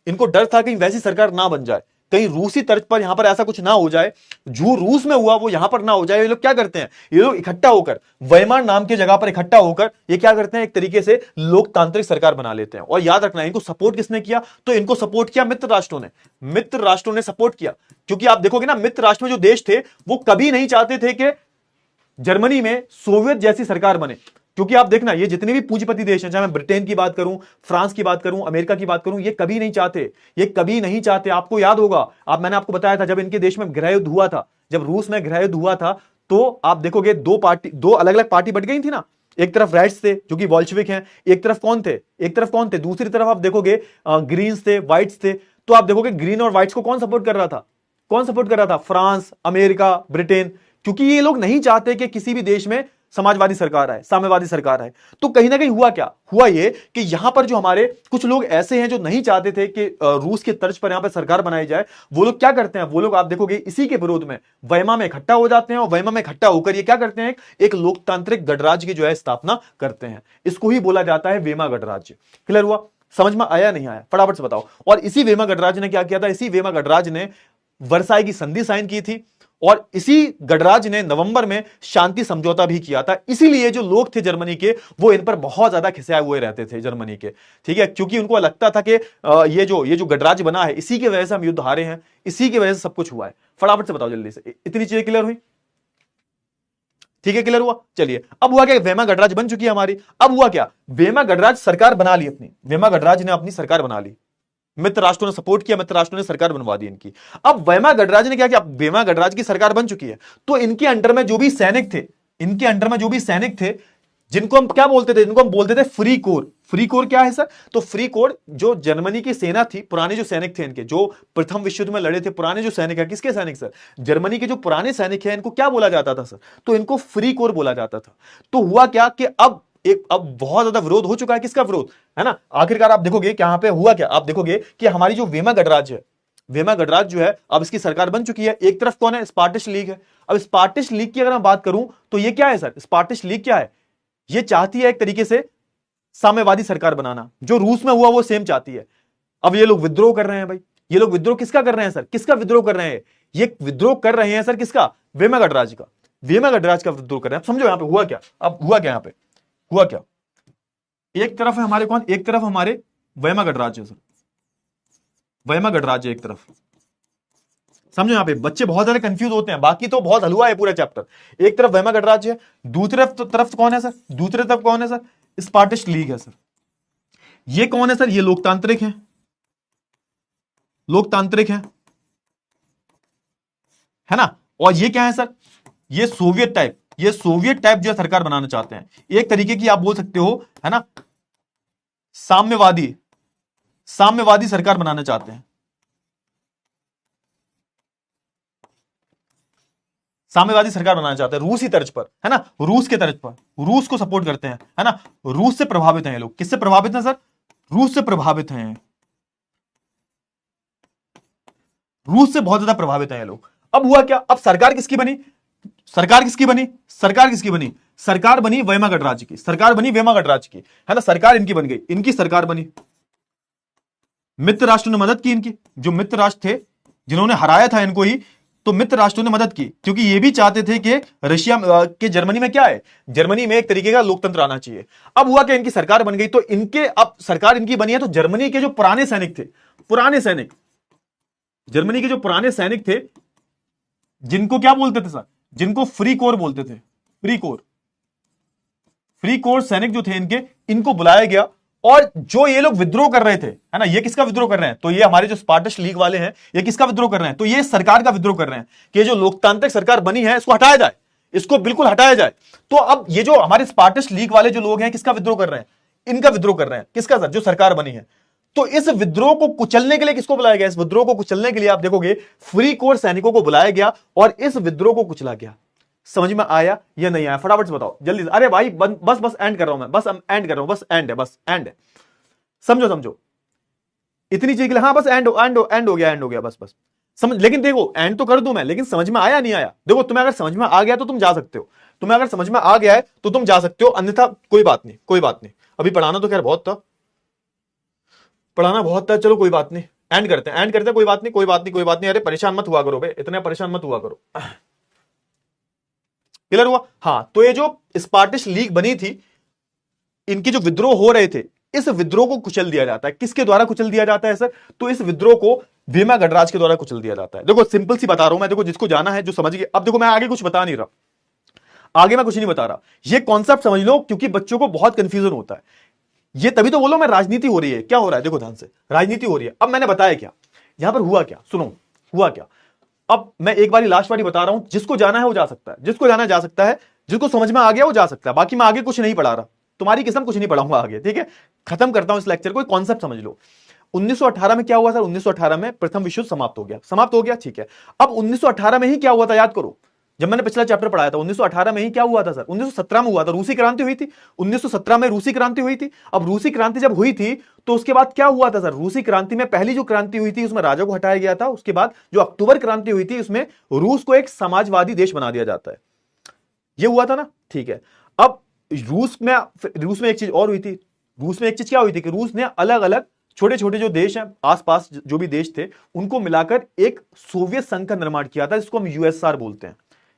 इनको डर था कहीं वैसी सरकार ना बन जाए, कहीं रूसी तर्ज पर यहां पर ऐसा कुछ ना हो जाए, जो रूस में हुआ वो यहां पर ना हो जाए। ये लोग क्या करते हैं, ये लोग इकट्ठा होकर वेइमार नाम की जगह पर इकट्ठा होकर ये क्या करते हैं, एक तरीके से लोकतांत्रिक सरकार बना लेते हैं। और याद रखना, इनको सपोर्ट किसने किया, तो इनको सपोर्ट किया मित्र राष्ट्रों ने सपोर्ट किया। क्योंकि आप देखोगे ना, मित्र राष्ट्र में जो देश थे वो कभी नहीं चाहते थे कि जर्मनी में सोवियत जैसी सरकार बने। क्योंकि आप देखना, ये जितने भी पूंजीपति देश हैं, चाहे मैं ब्रिटेन की बात करूं, फ्रांस की बात करूं, अमेरिका की बात करूं, ये कभी नहीं चाहते। आपको याद होगा, मैंने आपको बताया था जब इनके देश में गृह युद्ध हुआ था, जब रूस में गृह युद्ध हुआ था, तो आप देखोगे दो अलग अलग पार्टी बट गई थी ना। एक तरफ रेड्स थे जो कि बोल्शेविक हैं, एक तरफ कौन थे, दूसरी तरफ आप देखोगे ग्रीन्स थे, व्हाइट्स थे। तो आप देखोगे ग्रीन और व्हाइट्स को कौन सपोर्ट कर रहा था, फ्रांस, अमेरिका, ब्रिटेन। क्योंकि ये लोग नहीं चाहते कि किसी भी देश में समाजवादी सरकार आए, साम्यवादी सरकार आए। तो कहीं ना कहीं हुआ ये कि यहां पर जो हमारे कुछ लोग ऐसे हैं जो नहीं चाहते थे कि रूस के तर्ज पर यहां पर सरकार बनाई जाए, वो लोग क्या करते हैं, वो लोग आप देखोगे इसी के विरोध में वीमा में इकट्ठा हो जाते हैं। और वीमा में इकट्ठा होकर ये क्या करते हैं, एक लोकतांत्रिक गणराज्य की जो है स्थापना करते हैं। इसको ही बोला जाता है वीमा गणराज्य। क्लियर हुआ, समझ में आया नहीं आया, फटाफट से बताओ। और इसी वीमा गणराज्य ने क्या किया था, इसी वीमा गणराज्य ने वर्साई की संधि साइन की थी, और इसी गणराज्य ने नवंबर में शांति समझौता भी किया था। इसीलिए जो लोग थे जर्मनी के, वो इन पर बहुत ज्यादा खिसाए हुए रहते थे जर्मनी के, ठीक है। क्योंकि उनको लगता था कि ये जो गणराज्य बना है, इसी की वजह से हम युद्ध हारे हैं, इसी की वजह से सब कुछ हुआ है। फटाफट से बताओ जल्दी से, इतनी चीजें क्लियर हुई, ठीक है, क्लियर हुआ। चलिए, अब हुआ क्या, वेमा गणराज्य बन चुकी है हमारी। अब हुआ क्या, वेमा गणराज्य सरकार बना ली अपनी, वेमा गणराज्य ने अपनी सरकार बना ली, मित्र राष्ट्रों ने सपोर्ट किया, मित्र राष्ट्रों ने सरकार बनवा दी इनकी। अब वेमा गणराज्य ने क्या किया, वेमा गणराज्य की सरकार बन चुकी है, तो इनके अंडर में जो भी सैनिक थे, जिनको हम क्या बोलते थे, जिनको हम बोलते थे फ्री कोर। फ्री कोर क्या है सर, तो फ्री कोर जो जर्मनी की सेना थी, पुराने जो सैनिक थे इनके, जो प्रथम विश्व युद्ध में लड़े थे, पुराने जो सैनिक है, किसके सैनिक सर, जर्मनी के जो पुराने सैनिक हैं, इनको क्या बोला जाता था सर, तो इनको फ्री कोर बोला जाता था। तो हुआ क्या कि अब बहुत ज्यादा विरोध हो चुका है, किसका विरोध है ना। आखिरकार आप देखोगे कि यहां पे हुआ क्या, आप देखोगे कि हमारी जो वेमा गणराज्य है, वेमा गणराज्य जो है अब इसकी सरकार बन चुकी है। एक तरफ कौन है, स्पार्टिश लीग है। अब स्पार्टिश लीग की अगर मैं बात करूं तो ये क्या है सर, स्पार्टिश लीग क्या है, ये चाहती है एक तरीके से साम्यवादी सरकार बनाना, जो रूस में हुआ वो सेम चाहती है। अब ये लोग विद्रोह कर रहे हैं भाई, ये लोग विद्रोह किसका कर रहे हैं सर, किसका विद्रोह कर रहे हैं, ये विद्रोह कर रहे हैं सर किसका, वेमा गणराज्य का, वेमा गणराज्य का विद्रोह कर रहे हैं। समझो यहां पे हुआ क्या, अब हुआ क्या, यहां पे हुआ क्या, एक तरफ है हमारे कौन, एक तरफ हमारे वेमा गणराज्य सर, वेमा गणराज्य एक तरफ। समझो यहां पे बच्चे बहुत ज्यादा कंफ्यूज होते हैं, बाकी तो बहुत हलवा है पूरा चैप्टर। एक तरफ वेमा गणराज्य है, दूसरी तरफ कौन है सर, दूसरी तरफ कौन है सर, स्पार्टिश लीग है सर। ये कौन है सर, ये लोकतांत्रिक है, लोकतांत्रिक है ना। और ये क्या है सर, ये सोवियत टाइप, ये सोवियत टाइप जो है सरकार बनाना चाहते हैं, एक तरीके की आप बोल सकते हो, है ना, साम्यवादी सरकार बनाना चाहते हैं, साम्यवादी सरकार बनाना चाहते हैं रूसी तर्ज पर, है ना, रूस के तर्ज पर, रूस को सपोर्ट करते हैं, है ना, रूस से प्रभावित हैं ये लोग। किससे प्रभावित हैं सर, रूस से प्रभावित हैं, रूस से बहुत ज्यादा प्रभावित हैं ये लोग। अब हुआ क्या, अब सरकार किसकी बनी, सरकार किसकी बनी, सरकार किसकी बनी, सरकार बनी वेमा गणराज्य की, सरकार बनी वेमा गणराज्य की, है ना, सरकार इनकी बन गई, इनकी सरकार बनी। मित्र राष्ट्रों ने मदद की इनकी, जो मित्र राष्ट्र थे जिन्होंने हराया था इनको ही, तो मित्र राष्ट्रों ने मदद की, क्योंकि ये भी चाहते थे कि रशिया के जर्मनी में क्या है, जर्मनी में एक तरीके का लोकतंत्र आना चाहिए। अब हुआ कि इनकी सरकार बन गई, तो इनके अब सरकार इनकी बनी है, तो जर्मनी के जो पुराने सैनिक थे, पुराने सैनिक, जर्मनी के जो पुराने सैनिक थे, जिनको क्या बोलते थे सर, जिनको फ्री कोर बोलते थे, फ्री कोर, फ्री कोर सैनिक जो थे इनके, इनको बुलाया गया और जो ये लोग विद्रोह कर रहे थे, है ना, ये किसका विद्रोह कर रहे हैं? तो ये हमारे जो स्पार्टिश लीग वाले हैं, ये किसका विद्रोह कर रहे हैं? तो ये सरकार का विद्रोह कर रहे हैं कि जो लोकतांत्रिक सरकार बनी है इसको हटाया जाए, इसको बिल्कुल हटाया जाए। तो अब ये जो हमारे स्पार्टिश लीग वाले जो लोग हैं, किसका विद्रोह कर रहे हैं? इनका विद्रोह कर रहे हैं। किसका सर? जो सरकार बनी है। तो इस विद्रोह को कुचलने के लिए किसको बुलाया गया? इस विद्रोह को कुचलने के लिए आप देखोगे फ्री कोर सैनिकों को बुलाया गया और इस विद्रोह को कुचला गया। समझ में आया या नहीं आया? फटाफट से बताओ जल्दी से। अरे भाई बस एंड कर रहा हूं मैं, बस एंड कर रहा हूं, बस एंड है, बस एंड है। समझो इतनी चीज के लिए। हाँ बस एंड हो गया, बस समझ। लेकिन देखो एंड तो कर दूं मैं, लेकिन समझ में आया नहीं आया? देखो तुम्हें अगर समझ में आ गया तो तुम जा सकते हो, तुम्हें अगर समझ में आ गया है तो तुम जा सकते हो, अन्यथा कोई बात नहीं। अभी पढ़ाना तो खैर बहुत था, चलो कोई बात नहीं, एंड करते हैं, कोई बात नहीं। अरे परेशान मत हुआ करो बे, इतने परेशान मत हुआ करो। क्लियर हुआ? हाँ, तो ये जो स्पार्टिश लीग बनी थी, इनकी जो विद्रोह हो रहे थे, इस विद्रोह को कुचल दिया जाता है। किसके द्वारा कुचल दिया जाता है सर? तो इस विद्रोह को भीमा गणराज के द्वारा कुचल दिया जाता है। देखो सिंपल सी बता रहा हूं मैं, देखो जिसको जाना है जो समझ गए। अब देखो मैं आगे कुछ बता नहीं रहा, आगे मैं कुछ नहीं बता रहा, ये कॉन्सेप्ट समझ लो, क्योंकि बच्चों को बहुत कंफ्यूजन होता है। ये तभी तो बोलो मैं राजनीति हो रही है। क्या हो रहा है? देखो ध्यान से, राजनीति हो रही है। अब मैंने बताया क्या, यहां पर हुआ क्या, सुनो हुआ क्या। अब मैं एक बारी लास्ट बारी बता रहा हूं, जिसको जाना है वो जा सकता है, जिसको जाना जा सकता है, जिसको समझ में आ गया वो जा सकता है। बाकी मैं आगे कुछ नहीं पढ़ा रहा, तुम्हारी किस्म कुछ नहीं पढ़ाऊंगा आगे, ठीक है? खत्म करता हूं इस लेक्चर को, कॉन्सेप्ट समझ लो। 1918 में क्या हुआ सर? 1918 में प्रथम विश्व युद्ध समाप्त हो गया, ठीक है। अब 1918 में ही क्या हुआ था, याद करो। जब मैंने पिछला चैप्टर पढ़ाया था 1918 में ही क्या हुआ था सर? 1917 में हुआ था, रूसी क्रांति हुई थी। 1917 में रूसी क्रांति हुई थी। अब रूसी क्रांति जब हुई थी तो उसके बाद क्या हुआ था सर? रूसी क्रांति में पहली जो क्रांति हुई थी उसमें राजा को हटाया गया था। उसके बाद जो अक्टूबर क्रांति हुई थी उसमें रूस को एक समाजवादी देश बना दिया जाता है। ये हुआ था ना, ठीक है। अब रूस में एक चीज और हुई थी। रूस में एक चीज क्या हुई थी कि रूस ने अलग अलग छोटे छोटे जो देश हैं आसपास जो भी देश थे उनको मिलाकर एक सोवियत संघ का निर्माण किया था, जिसको हम यूएसआर बोलते हैं।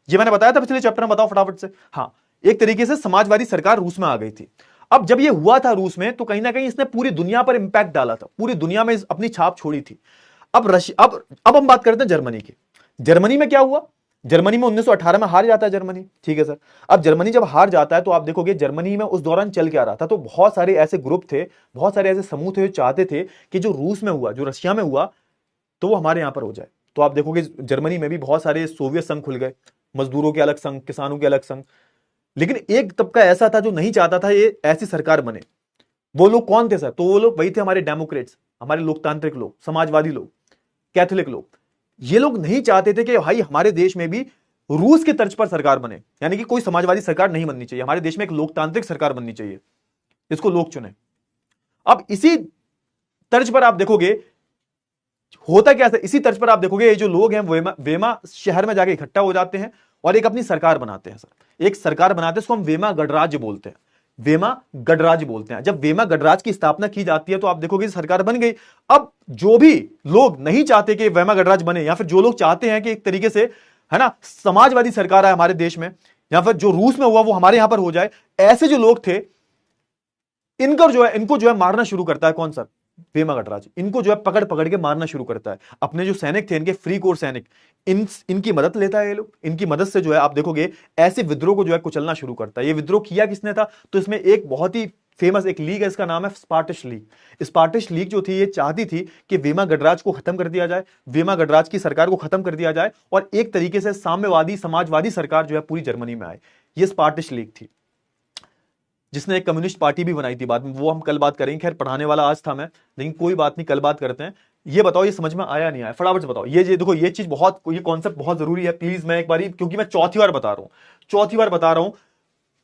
ये मैंने बताया था पिछले चैप्टर में, बताओ फटाफट से। हाँ, एक तरीके से समाजवादी सरकार रूस में आ गई थी। अब जब ये हुआ था रूस में, तो कहीं ना कहीं इसने पूरी दुनिया पर इंपैक्ट डाला था, पूरी दुनिया में अपनी छाप छोड़ी थी। अब हम बात करते हैं जर्मनी की। जर्मनी में क्या हुआ? जर्मनी में 1918 में हार जाता है जर्मनी, ठीक है सर। अब जर्मनी जब हार जाता है तो आप देखोगे जर्मनी में उस दौरान चल क्या रहा था। तो बहुत सारे ऐसे ग्रुप थे, बहुत सारे ऐसे समूह थे जो चाहते थे कि जो रूस में हुआ, जो रशिया में हुआ, तो वो हमारे यहां पर हो जाए। तो आप देखोगे जर्मनी में भी बहुत सारे सोवियत संघ खुल गए, मजदूरों के अलग संघ, किसानों के अलग संघ। लेकिन एक तबका ऐसा था जो नहीं चाहता था ये ऐसी सरकार बने। वो लोग कौन थे सर? तो वो लोग वही थे हमारे डेमोक्रेट्स, हमारे लोकतांत्रिक लोग, समाजवादी लोग, कैथोलिक लोग। ये लोग नहीं चाहते थे कि भाई हमारे देश में भी रूस की तर्ज पर सरकार बने, यानी कि कोई समाजवादी सरकार नहीं बननी चाहिए, हमारे देश में एक लोकतांत्रिक सरकार बननी चाहिए, इसको लोग चुने। अब इसी तर्ज पर आप देखोगे होता क्या है, इसी तर्ज पर आप देखोगे ये जो लोग हैं वेमा शहर में जाके इकट्ठा हो जाते हैं और एक अपनी सरकार बनाते हैं सर। एक सरकार बनाते हैं, इसको हम वेमा गणराज्य बोलते हैं, वेमा गणराज्य बोलते हैं। जब वेमा गणराज्य की स्थापना की जाती है तो आप देखोगे सरकार बन गई। अब जो भी लोग नहीं चाहते कि वेमा गणराज्य बने, या फिर जो लोग चाहते हैं कि एक तरीके से, है ना, समाजवादी सरकार है हमारे देश में, या फिर जो रूस में हुआ वो हमारे यहां पर हो जाए, ऐसे जो लोग थे इनको जो है मारना शुरू करता है कौन सर? वेमा गणराज्य। इनको जो है पकड़ पकड़ के मारना शुरू करता है। अपने जो सैनिक थे इनके, फ्री कोर सैनिक, इनकी मदद लेता है ये लोग। इनकी मदद से जो है आप देखोगे ऐसे विद्रोह को जो है कुचलना शुरू करता है। ये विद्रोह किया किसने था? तो इसमें एक बहुत ही फेमस एक लीग है, इसका नाम है स्पार्टिश लीग। स्पार्टिश लीग जो थी ये चाहती थी कि वेमा गणराज्य को खत्म कर दिया जाए, वेमा गणराज्य की सरकार को खत्म कर दिया जाए और एक तरीके से साम्यवादी समाजवादी सरकार जो है पूरी जर्मनी में आए। ये स्पार्टिश लीग थी, जिसने एक कम्युनिस्ट पार्टी भी बनाई थी बाद में, वो हम कल बात करेंगे। खैर पढ़ाने वाला आज था मैं, लेकिन कोई बात नहीं, कल बात करते हैं। ये बताओ ये समझ में आया नहीं आया? फटाफट से बताओ। ये देखो ये चीज बहुत, ये कॉन्सेप्ट बहुत जरूरी है। प्लीज मैं एक बारी, क्योंकि मैं चौथी बार बता रहा हूं,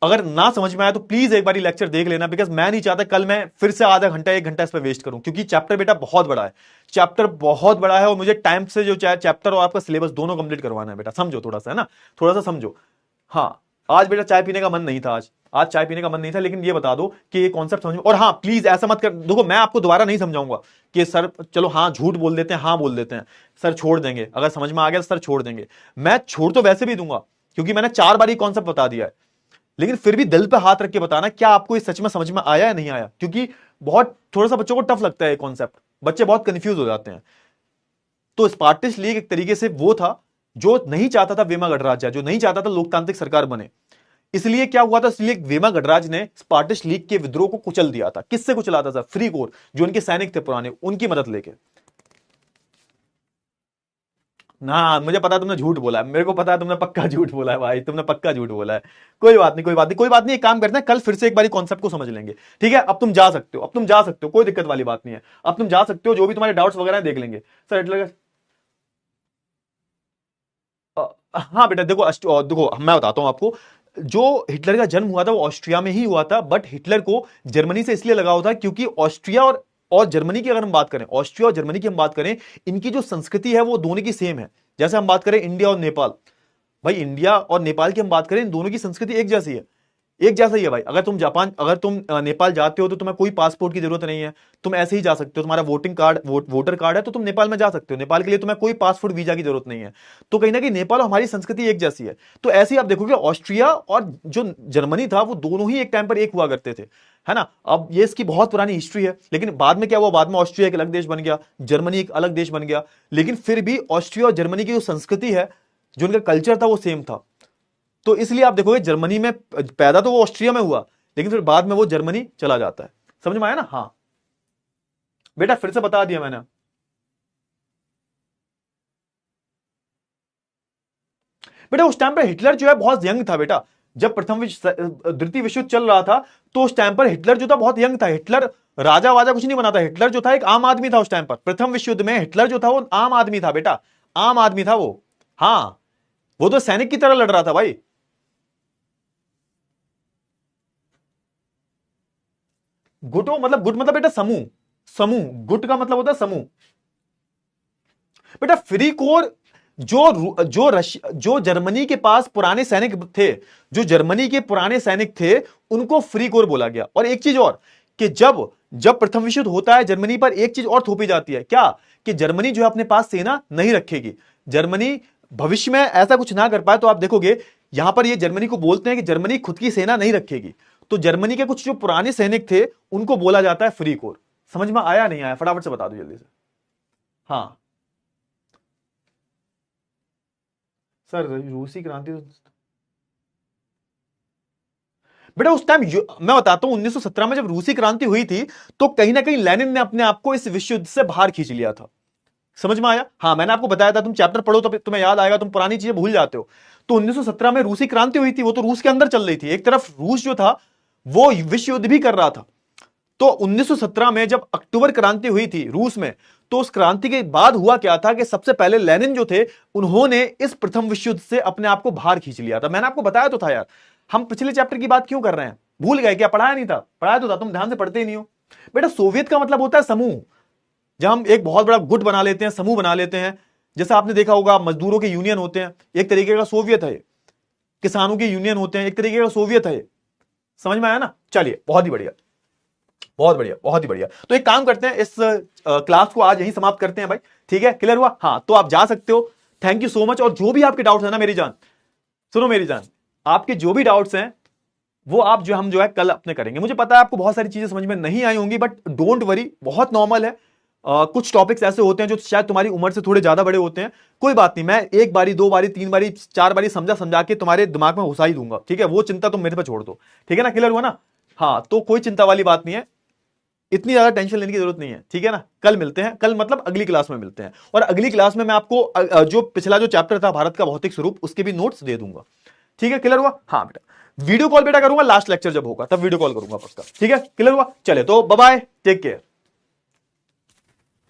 अगर ना समझ में आया तो प्लीज एक बारी लेक्चर देख लेना, बिकॉज मैं नहीं चाहता कल मैं फिर से आधा घंटा 1 घंटा इस पर वेस्ट करूं, क्योंकि चैप्टर बेटा बहुत बड़ा है, चैप्टर बहुत बड़ा है और मुझे टाइम से जो चैप्टर और आपका सिलेबस दोनों कंप्लीट करवाना है बेटा। समझो थोड़ा सा, है ना, थोड़ा सा समझो। हाँ, आज बेटा चाय पीने का मन नहीं था, आज चाय पीने का मन नहीं था, लेकिन ये बता दो कि ये कॉन्सेप्ट समझो। और हाँ प्लीज ऐसा मत कर, देखो मैं आपको दोबारा नहीं समझाऊंगा कि सर चलो हाँ झूठ बोल देते हैं, हाँ बोल देते हैं, सर छोड़ देंगे, अगर समझ में आ गया तो सर छोड़ देंगे। मैं छोड़ तो वैसे भी दूंगा, क्योंकि मैंने 4 बार ये कॉन्सेप्ट बता दिया है, लेकिन फिर भी दिल पे हाथ रख के बताना क्या आपको ये सच में समझ में आया या नहीं आया, क्योंकि बहुत थोड़ा सा बच्चों को टफ लगता है ये कॉन्सेप्ट, बच्चे बहुत कंफ्यूज हो जाते हैं। तो स्पार्टिश लीग एक तरीके से वो था जो नहीं चाहता था वेमा गणराज्य, जो नहीं चाहता था लोकतांत्रिक सरकार बने। इसलिए क्या हुआ था, इसलिए वेमा गडराज ने स्पार्टिश लीग के विद्रोह को कुचल दिया था। किससे कुचला था? फ्री कोर, जो उनके सैनिक थे पुराने, उनकी मदद लेके। ना, मुझे पता है तुमने झूठ बोला है, मेरे को पता है तुमने पक्का झूठ बोला है भाई, तुमने पक्का झूठ बोला है। कोई बात नहीं, कोई बात नहीं, कोई बात नहीं, एक काम करते हैं, कल फिर से एक बारी कॉन्सेप्ट को समझ लेंगे, ठीक है? अब तुम जा सकते हो, अब तुम जा सकते हो, कोई दिक्कत वाली बात नहीं है, अब तुम जा सकते हो, जो भी तुम्हारे डाउट्स वगैरह देख लेंगे। सर हिटलर का, हाँ बेटा देखो, देखो मैं बताता हूं आपको, जो हिटलर का जन्म हुआ था वो ऑस्ट्रिया में ही हुआ था, बट हिटलर को जर्मनी से इसलिए लगाव था क्योंकि ऑस्ट्रिया और जर्मनी की अगर हम बात करें, ऑस्ट्रिया और जर्मनी की हम बात करें, इनकी जो संस्कृति है वो दोनों की सेम है। जैसे हम बात करें इंडिया और नेपाल, भाई इंडिया और नेपाल की हम बात करें, इन दोनों की संस्कृति एक जैसी है, एक जैसा ही है भाई। अगर तुम जापान, अगर तुम नेपाल जाते हो तो तुम्हें कोई पासपोर्ट की जरूरत नहीं है, तुम ऐसे ही जा सकते हो, तुम्हारा वोटिंग कार्ड, वोटर कार्ड है तो तुम नेपाल में जा सकते हो, नेपाल के लिए तुम्हें कोई पासपोर्ट वीजा की जरूरत नहीं है। तो कहीं ना कहीं नेपाल और हमारी संस्कृति एक जैसी है। तो ऐसे ही आप देखोगे ऑस्ट्रिया और जो जर्मनी था वो दोनों ही एक टाइम पर एक हुआ करते थे, है ना? अब ये इसकी बहुत पुरानी हिस्ट्री है, लेकिन बाद में क्या हुआ, बाद में ऑस्ट्रिया एक अलग देश बन गया, जर्मनी एक अलग देश बन गया, लेकिन फिर भी ऑस्ट्रिया और जर्मनी की जो संस्कृति है, जो उनका कल्चर था वो सेम था। तो इसलिए आप देखोगे जर्मनी में पैदा तो वो ऑस्ट्रिया में हुआ, लेकिन फिर बाद में वो जर्मनी चला जाता है। समझ में आया ना? हाँ बेटा, फिर से बता दिया मैंने। बेटा उस टाइम पर हिटलर जो है बहुत यंग था बेटा, जब द्वितीय विश्व युद्ध चल रहा था, तो उस टाइम पर हिटलर जो था बहुत यंग था। हिटलर राजा वाजा कुछ नहीं बना था, हिटलर जो था एक आम आदमी था उस टाइम पर। प्रथम विश्व युद्ध में हिटलर जो था वो आम आदमी था बेटा, आम आदमी था वो। हाँ, वो तो सैनिक की तरह लड़ रहा था भाई। गुटो मतलब, गुट मतलब बेटा समूह, समूह, गुट का मतलब होता है समूह। बेटा फ्री कोर, जो जर्मनी के पास पुराने सैनिक थे, जो जर्मनी के पुराने सैनिक थे, उनको फ्री कोर बोला गया। और एक चीज और, कि जब जब प्रथम विश्व युद्ध होता है जर्मनी पर, एक चीज और थोपी जाती है, क्या? कि जर्मनी जो है अपने पास सेना नहीं रखेगी। जर्मनी भविष्य में ऐसा कुछ ना कर पाए, तो आप देखोगे यहां पर ये जर्मनी को बोलते हैं कि जर्मनी खुद की सेना नहीं रखेगी। तो जर्मनी के कुछ जो पुराने सैनिक थे उनको बोला जाता है फ्री कोर। समझ में आया नहीं आया? फटाफट से बता दो जल्दी से। हाँ सर, रूसी क्रांति बेटा उस टाइम मैं बताता हूं, 1917 में जब रूसी क्रांति हुई थी, तो कहीं ना कहीं लेनिन ने अपने आप को इस विश्व युद्ध से बाहर खींच लिया था। समझ में आया? हाँ, मैंने आपको बताया था, तुम चैप्टर पढ़ो तो तुम्हें याद आएगा, तुम पुरानी चीजें भूल जाते हो। तो 1917 में रूसी क्रांति हुई थी, वो तो रूस के अंदर चल रही थी। एक तरफ रूस जो था वो विश्व युद्ध भी कर रहा था। तो 1917 में जब अक्टूबर क्रांति हुई थी रूस में, तो उस क्रांति के बाद हुआ क्या था कि सबसे पहले लेनिन जो थे, उन्होंने इस प्रथम विश्व युद्ध से अपने आप को बाहर खींच लिया था। मैंने आपको बताया तो था यार। हम पिछले चैप्टर की बात क्यों कर रहे हैं? भूल गए क्या? पढ़ाया नहीं था? पढ़ाया तो था, तुम ध्यान से पढ़ते ही नहीं हो। बेटा सोवियत का मतलब होता है समूह। जब हम एक बहुत बड़ा गुट बना लेते हैं, समूह बना लेते हैं, जैसा आपने देखा होगा मजदूरों के यूनियन होते हैं, एक तरीके का सोवियत है। किसानों के यूनियन होते हैं, एक तरीके का सोवियत है। समझ में आया ना? चलिए, बहुत ही बढ़िया, बहुत बढ़िया, बहुत ही बढ़िया। तो एक काम करते हैं, इस क्लास को आज यहीं समाप्त करते हैं भाई। ठीक है, क्लियर हुआ? हाँ, तो आप जा सकते हो। Thank you so much. और जो भी आपके डाउट्स है ना मेरी जान, सुनो मेरी जान, आपके जो भी डाउट्स हैं वो आप जो हम जो है कल अपने करेंगे। मुझे पता है आपको बहुत सारी चीजें समझ में नहीं आई होंगी, बट डोंट वरी, बहुत नॉर्मल है। कुछ टॉपिक्स ऐसे होते हैं जो शायद तुम्हारी उम्र से थोड़े ज्यादा बड़े होते हैं। कोई बात नहीं, मैं एक बारी, दो बारी, तीन बारी, चार बारी समझा समझा के तुम्हारे दिमाग में घुसा ही दूंगा। ठीक है, वो चिंता तुम मेरे पे छोड़ दो। ठीक है ना? क्लियर हुआ ना? हाँ, तो कोई चिंता वाली बात नहीं है, इतनी ज्यादा टेंशन लेने की जरूरत नहीं है। ठीक है ना? कल मिलते हैं, कल मतलब अगली क्लास में मिलते हैं। और अगली क्लास में मैं आपको जो पिछला जो चैप्टर था भारत का भौतिक स्वरूप, उसके भी नोट्स दे दूंगा। ठीक है, क्लियर हुआ? हाँ बेटा, वीडियो कॉल बेटा करूंगा, लास्ट लेक्चर जब होगा तब वीडियो कॉल करूंगा पक्का। ठीक है, क्लियर हुआ? चले तो बाय बाय, टेक केयर।